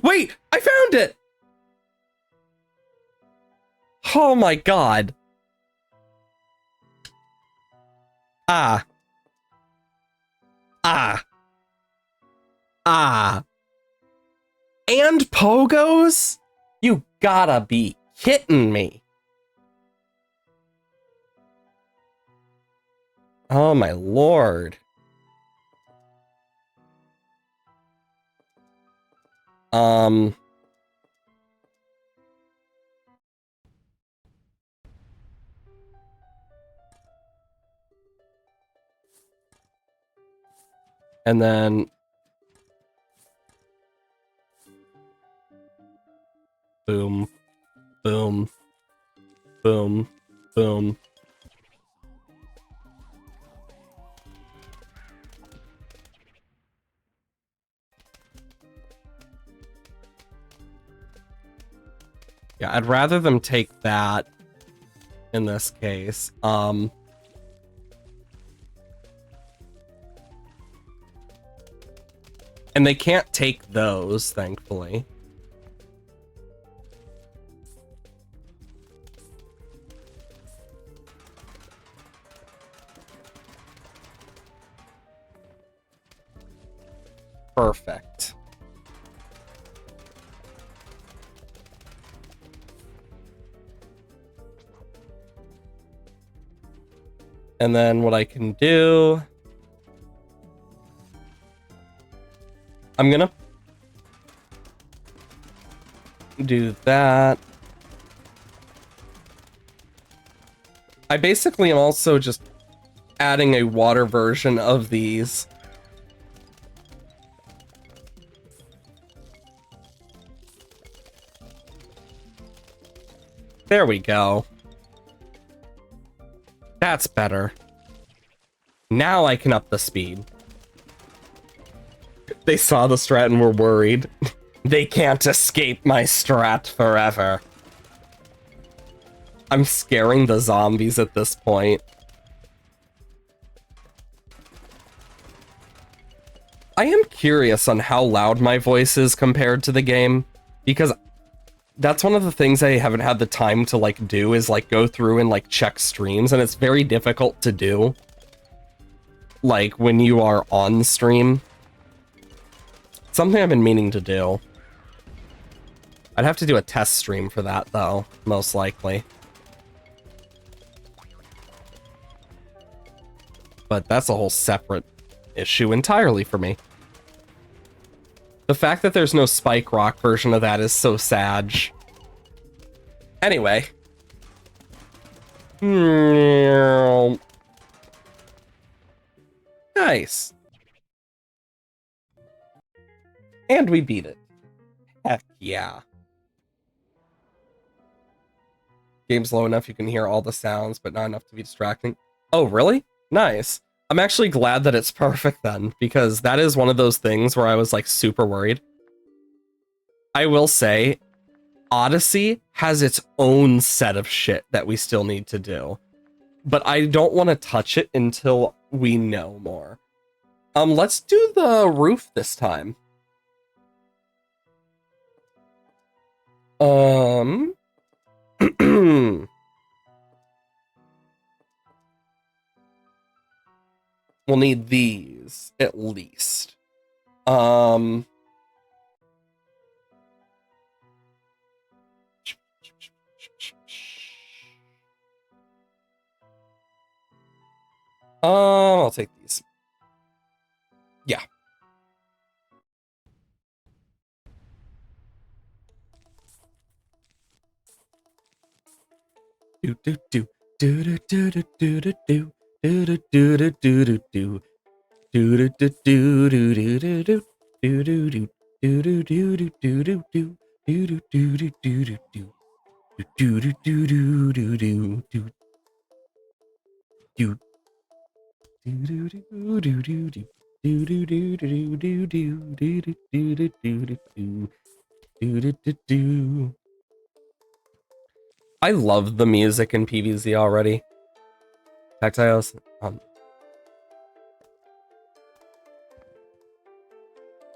Wait! I found it! Oh my god. Ah. Ah. Ah. And pogos? You gotta be kidding me. Oh my lord. And then boom, boom, boom, boom. Yeah, I'd rather them take that in this case. And they can't take those, thankfully. Perfect. And then what I can do... I'm gonna do that. I basically am also just adding a water version of these. There we go. That's better. Now I can up the speed. They saw the strat and were worried. They can't escape my strat forever. I'm scaring the zombies at this point. I am curious on how loud my voice is compared to the game, because that's one of the things I haven't had the time to like do is like go through and like check streams, and it's very difficult to do. Like when you are on stream. Something I've been meaning to do. I'd have to do a test stream for that though, most likely. But that's a whole separate issue entirely for me. The fact that there's no Spike Rock version of that is so sad. Anyway. Nice. And we beat it. Heck yeah. Game's low enough you can hear all the sounds, but not enough to be distracting. Oh, really? Nice. I'm actually glad that it's perfect then, because that is one of those things where I was like super worried. I will say, Odyssey has its own set of shit that we still need to do, but I don't want to touch it until we know more. Let's do the roof this time. We'll need these at least. I'll take these. Yeah. Do do do do do do do do do Do do do do do do do. Do do do do do do do do. Do do do do do do do do do do. Do do do do do do do. Do do do do do do do. Do do do do do do. Do do do do do do do do do do do do do do do. I love the music in PvZ already. Tactiles.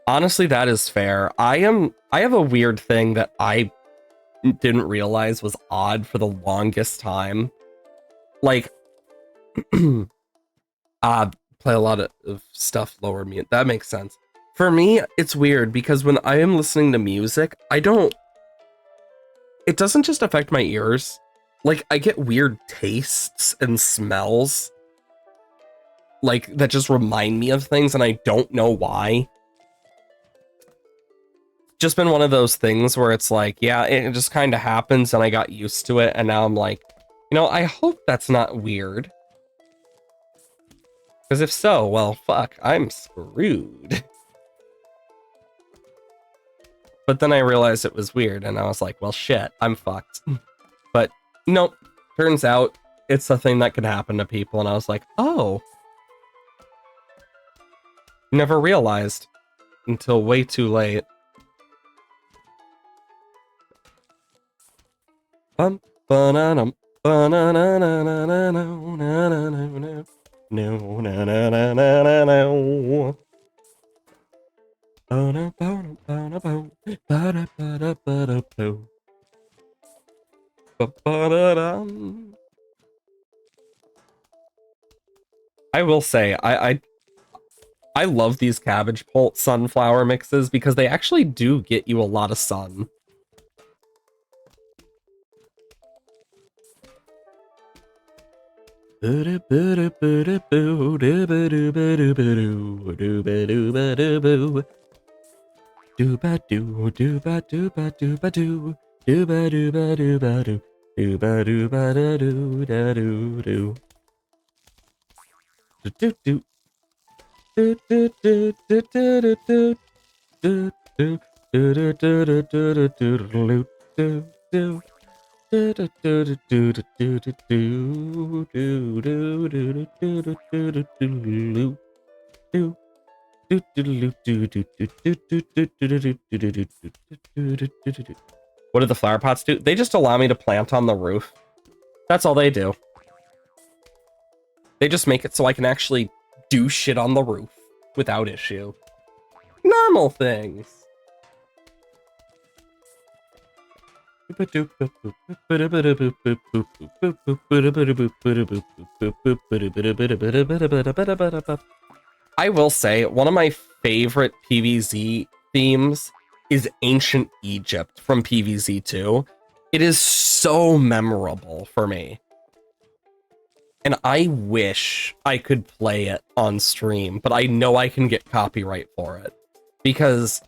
Honestly, that is fair. I have a weird thing that I didn't realize was odd for the longest time. Like, play a lot of stuff lower mute. That makes sense. For me, it's weird because when I am listening to music, it doesn't just affect my ears. Like, I get weird tastes and smells, like, that just remind me of things, and I don't know why. Just been one of those things where it's like, yeah, it just kind of happens, and I got used to it, and now I'm like, I hope that's not weird. Because if so, well, fuck, I'm screwed. But then I realized it was weird, and I was like, well, shit, I'm fucked. But nope, turns out it's a thing that could happen to people, and I was like, oh. Never realized until way too late. Bum bananum banana no no no. I will say, I love these cabbage pulse sunflower mixes because they actually do get you a lot of sun. What do the flower pots do? They just allow me to plant on the roof. That's all they do. They just make it so I can actually do shit on the roof without issue. Normal things. I will say, one of my favorite PvZ themes is Ancient Egypt from PvZ2. It is so memorable for me. And I wish I could play it on stream, but I know I can get copyright for it. Because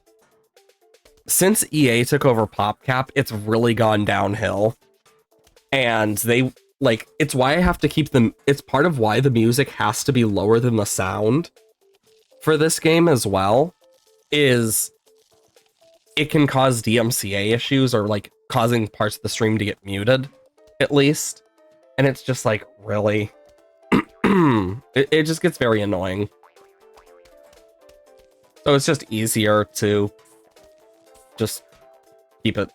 since EA took over PopCap, it's really gone downhill. And they, like, it's why I have to keep them, it's part of why the music has to be lower than the sound for this game as well, is it can cause DMCA issues or, like, causing parts of the stream to get muted, at least. And it's just like, really? It just gets very annoying. So it's just easier to just keep it.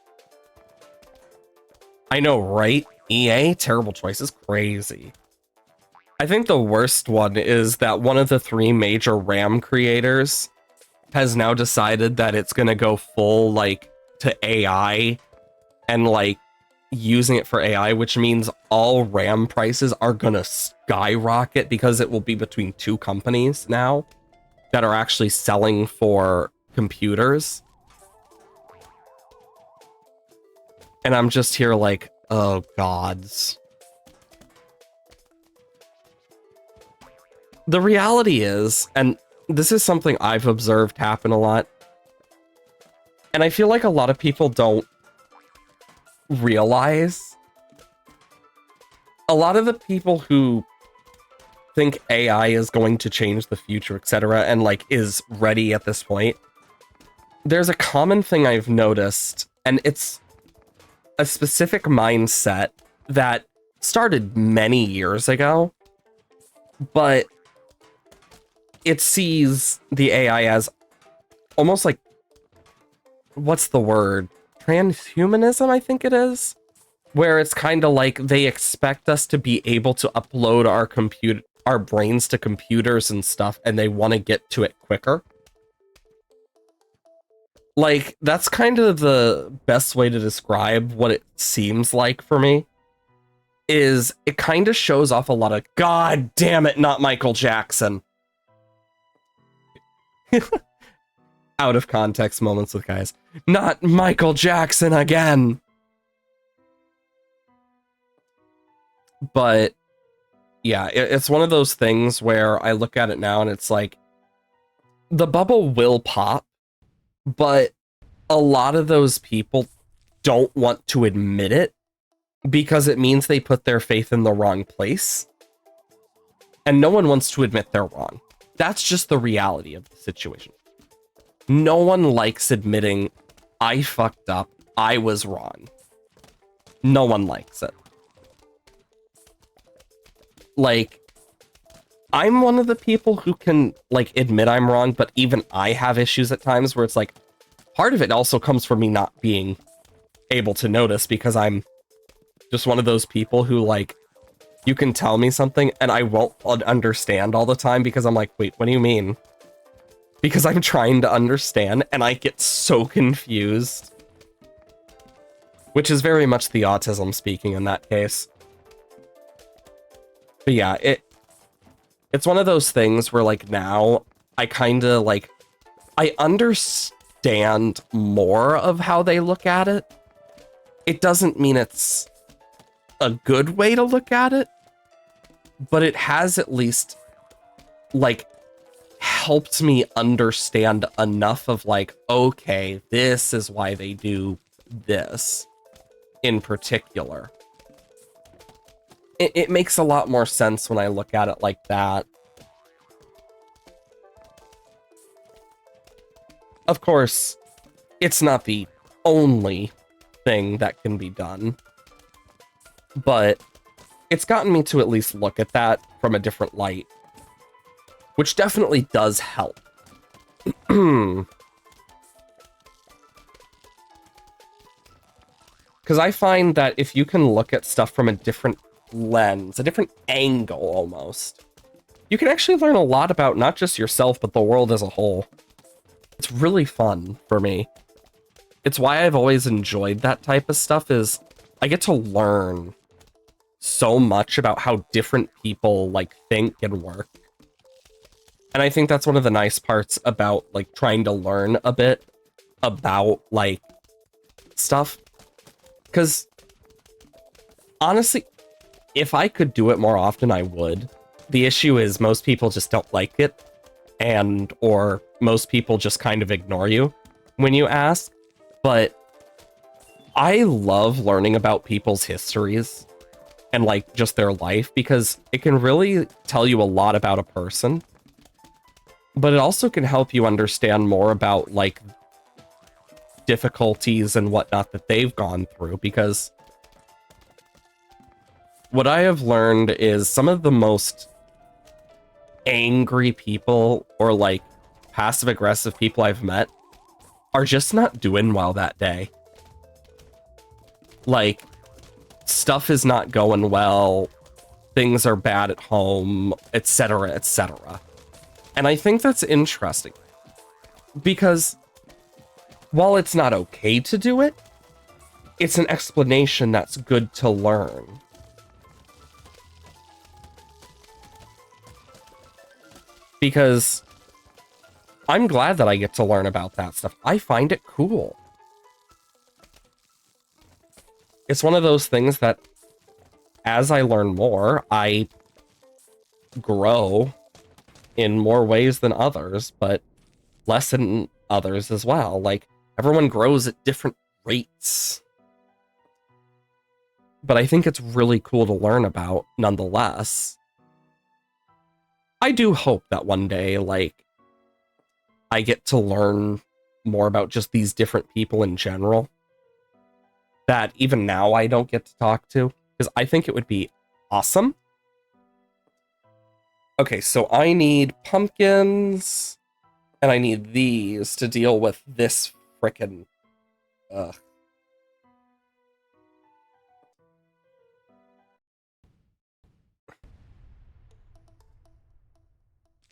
I know, right? EA, terrible choice is crazy. I think the worst one is that one of the 3 major RAM creators has now decided that it's gonna go full, like, to AI and, like, using it for AI, which means all RAM prices are gonna skyrocket because it will be between 2 companies now that are actually selling for computers. And I'm just here like, oh gods. The reality is, and this is something I've observed happen a lot, and I feel like a lot of people don't realize, a lot of the people who think AI is going to change the future, etc., and like is ready at this point, there's a common thing I've noticed, and it's a specific mindset that started many years ago, but it sees the AI as almost like, what's the word? Transhumanism, I think it is, where it's kind of like they expect us to be able to upload our brains to computers and stuff, and they want to get to it quicker. Like, that's kind of the best way to describe what it seems like for me, is it kind of shows off a lot of, God damn it, not Michael Jackson. Out of context moments with guys. Not Michael Jackson again! But, yeah, it's one of those things where I look at it now and it's like, the bubble will pop, but a lot of those people don't want to admit it because it means they put their faith in the wrong place. And no one wants to admit they're wrong. That's just the reality of the situation. No one likes admitting, I fucked up, I was wrong. No one likes it. Like, I'm one of the people who can, like, admit I'm wrong, but even I have issues at times where it's like, part of it also comes from me not being able to notice because I'm just one of those people who, like, you can tell me something and I won't understand all the time because I'm like, wait, what do you mean? Because I'm trying to understand and I get so confused. Which is very much the autism speaking in that case. But yeah, it's one of those things where, like, now I kind of, like, I understand more of how they look at it. It doesn't mean it's a good way to look at it, but it has at least, like, helped me understand enough of, like, okay, this is why they do this in particular. It makes a lot more sense when I look at it like that. Of course, it's not the only thing that can be done, but it's gotten me to at least look at that from a different light, which definitely does help. Because I find that if you can look at stuff from a different lens, a different angle almost, you can actually learn a lot about not just yourself, but the world as a whole. It's really fun for me. It's why I've always enjoyed that type of stuff, is I get to learn so much about how different people, like, think and work. And I think that's one of the nice parts about, like, trying to learn a bit about, like, stuff. Because, honestly, if I could do it more often, I would. The issue is most people just don't like it, or most people just kind of ignore you when you ask. But I love learning about people's histories and, like, just their life, because it can really tell you a lot about a person. But it also can help you understand more about, like, difficulties and whatnot that they've gone through, because what I have learned is some of the most angry people, or, like, passive-aggressive people I've met, are just not doing well that day. Like, stuff is not going well, things are bad at home, etc., etc. And I think that's interesting, because while it's not okay to do it, it's an explanation that's good to learn. Because I'm glad that I get to learn about that stuff. I find it cool. It's one of those things that, as I learn more, I grow in more ways than others, but less in others as well. Like, everyone grows at different rates. But I think it's really cool to learn about, nonetheless. I do hope that one day, like, I get to learn more about just these different people in general that even now I don't get to talk to, because I think it would be awesome. Okay, so I need pumpkins, and I need these to deal with this frickin'... Ugh.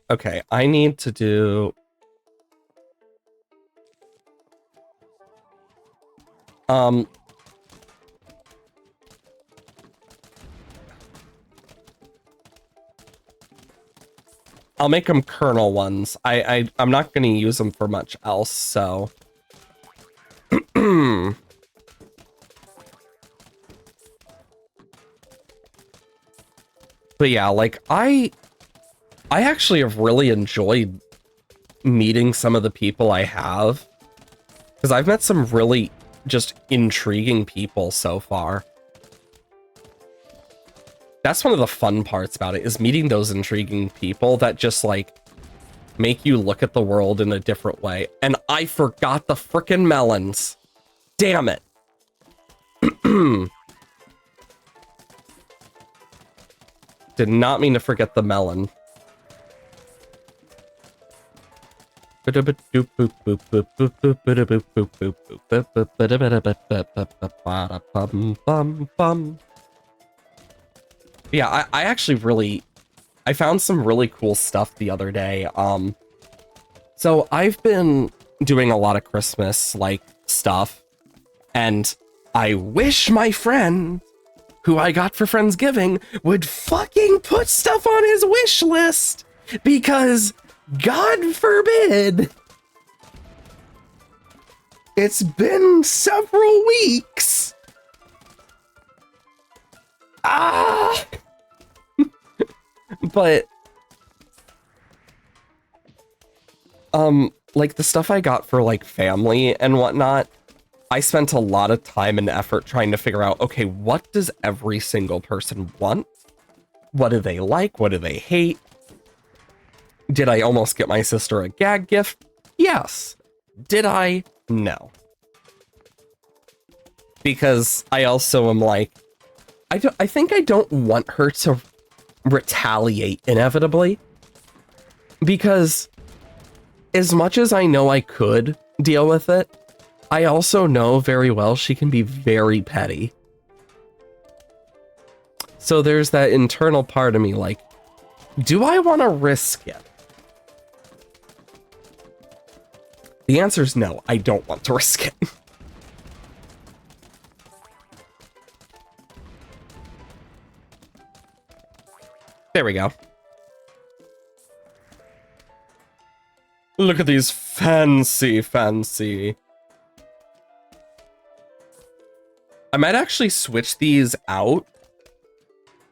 Okay, I need to do... I'll make them kernel ones. I'm not going to use them for much else, so... But yeah, like, I actually have really enjoyed meeting some of the people I have. Because I've met some really just intriguing people so far. That's one of the fun parts about it, is meeting those intriguing people that just, like, make you look at the world in a different way. And I forgot the frickin' melons. Damn it. Did not mean to forget the melon. Yeah, I actually really... I found some really cool stuff the other day. So I've been doing a lot of Christmas, like, stuff. And I wish my friend, who I got for Friendsgiving, would fucking put stuff on his wish list. Because, God forbid, it's been several weeks. Ah! But, like, the stuff I got for, like, family and whatnot, I spent a lot of time and effort trying to figure out, okay, what does every single person want? What do they like? What do they hate? Did I almost get my sister a gag gift? Yes. Did I? No. Because I also am like, I think I don't want her to retaliate inevitably. Because as much as I know I could deal with it, I also know very well she can be very petty. So there's that internal part of me like, do I want to risk it? The answer is no, I don't want to risk it. There we go. Look at these fancy. I might actually switch these out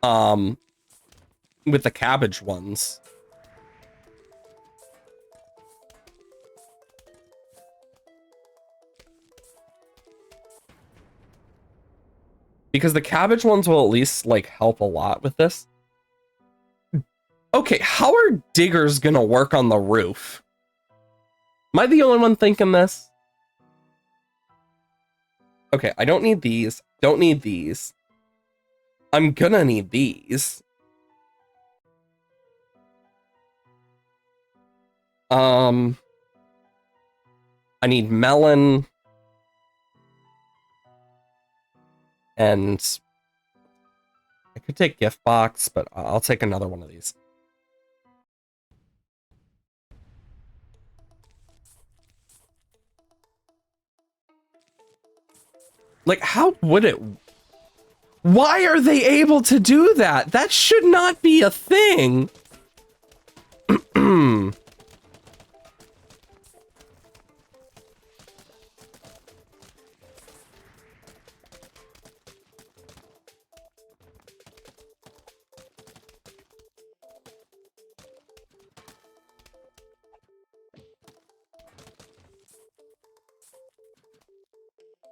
with the cabbage ones. Because the cabbage ones will at least, like, help a lot with this. Okay, how are diggers gonna work on the roof? Am I the only one thinking this? Okay, I don't need these. Don't need these. I'm gonna need these. I need melon. And I could take gift box, but I'll take another one of these. Like, how would it... Why are they able to do that? That should not be a thing.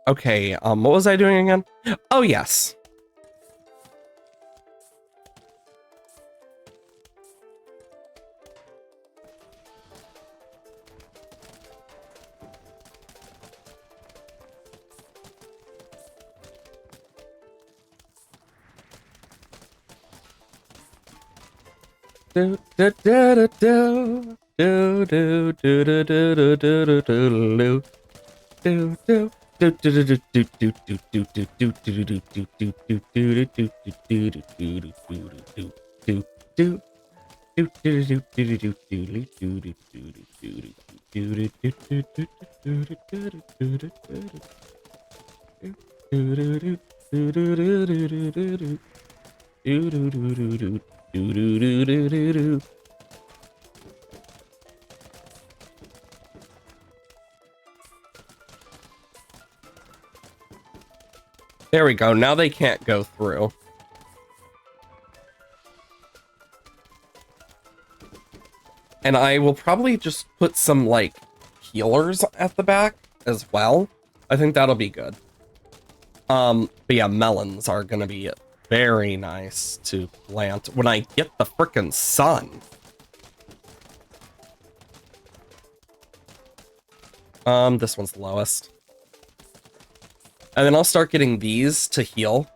Okay, what was I doing again? Oh, yes. Do do do do do do do do do do do do do do. There we go. Now they can't go through. And I will probably just put some, like, healers at the back as well. I think that'll be good. But yeah, melons are gonna be very nice to plant when I get the frickin' sun. This one's the lowest. And then I'll start getting these to heal.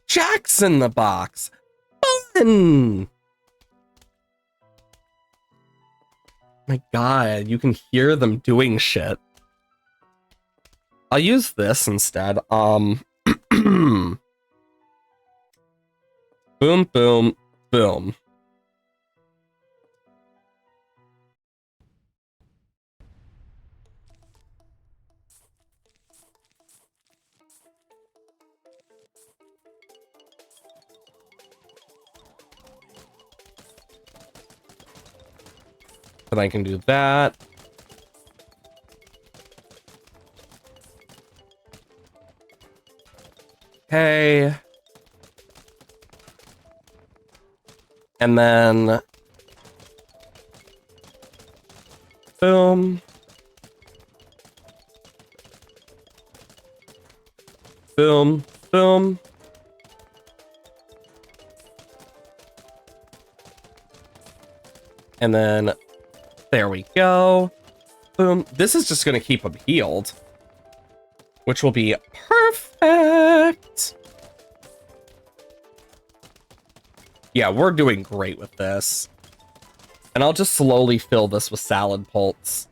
Jack's in the box. Fun! My god, you can hear them doing shit. I'll use this instead. Boom, boom, boom. Then I can do that. Okay. And then boom. Boom, boom. And then there we go. Boom. This is just going to keep them healed, which will be perfect. Yeah, we're doing great with this. And I'll just slowly fill this with salad pults.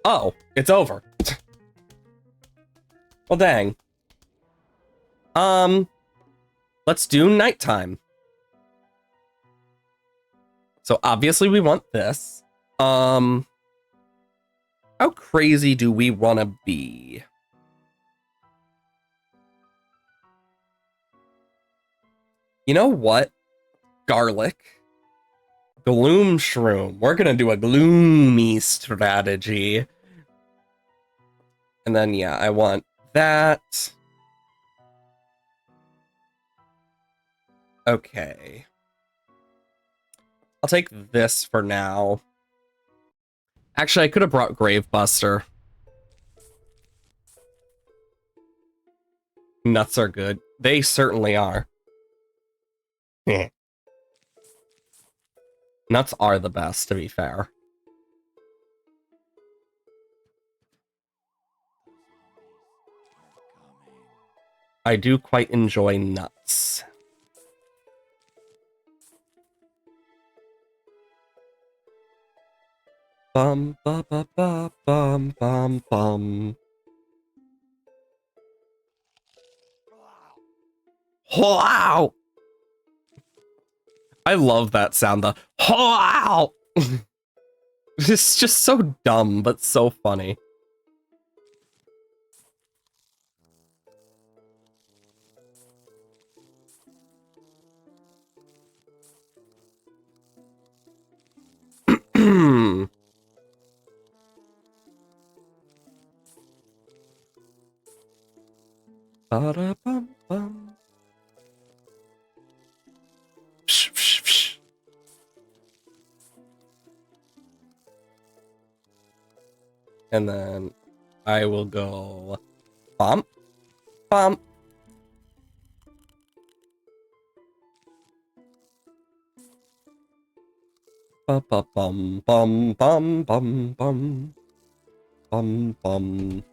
Oh, it's over. Well, dang. Let's do nighttime. So obviously we want this. How crazy do we want to be? You know what? Garlic. Gloom shroom. We're gonna do a gloomy strategy. And then, yeah, I want that. Okay. I'll take this for now. Actually, I could have brought Gravebuster. Nuts are good. They certainly are. Nuts are the best, to be fair. I do quite enjoy nuts. Bum ba ba ba bum bum bum. Wow! I love that sound, the wow! It's just so dumb, but so funny. Ba-da-bum-bum. Psh, psh, psh. And then I will go bump, bump. Bum bum bum bum bum bum bum bum bum.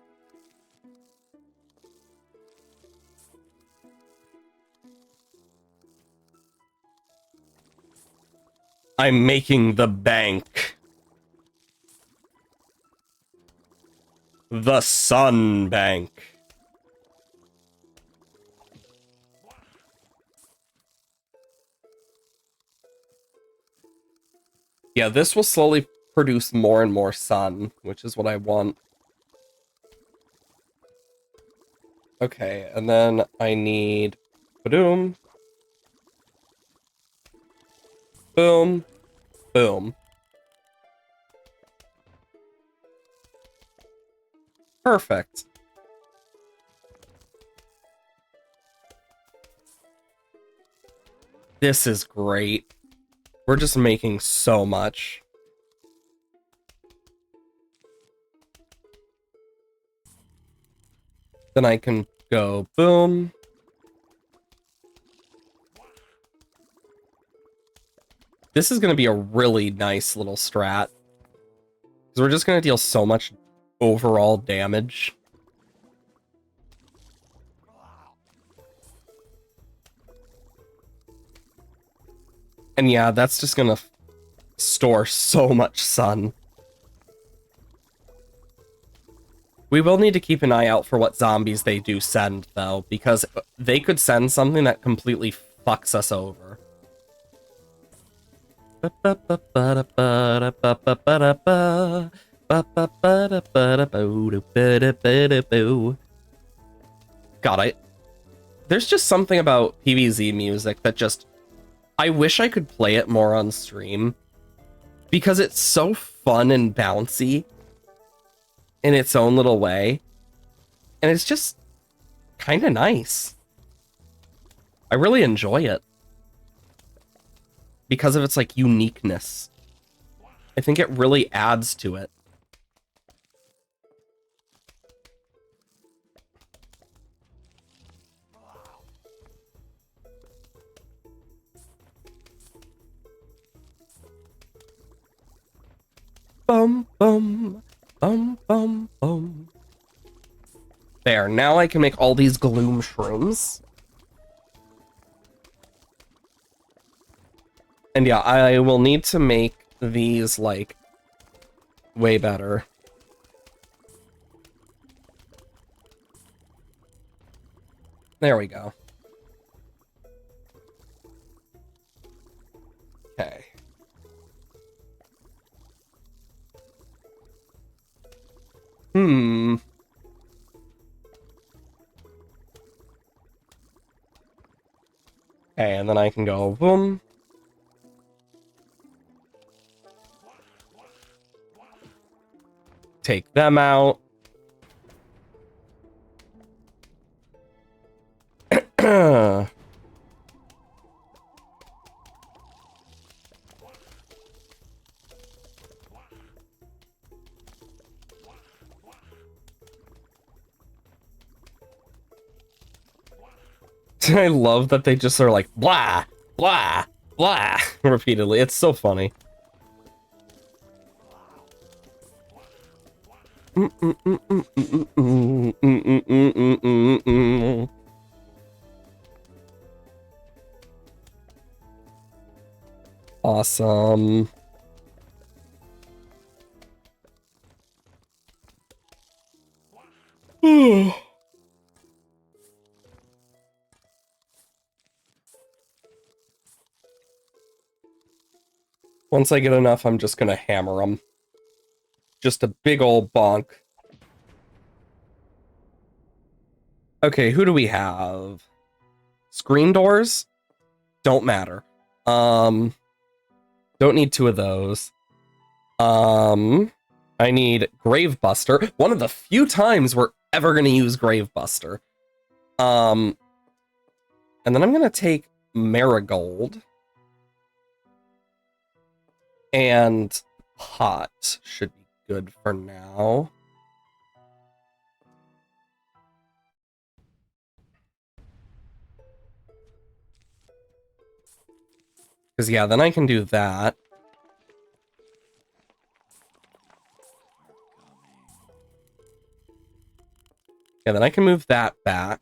I'm making the bank. The Sun Bank. Yeah, this will slowly produce more and more sun, which is what I want. Okay, and then I need boom, boom, boom. Perfect. This is great. We're just making so much. Then I can go boom. This is going to be a really nice little strat. Because we're just going to deal so much overall damage. And yeah, that's just going to store so much sun. We will need to keep an eye out for what zombies they do send, though, because they could send something that completely fucks us over. God, there's just something about PvZ music that just... I wish I could play it more on stream, because it's so fun and bouncy in its own little way, and it's just kind of nice. I really enjoy it because of its like uniqueness. I think it really adds to it. Bum bum bum bum bum. There, now I can make all these gloom shrooms. And yeah, I will need to make these, like, way better. There we go. Okay. Hmm. Okay, and then I can go boom. Take them out. I love that they just are like, blah, blah, blah, repeatedly. It's so funny. Awesome. Once I get enough, I'm just gonna hammer them. Just a big old bonk. Okay, who do we have? Screen doors? Don't matter. Don't need two of those. I need Gravebuster. One of the few times we're ever gonna use Gravebuster. And then I'm gonna take Marigold. And Pot should be good for now. Because, yeah, then I can do that. Yeah, then I can move that back.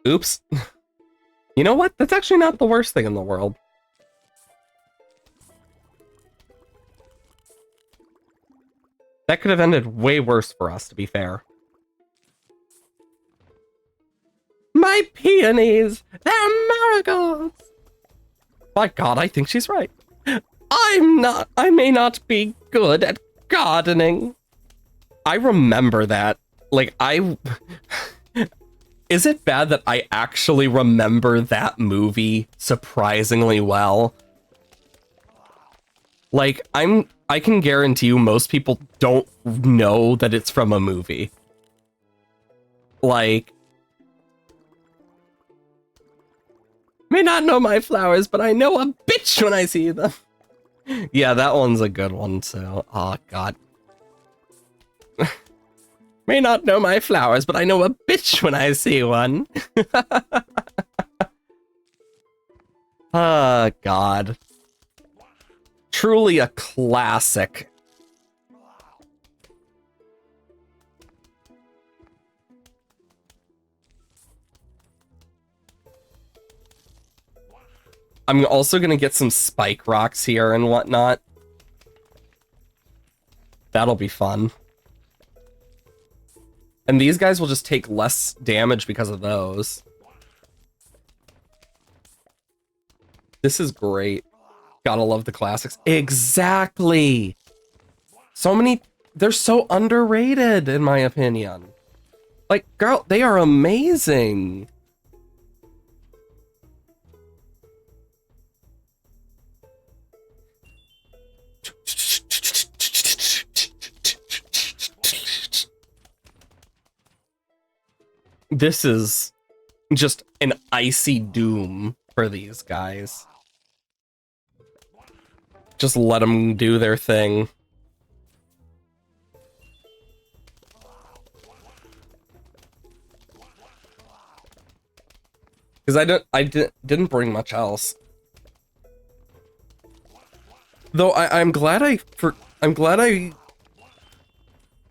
Oops. You know what? That's actually not the worst thing in the world. That could have ended way worse for us, to be fair. My peonies! They're marigolds! My god, I think she's right. I may not be good at gardening. I remember that. Like, is it bad that I actually remember that movie surprisingly well? Like, I can guarantee you most people don't know that it's from a movie. Like, may not know my flowers, but I know a bitch when I see them. Yeah, that one's a good one too. Oh, God. May not know my flowers, but I know a bitch when I see one. Oh, God. Truly a classic. I'm also gonna get some spike rocks here and whatnot. That'll be fun. And these guys will just take less damage because of those. This is great. Gotta love the classics. Exactly! So many... They're so underrated, in my opinion. Like, girl, they are amazing! This is just an icy doom for these guys. Just let them do their thing. Because didn't bring much else. Though I'm glad I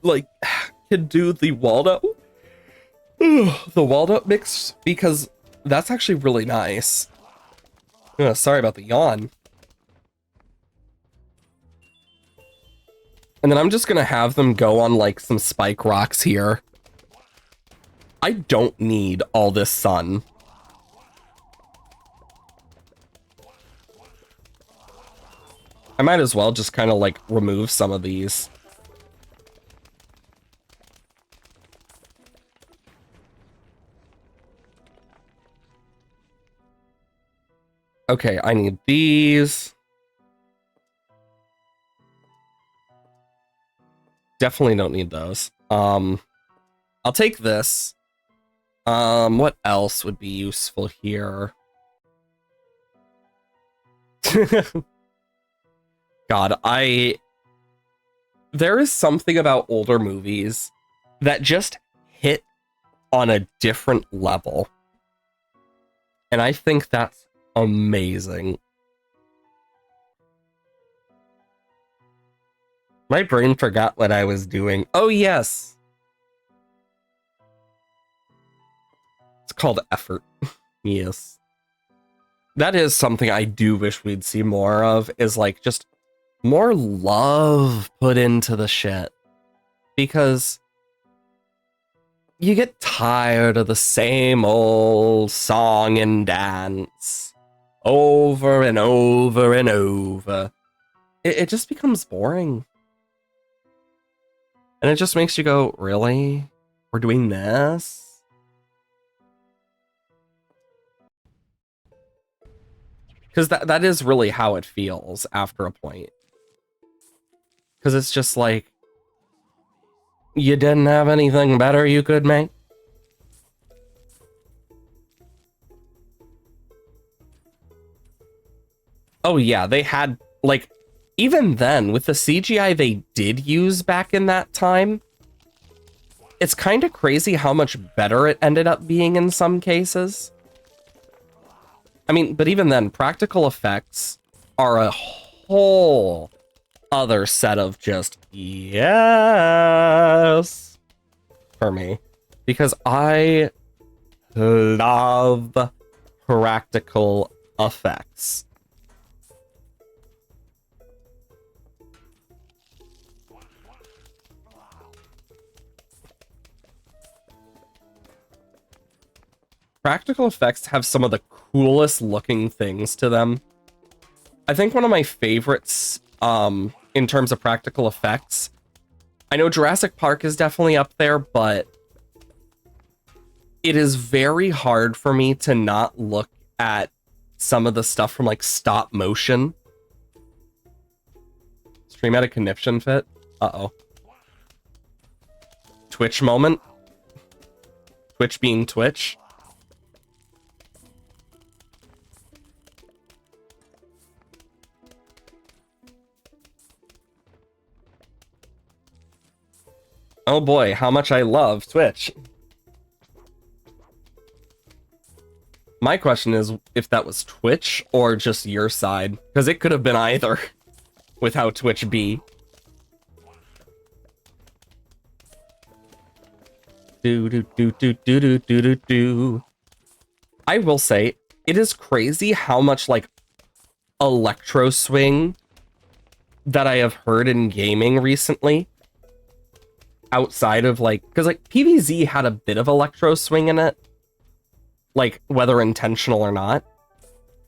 like could do the Waldo. The Waldo mix, because that's actually really nice. Sorry about the yawn. And then I'm just gonna have them go on like some spike rocks here. I don't need all this sun. I might as well just kind of like remove some of these. Okay, I need these. Definitely don't need those. I'll take this. What else would be useful here? God, there is something about older movies that just hit on a different level. And I think that's amazing. My brain forgot what I was doing. Oh, yes. It's called effort. Yes. That is something I do wish we'd see more of, is like just more love put into the shit. Because you get tired of the same old song and dance over and over and over. It just becomes boring. And it just makes you go, really? We're doing this? Because that is really how it feels after a point. Because it's just like, you didn't have anything better you could make? Oh yeah, they had, like, even then, with the CGI they did use back in that time, it's kind of crazy how much better it ended up being in some cases. I mean, but even then, practical effects are a whole other set of just yes for me. Because I love practical effects. Practical effects have some of the coolest looking things to them. I think one of my favorites in terms of practical effects, I know Jurassic Park is definitely up there, but it is very hard for me to not look at some of the stuff from like stop motion. Stream at a conniption fit. Uh-oh. Twitch moment. Twitch being Twitch. Oh boy, how much I love Twitch. My question is if that was Twitch or just your side, because it could have been either with how Twitch be. Do do do do do do do do do. I will say it is crazy how much like electro swing that I have heard in gaming recently. Outside of like, because like PvZ had a bit of electro swing in it, like whether intentional or not.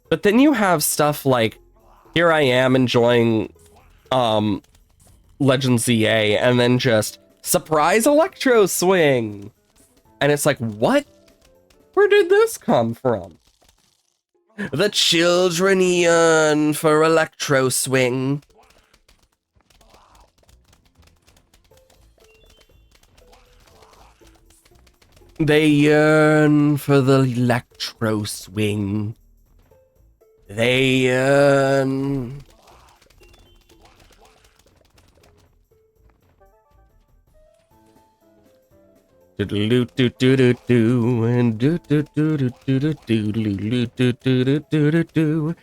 But then you have stuff like, here I am enjoying Legend ZA, and then just surprise electro swing, and it's like, what? Where did this come from? The children yearn for electro swing. They yearn for the electro swing. They yearn. Do do do do do do and do do do do do do do do do do do do.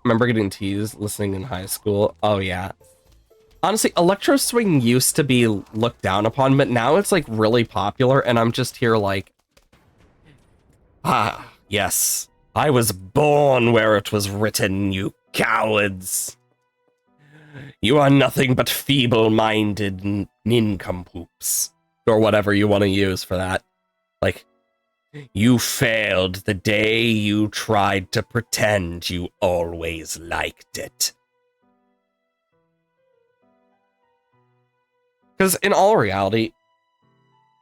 Remember getting teased listening in high school? Oh yeah. Honestly, electro swing used to be looked down upon, but now it's like really popular, and I'm just here like, ah, yes. I was born where it was written, you cowards. You are nothing but feeble-minded nincompoops. Or whatever you want to use for that. Like, you failed the day you tried to pretend you always liked it. Because in all reality,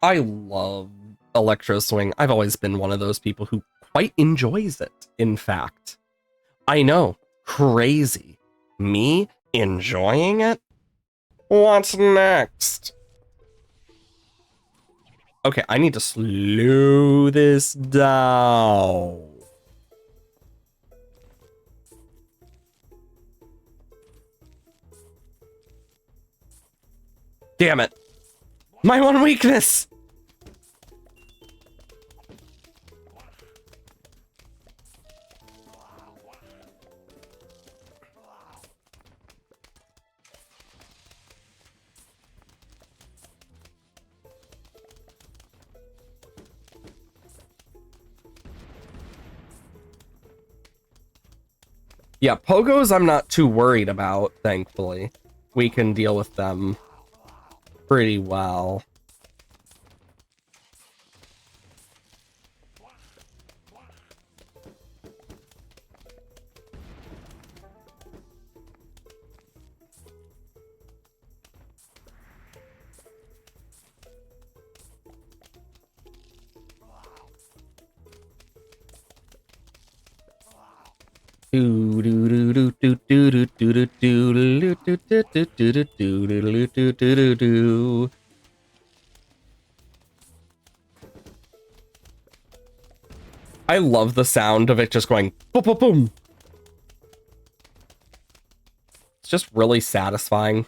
I love electro swing. I've always been one of those people who quite enjoys it, in fact. I know, crazy. Me enjoying it? What's next? Okay, I need to slow this down. Damn it. My one weakness! Yeah, pogos I'm not too worried about, thankfully. We can deal with them pretty well. I love the sound of it just going boom, boom, boom. just really satisfying.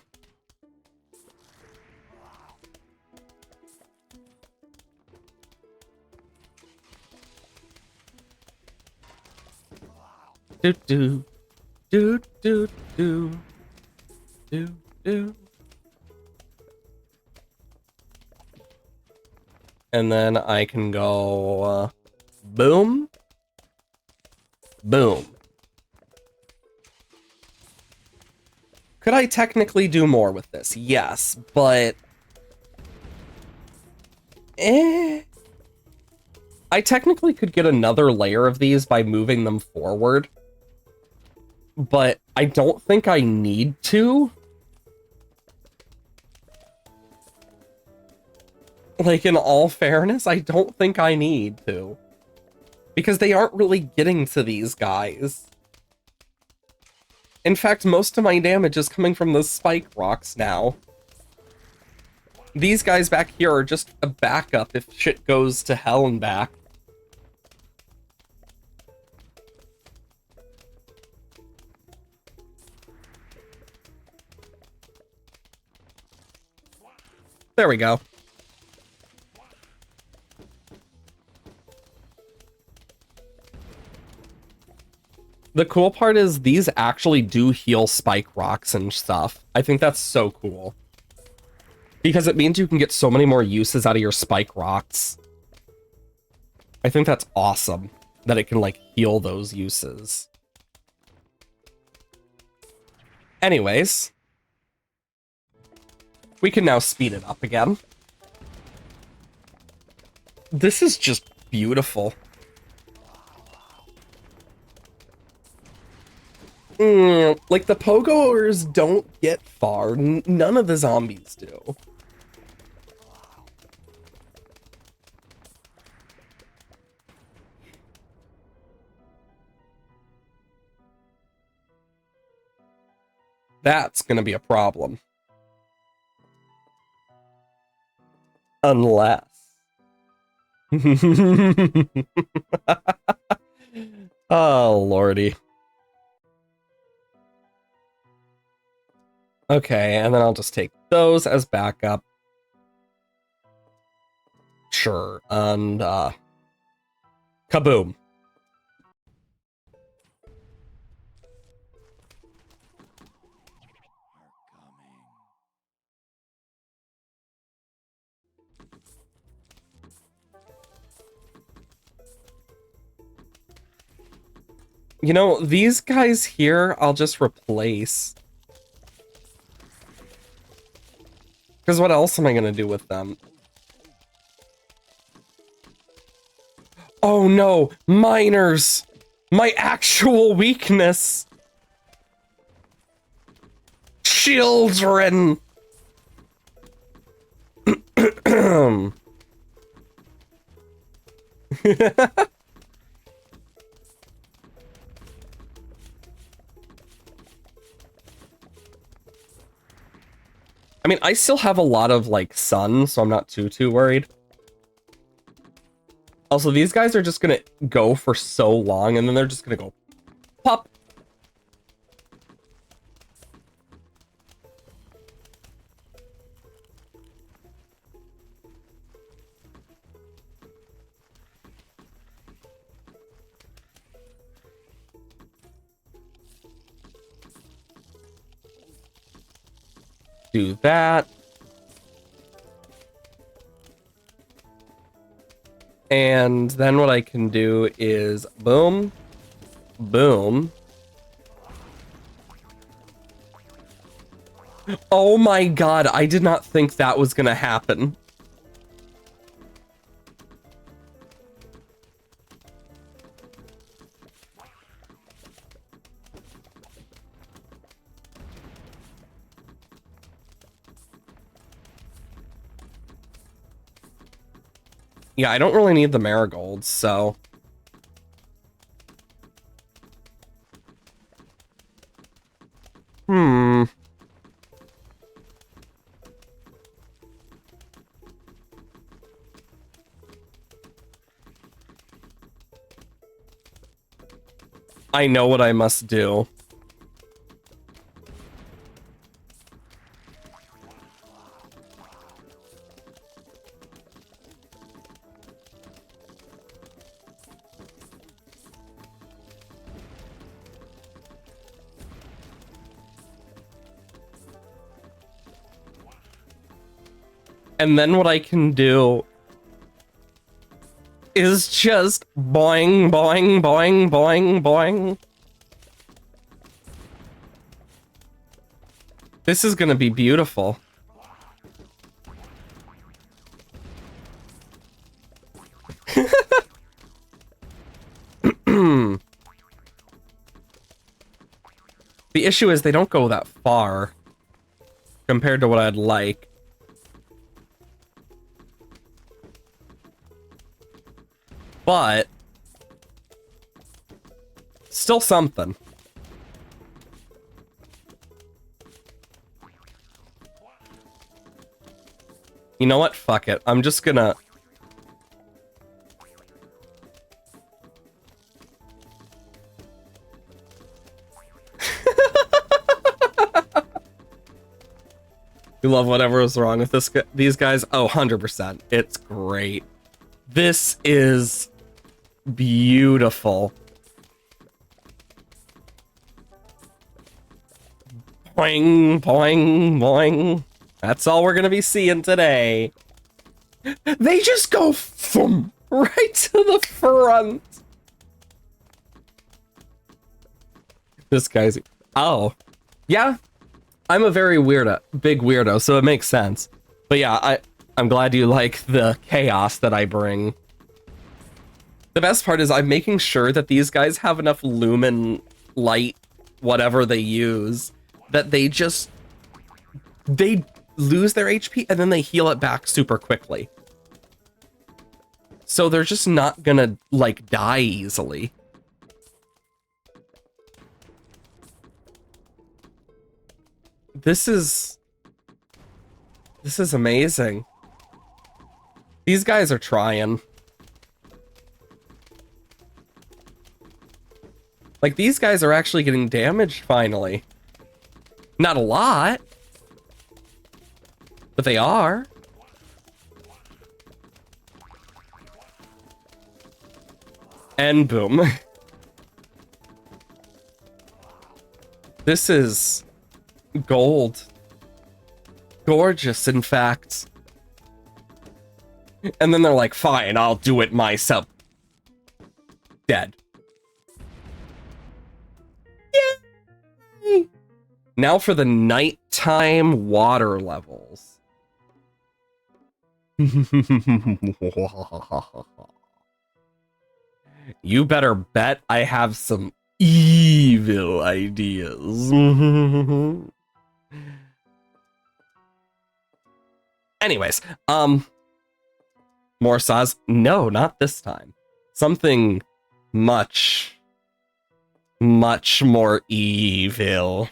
Do do do do do do do. And then I can go boom, boom. Could I technically do more with this? Yes, but I technically could get another layer of these by moving them forward, but I don't think I need to. Like, in all fairness, I don't think I need to. Because they aren't really getting to these guys. In fact, most of my damage is coming from those spike rocks now. These guys back here are just a backup if shit goes to hell and back. There we go. The cool part is these actually do heal spike rocks and stuff. I think that's so cool. Because it means you can get so many more uses out of your spike rocks. I think that's awesome that it can, like, heal those uses. Anyways, we can now speed it up again. This is just beautiful. Like, the pogoers don't get far. None of the zombies do. That's gonna be a problem. Unless... Oh, lordy. Okay, and then I'll just take those as backup. Sure, and, kaboom. You know, these guys here, I'll just replace. Because what else am I gonna do with them? Oh no, miners! My actual weakness! Children! I mean, I still have a lot of, like, sun, so I'm not too worried. Also, these guys are just gonna go for so long, and then they're just gonna go pop. Do that. And then what I can do is boom, boom. Oh my god, I did not think that was gonna happen. Yeah, I don't really need the marigolds, so... I know what I must do. And then what I can do is just boing, boing, boing, boing, boing. This is gonna be beautiful. The issue is they don't go that far compared to what I'd like. But still something. You know what? Fuck it. I'm just gonna... You love whatever was wrong with these guys? Oh, 100%. It's great. This is beautiful. Boing, boing, boing. That's all we're gonna be seeing today. They just go right to the front. This guy's... Oh. Yeah. I'm a very big weirdo, so it makes sense. But yeah, I'm glad you like the chaos that I bring. The best part is I'm making sure that these guys have enough lumen light, whatever they use, that they lose their HP and then they heal it back super quickly. So they're just not gonna, like, die easily. This is amazing. These guys are trying. Like, these guys are actually getting damaged finally. Not a lot, but they are. And boom. This is gold. Gorgeous, in fact. And then they're like, fine, I'll do it myself. Dead. Yay! Now for the nighttime water levels. You better bet I have some evil ideas. Anyways, more saws? No, not this time. Something much, much more evil.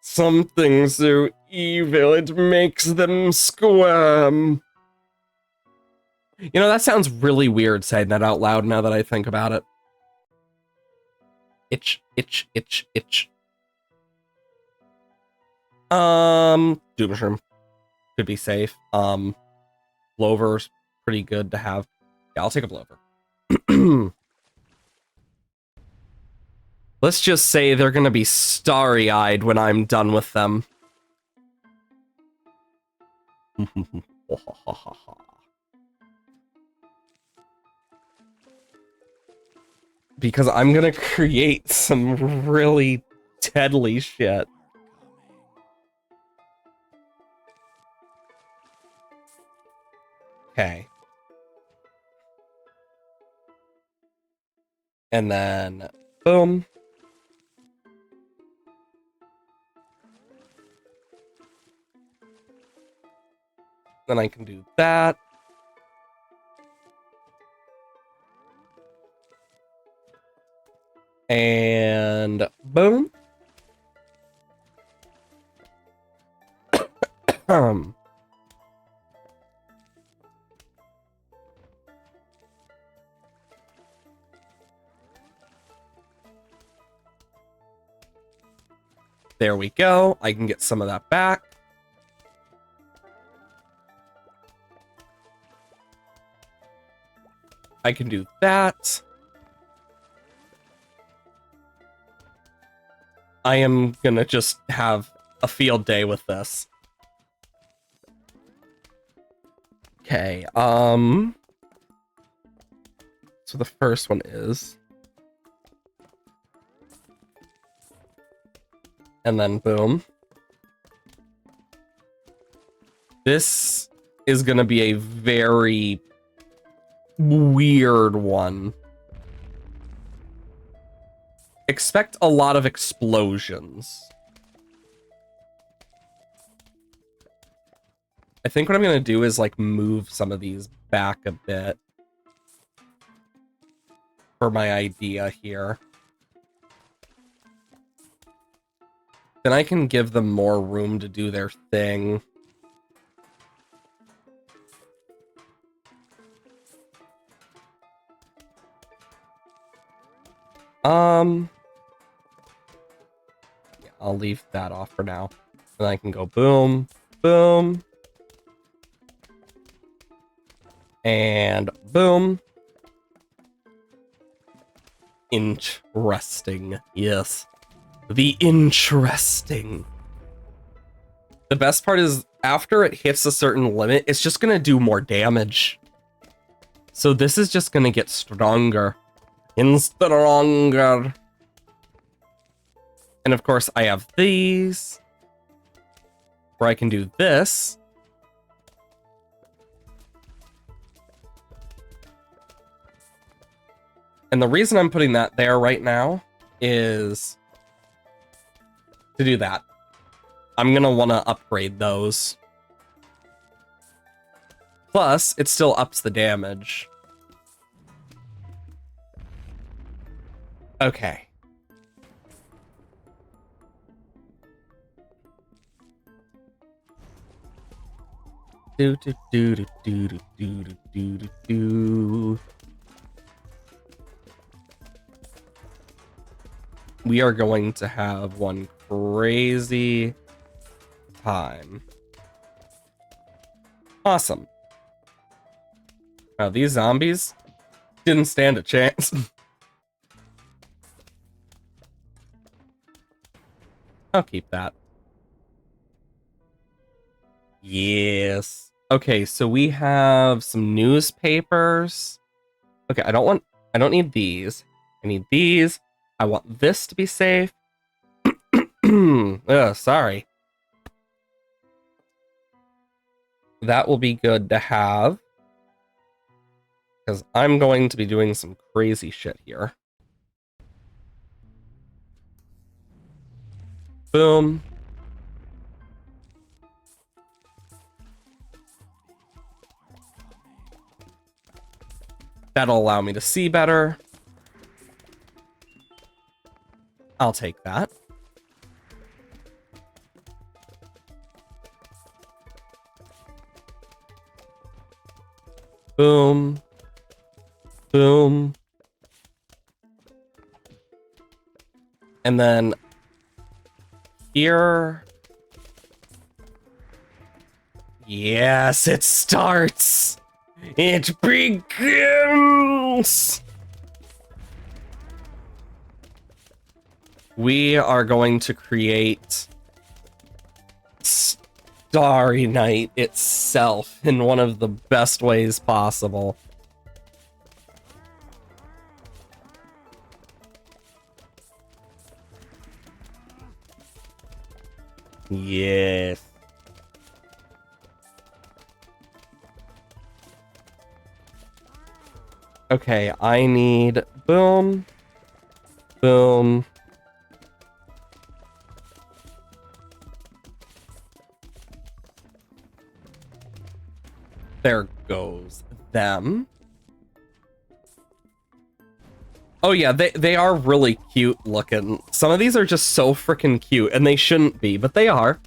Something so evil it makes them squirm. You know, that sounds really weird saying that out loud now that I think about it. Itch, itch, itch, itch. Doom mushroom could be safe. Blover's pretty good to have. Yeah, I'll take a blover. Let's just say they're gonna be starry-eyed when I'm done with them. Because I'm gonna create some really deadly shit. Okay. And then, boom. Then I can do that. And boom. There we go. I can get some of that back. I can do that. I am gonna just have a field day with this. Okay, so the first one is, and then boom. This is gonna be a very weird one. Expect a lot of explosions. I think what I'm gonna do is like move some of these back a bit for my idea here. Then I can give them more room to do their thing. Yeah, I'll leave that off for now. Then I can go boom, boom, and boom. Interesting. Yes. The interesting. The best part is after it hits a certain limit, it's just going to do more damage. So this is just going to get stronger and stronger. And of course, I have these where I can do this. And the reason I'm putting that there right now is to do that. I'm going to want to upgrade those. Plus, it still ups the damage. Okay. Do do do do do do do do do do. We are going to have one crazy time. Awesome. Now these zombies didn't stand a chance. I'll keep that. Yes. Okay, so we have some newspapers. Okay, I don't need these. I need these. I want this to be safe. Ugh, sorry. That will be good to have. Because I'm going to be doing some crazy shit here. Boom. That'll allow me to see better. I'll take that. Boom. Boom. And then here. Yes, it starts. It begins. We are going to create Starry Night itself in one of the best ways possible. Yes. Okay, I need boom, boom. There goes them. Oh yeah, they are really cute looking. Some of these are just so freaking cute, and they shouldn't be, but they are.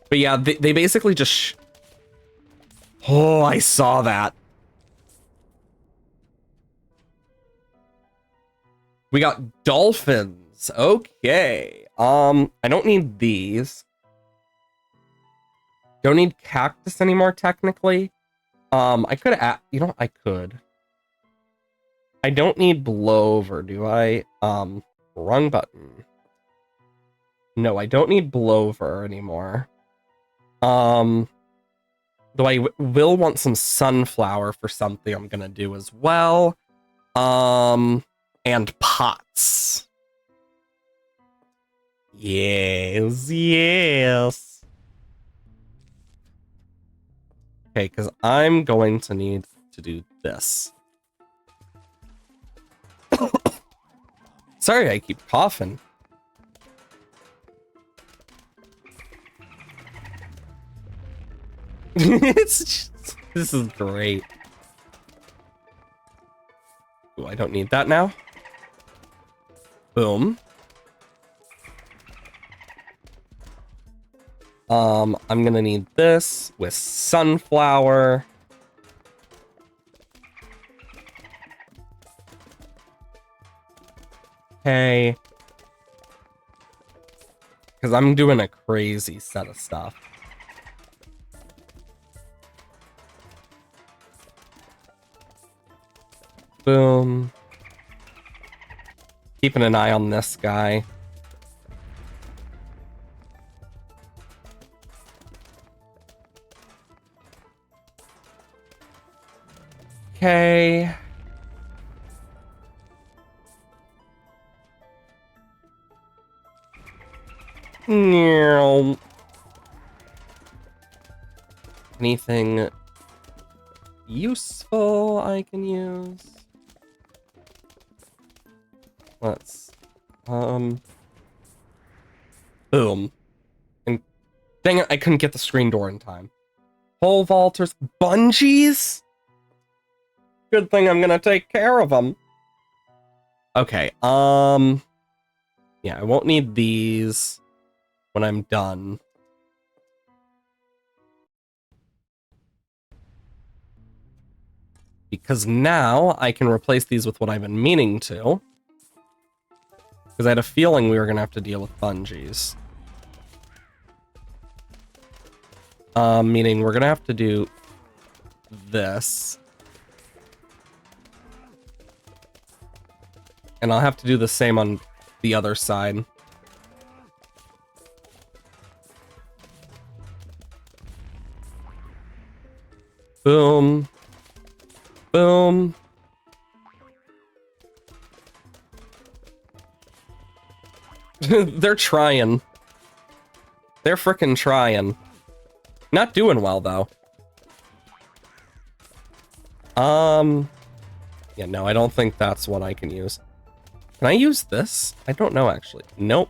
But yeah, they basically just... Oh, I saw that. We got dolphins. Okay. I don't need these. Don't need cactus anymore, technically. I could add... You know, I could. I don't need blowover, do I? Wrong button. No, I don't need blover anymore. Though I will want some sunflower for something I'm gonna do as well. And pots. Yes, yes. Okay, because I'm going to need to do this. Sorry, I keep coughing. This is great. Ooh, I don't need that now. Boom. I'm gonna need this with sunflower. Okay. Because I'm doing a crazy set of stuff. Boom. Keeping an eye on this guy. Okay. Anything useful I can use? Let's boom. And dang it, I couldn't get the screen door in time. Pole vaulters, bungees? Good thing I'm gonna take care of them. Okay, yeah, I won't need these when I'm done. Because now I can replace these with what I've been meaning to. Because I had a feeling we were gonna have to deal with bungees. Meaning we're gonna have to do this. And I'll have to do the same on the other side. Boom. Boom. They're trying. They're frickin' trying. Not doing well, though. Yeah, no, I don't think that's what I can use. Can I use this? I don't know, actually. Nope.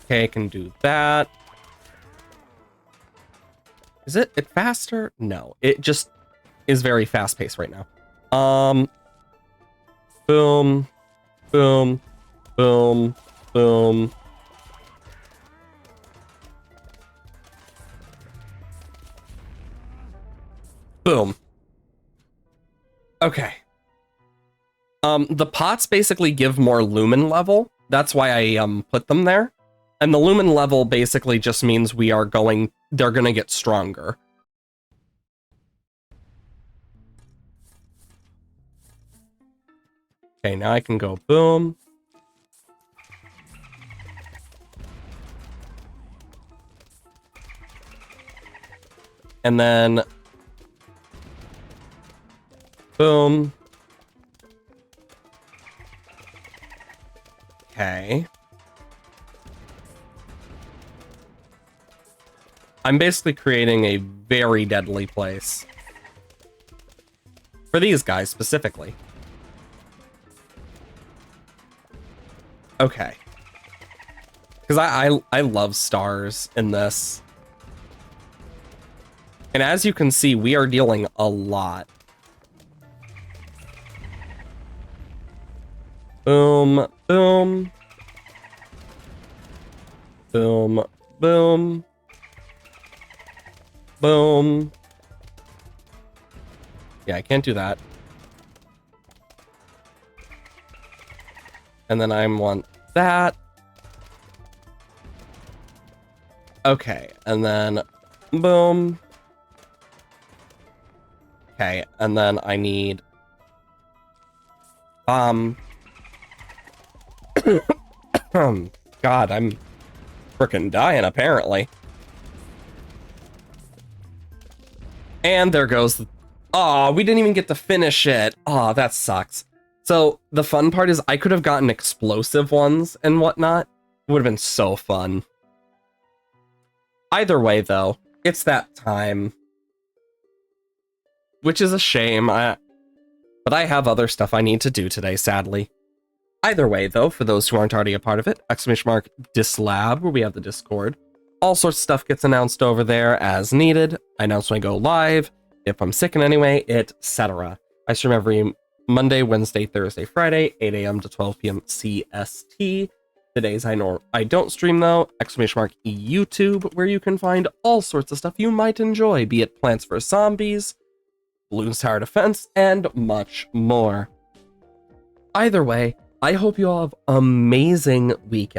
Okay, I can do that. Is it faster? No, it just is very fast-paced right now. Boom, boom, boom, boom. Boom. Okay. The pots basically give more lumen level. That's why I put them there. And the lumen level basically just means they're gonna get stronger. Okay, now I can go boom. And then boom. Okay. I'm basically creating a very deadly place. For these guys, specifically. Okay. Because I love stars in this. And as you can see, we are dealing a lot. Boom, boom. Boom, boom. Boom. Yeah, I can't do that. And then I want that. Okay, and then boom. Okay, and then I need God, I'm frickin' dying, apparently. And there goes the... Aw, we didn't even get to finish it. Aw, that sucks. So, the fun part is I could have gotten explosive ones and whatnot. It would have been so fun. Either way, though, it's that time. Which is a shame, but I have other stuff I need to do today, sadly. Either way, though, for those who aren't already a part of it, !dislab, where we have the Discord. All sorts of stuff gets announced over there as needed. I announce when I go live, if I'm sick in any way, etc. I stream every Monday, Wednesday, Thursday, Friday, 8 a.m. to 12 p.m. CST. The days I don't stream, though, !YouTube, where you can find all sorts of stuff you might enjoy, be it Plants vs. Zombies, Bloons Tower Defense, and much more. Either way, I hope you all have amazing weekend.